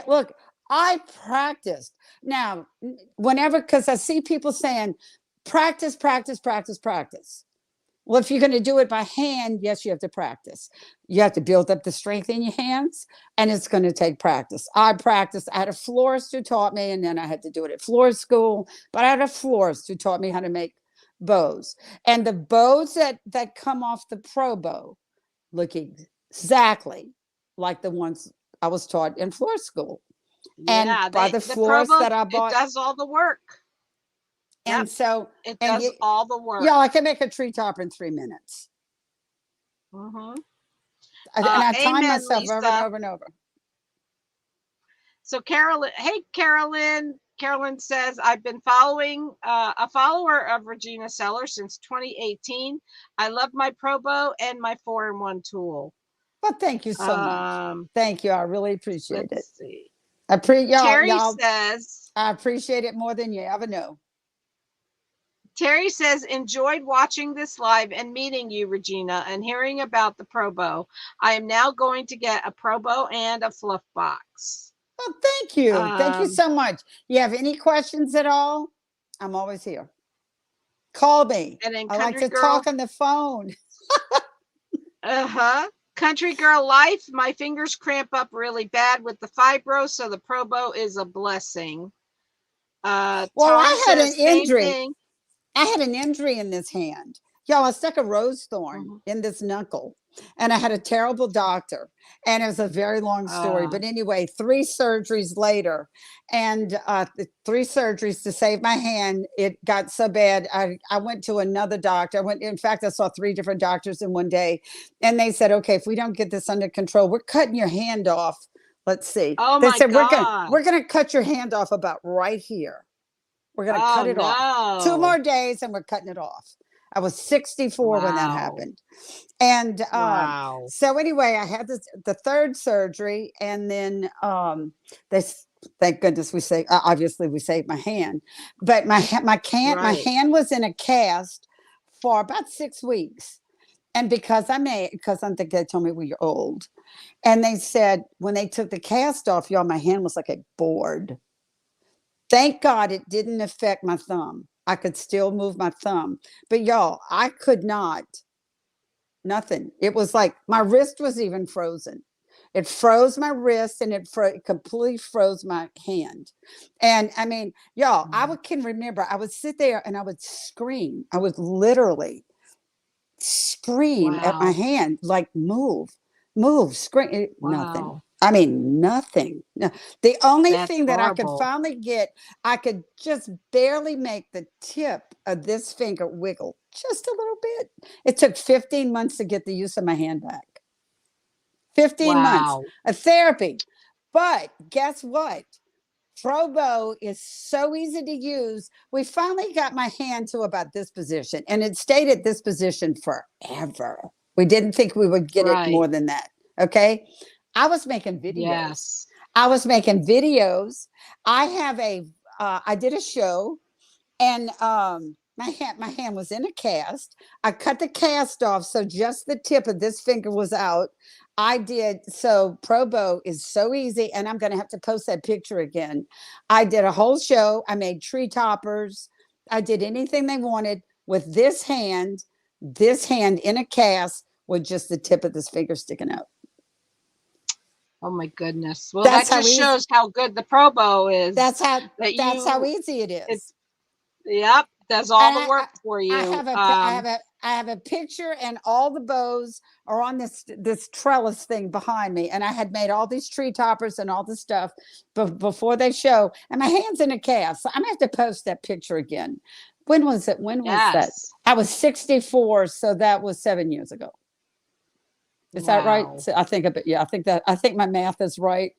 look, I practiced. Now, whenever, because I see people saying, practice. Well, if you're going to do it by hand, yes, you have to practice. You have to build up the strength in your hands, and it's going to take practice. I practiced. I had a florist who taught me, and then I had to do it at florist school. But I had a florist who taught me how to make bows. And the bows that come off the pro bow look exactly like the ones I was taught in florist school. And by the florist that I bought, it does all the work. And so it does all the work. Yeah, I can make a tree top in 3 minutes. Mm-hmm. And I time amen, myself Lisa. over and over and over. So Carolyn, hey Carolyn. Carolyn says, I've been following a follower of Regina Seller since 2018. I love my Pro Bow and my 4-in-1 tool. Well, thank you so much. Thank you. I really appreciate it. See. Terry says, I appreciate it more than you ever know. Terry says, enjoyed watching this live and meeting you, Regina, and hearing about the Pro Bow. I am now going to get a Pro Bow and a fluff box. Well, thank you. Thank you so much. You have any questions at all? I'm always here. Call me. I like to talk on the phone. Country Girl Life. My fingers cramp up really bad with the fibro, so the Pro Bow is a blessing. Well, I had an injury. I had an injury in this hand. Y'all, I stuck a rose thorn in this knuckle. And I had a terrible doctor, and it was a very long story. But anyway, 3 surgeries later, and 3 surgeries to save my hand. It got so bad. I went to another doctor. In fact, I saw 3 different doctors in one day, and they said, okay, if we don't get this under control, we're cutting your hand off. Let's see. They said, we're going to cut your hand off about right here. We're going to cut it off. 2 more days and we're cutting it off. I was 64 when that happened. And so anyway, I had the 3rd surgery, and then they thank goodness we saved. Obviously, we saved my hand, but my Right. hand was in a cast for about 6 weeks, and because I think they told me we were old, and they said when they took the cast off, y'all, my hand was like a board. Thank God it didn't affect my thumb. I could still move my thumb, but y'all, I could not. Nothing. It was like my wrist was even frozen. It froze my wrist and it completely froze my hand. And I mean, y'all, can remember I would sit there and I would scream. I would literally scream at my Wow. hand, like move, scream. Nothing. Wow. I mean, nothing. No. The only That's thing that I could horrible. finally get, I could just barely make the tip of this finger wiggle just a little bit. It took 15 months to get the use of my hand back. 15 months Wow. of therapy. But guess what? Probo is so easy to use. We finally got my hand to about this position, and it stayed at this position forever. We didn't think we would get it Right. more than that. Okay. I was making videos. Yes. I was making videos. I did a show, and my hand was in a cast. I cut the cast off so just the tip of this finger was out. I did so. Probo is so easy, and I'm going to have to post that picture again. I did a whole show. I made tree toppers. I did anything they wanted with this hand in a cast with just the tip of this finger sticking out. Oh my goodness. Well, That's that how just easy. shows how good the Probo is. That's how. That That's how you, easy it it, is. yep, does all And the work for I you. have I have a picture, and all the bows are on this trellis thing behind me, and I had made all these tree toppers and all this stuff before they show, and my hands in a cast. So I'm gonna have to post that picture again. When was it? When was that? Yes. I was 64, so that was 7 years ago. Is that right? Wow. So I think of it. Yeah, I think my math is right.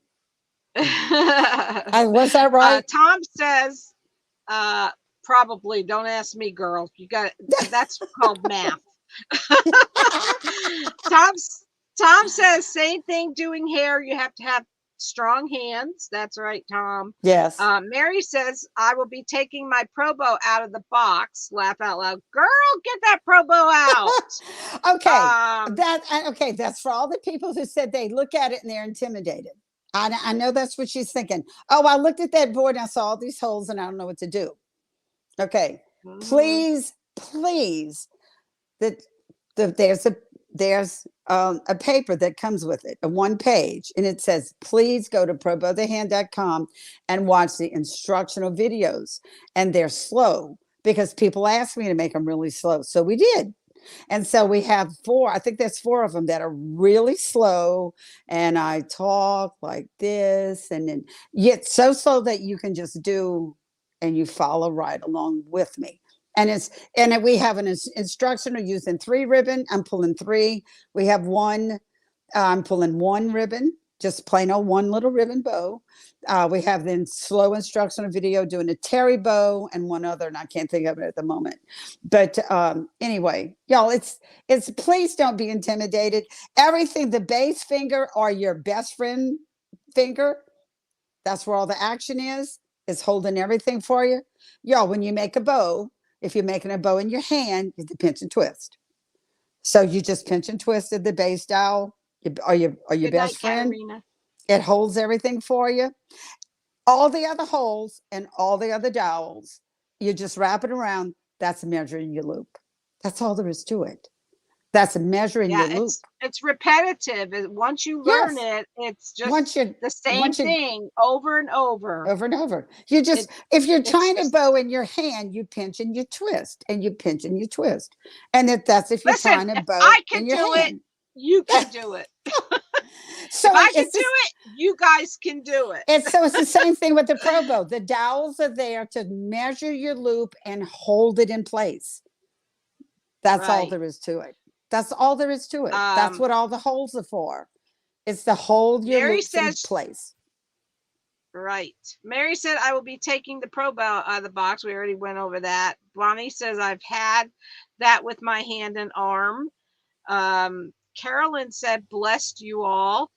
uh, Was that right? Tom says, probably. Don't ask me, girl. You got that's called math. Tom's Tom says same thing. Doing hair, you have to have strong hands. That's right, Tom. Yes. Mary says I will be taking my Probo out of the box. Laugh out loud, girl. Get that Probo out. Okay. Okay. That's for all the people who said they look at it and they're intimidated. I know that's what she's thinking. Oh, I looked at that board and I saw all these holes and I don't know what to do. Okay. Mhm. Please, that there's a paper that comes with it, a one page, and it says, please go to probothehand.com and watch the instructional videos. And they're slow because people asked me to make them really slow. So we did. And so we have four, I think there's four of them that are really slow. And I talk like this, and then yet so slow that you can just do and you follow right along with me. And we have an instructional using 3 ribbon. I'm pulling 3. We have one. I'm pulling 1 ribbon, just plain old 1 little ribbon bow. We have the slow instructional video doing a terry bow and one other, and I can't think of it at the moment. But anyway, y'all, it's please don't be intimidated. Everything, the base finger or your best friend finger, that's where all the action is holding everything for you. Y'all, when you make a bow, if you're making a bow in your hand, you have to pinch and twist. So you just pinch and twisted the base dowel or your Good night, best friend. Katerina. It holds everything for you. All the other holes and all the other dowels, you just wrap it around. That's measuring your loop. That's all there is to it. That's measuring Yeah, your loop. it's repetitive. Once you learn Yes. it, it's Once just you the same once you thing over and over. over and over. You just, It if you're it's trying to just bow in your hand, you pinch and you twist and you pinch and you twist. And that's if you're listen, trying to if bow I can in your do it, hand. you can do it. So If I can it's do just it, you guys can do it. it's the same thing with the Pro Bow. The dowels are there to measure your loop and hold it in place. That's all Right. there is to it. That's all there is to it. That's Um, what all the holes are for. It's to hold your Mary loops in says, place. right. Mary said, I will be taking the Pro Bow out of the box. We already went over that. Bonnie says, I've had that with my hand and arm. Carolyn said, blessed you all.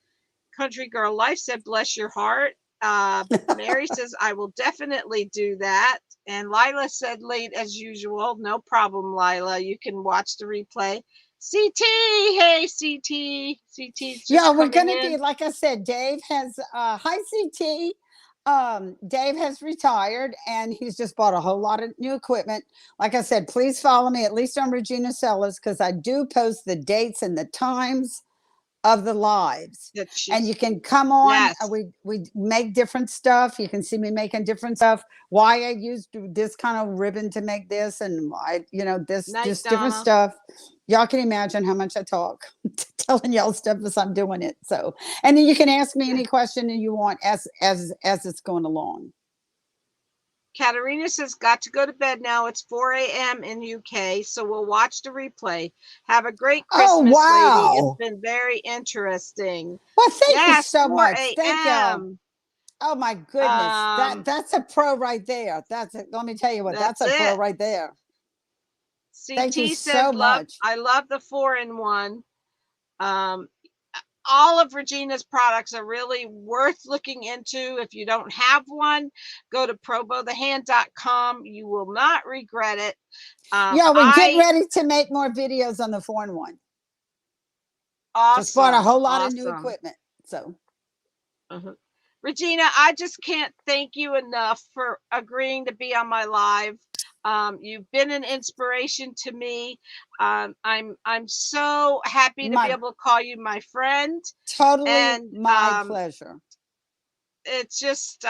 Country Girl Life said, bless your heart. Mary says, I will definitely do that. And Lila said, late as usual. No problem, Lila. You can watch the replay. CT, hey, CT. CT's just Yeah, we're coming gonna be in. like I said. Dave has hi CT. Dave has retired and he's just bought a whole lot of new equipment. Like I said, please follow me at least on Regina Sellers because I do post the dates and the times of the lives. That And she's, you can come on. yes. We make different stuff. You can see me making different stuff. Why I used this kind of ribbon to make this, and I, this Night, just different Donna. stuff. Y'all can imagine how much I talk telling y'all stuff as I'm doing it. So, and then you can ask me any question that you want as it's going along. Katarina says, got to go to bed now. It's 4 a.m. in UK, so we'll watch the replay. Have a great Christmas, Oh, wow. lady. It's been very interesting. Well, thank you Yes, so 4 much. Thank y'all. a.m. Oh my goodness. That's a pro right there. Let me tell you what, that's a pro right there. Thank you CT so said, much. I love the 4-in-1. All of Regina's products are really worth looking into. If you don't have one, go to probothehand.com. You will not regret it. Yeah, we're getting ready to make more videos on the 4-in-1. Awesome. Just bought a whole lot of new equipment. So, Regina, I just can't thank you enough for agreeing to be on my live. You've been an inspiration to me. I'm so happy to be able to call you my friend. Totally, and my pleasure. It's just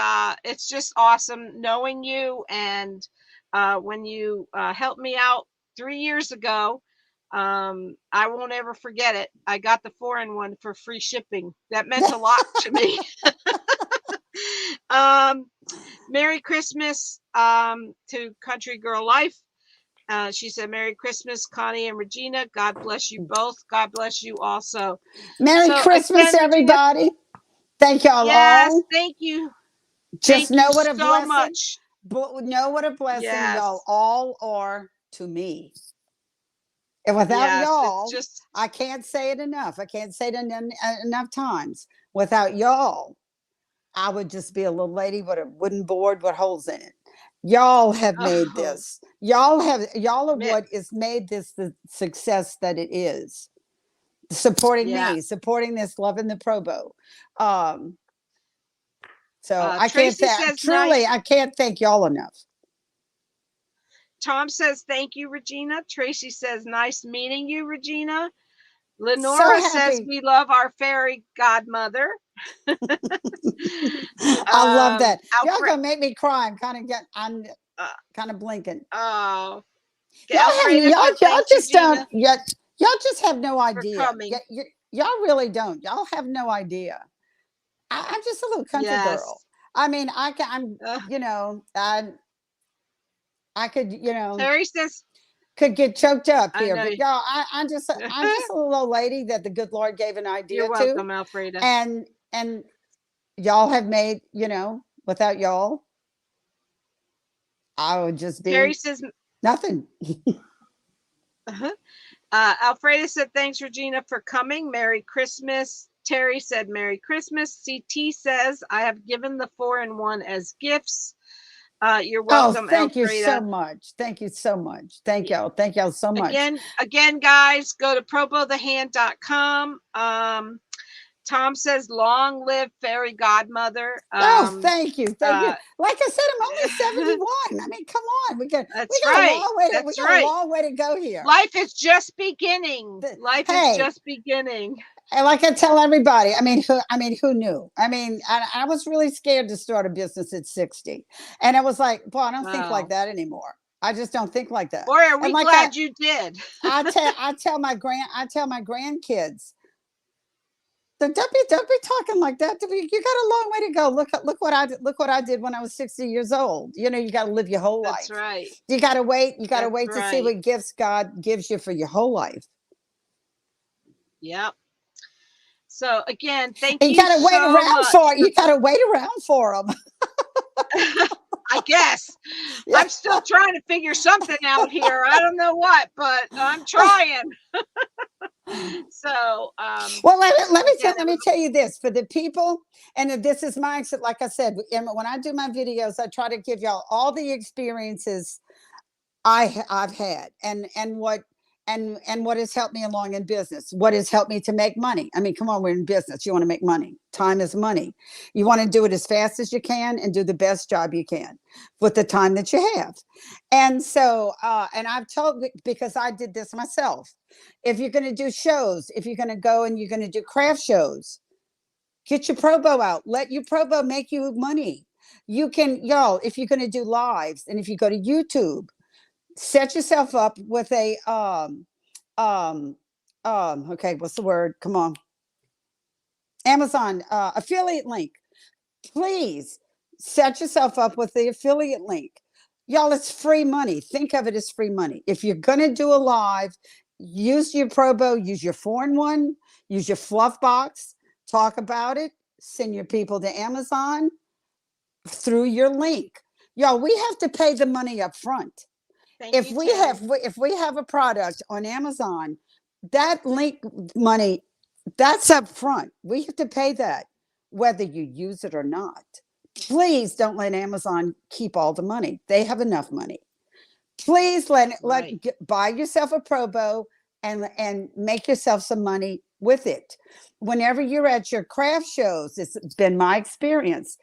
awesome knowing you. And when you helped me out 3 years ago, I won't ever forget it. I got the 4-in-1 for free shipping. That meant a lot to me. Merry Christmas to Country Girl Life. She said, Merry Christmas, Connie and Regina. God bless you both. God bless you also. Merry Christmas, again, everybody. Regina, thank y'all yes, all. Thank you. Just thank know you what a so blessing. Much. Know what a blessing y'all all are to me. And without y'all, I can't say it enough. I can't say it enough times. Without y'all, I would just be a little lady with a wooden board with holes in it. Y'all have made this. Y'all are what has made this the success that it is. Supporting me, supporting this, loving the Probo. So I can't truly, I can't thank y'all enough. Tom says, thank you, Regina. Tracy says, nice meeting you, Regina. Lenora says, we love our fairy godmother. I love that. Y'all gonna make me cry. I'm kind of blinking. Oh, y'all just don't yet. Y'all just have no idea. Y'all really don't. Y'all have no idea. I'm just a little country girl. I mean, I'm I could, Terry says, could get choked up here, but y'all, I'm just a little old lady that the good Lord gave an idea You're welcome, Alfreda. And y'all have made, without y'all, I would just be Terry says nothing. Alfreda said, thanks, Regina, for coming. Merry Christmas. Terry said, Merry Christmas. CT says, I have given the 4-in-1 as gifts. You're welcome. Oh, thank Alfreda. You so much. Thank you so much. Thank y'all. Thank y'all so much. Again, guys, go to probothehand.com. Tom says, long live fairy godmother. Thank you. Thank you. Like I said, I'm only 71. I mean, come on. We got a long way to go here. Life is just beginning. Life is just beginning. And like I tell everybody, who knew? I was really scared to start a business at 60. And I was like, boy, I don't think like that anymore. I just don't think like that. Boy, are we glad you did. I tell my grandkids, don't be talking like that. You got a long way to go. Look what I did when I was 60 years old. You got to live your whole life. That's right. You got to wait. You got to wait to see what gifts God gives you for your whole life. Yep. So again, thank you. You got to wait around for it. You got to wait around for them. I guess. Yeah. I'm still trying to figure something out here. I don't know what, but I'm trying. So, Well, let me again, let me tell you this for the people, and this is my like I said, when I do my videos, I try to give y'all all the experiences I've had, and what has helped me along in business, what has helped me to make money. I mean, come on, we're in business. You want to make money. Time is money. You want to do it as fast as you can and do the best job you can with the time that you have. And so, and I've told, because I did this myself. If you're going to do shows, if you're going to go and you're going to do craft shows, get your Probo out. Let your Probo make you money. You can, y'all, if you're going to do lives, and if you go to YouTube, set yourself up with a um okay, what's the word? Come on. Amazon affiliate link. Please set yourself up with the affiliate link. Y'all, it's free money. Think of it as free money. If you're going to do a live, use your Probo, use your 4-in-1, use your fluff box, talk about it, send your people to Amazon through your link. Y'all, we have to pay the money up front. thank If you, we Terry. have if we have a product on Amazon, that link money, that's up front. We have to pay that whether you use it or not. Please don't let Amazon keep all the money. They have enough money. Please Right. buy yourself a Probo and make yourself some money with it. Whenever you're at your craft shows, it's been my experience,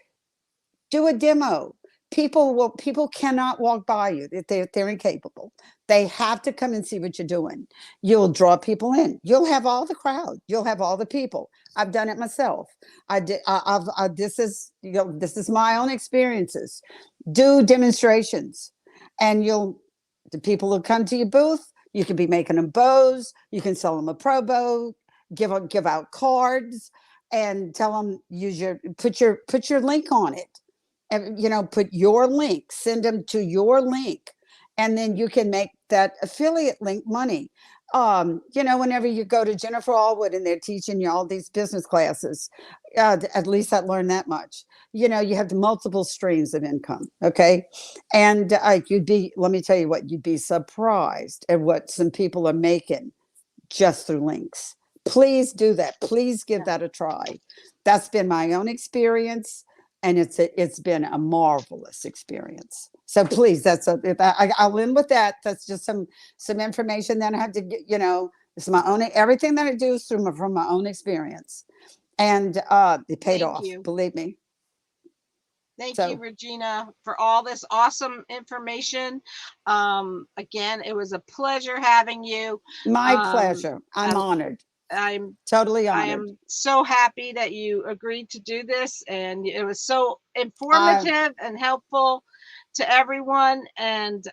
do a demo. People cannot walk by you. They're incapable. They have to come and see what you're doing. You'll draw people in. You'll have all the crowd. You'll have all the people. I've done it myself. I did. This is, this is my own experiences. Do demonstrations, and the people will come to your booth. You can be making them bows. You can sell them a Probo. Give out cards, and tell them put your link on it. And, put your link, send them to your link, and then you can make that affiliate link money. Whenever you go to Jennifer Allwood and they're teaching you all these business classes, at least I learned that much. You have the multiple streams of income. Okay. And let me tell you what, you'd be surprised at what some people are making just through links. Please do that. Please give that a try. That's been my own experience, and it's been a marvelous experience. So please, I'll end with that. That's just some information that I have to get. It's my own. Everything that I do is from my own experience, and it paid Thank off. you. Believe me. Thank you, Regina, for all this awesome information. Again, it was a pleasure having you. My pleasure. I'm honored. I'm totally honored. I am so happy that you agreed to do this, and it was so informative and helpful to everyone. And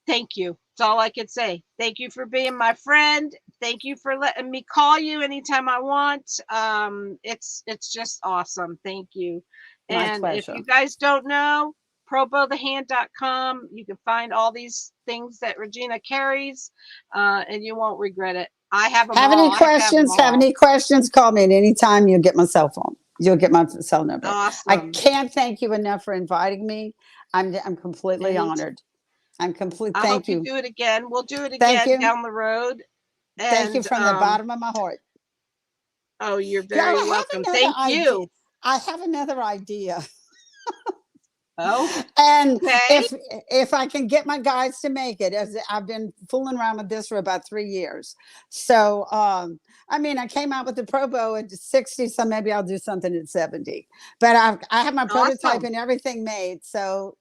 thank you. That's all I could say. Thank you for being my friend. Thank you for letting me call you anytime I want. It's just awesome. Thank you. And if you guys don't know, probothehand.com, you can find all these things that Regina carries, and you won't regret it. I have them have all. any questions? Have any questions? Call me at any time. You'll get my cell phone. You'll get my cell number. Awesome. I can't thank you enough for inviting me. I'm completely honored. I'm completely. I hope you. You do it again. We'll do it again down the road. Thank you from the bottom of my heart. Oh, you're very welcome. Thank you. I have another idea. Oh, and if I can get my guys to make it, as I've been fooling around with this for about 3 years. So, I mean, I came out with the Probo at 60, so maybe I'll do something at 70. But I have my prototype and everything made. So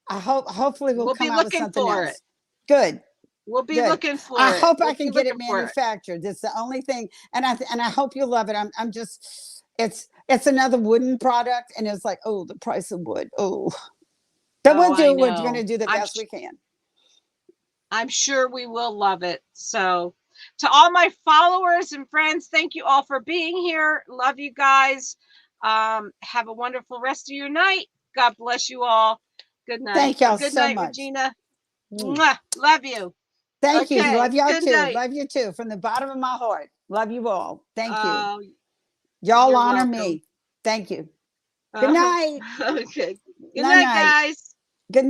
I hopefully we'll come out with something else. Good. We'll be looking for it. I hope I can get it manufactured. That's the only thing. And I hope you love it. I'm just, it's another wooden product, and it's like, oh, the price of wood. Oh, but we're going to do the best we can. I'm sure we will love it. So to all my followers and friends, thank you all for being here. Love you guys. Have a wonderful rest of your night. God bless you all. Good night. Thank y'all Good so night, much. Regina. Mwah. Love you. Thank you. Love y'all too. Night. Love you too. From the bottom of my heart. Love you all. Thank you. Y'all honor me. Thank you. Good night. Okay. Good night, guys. Good night.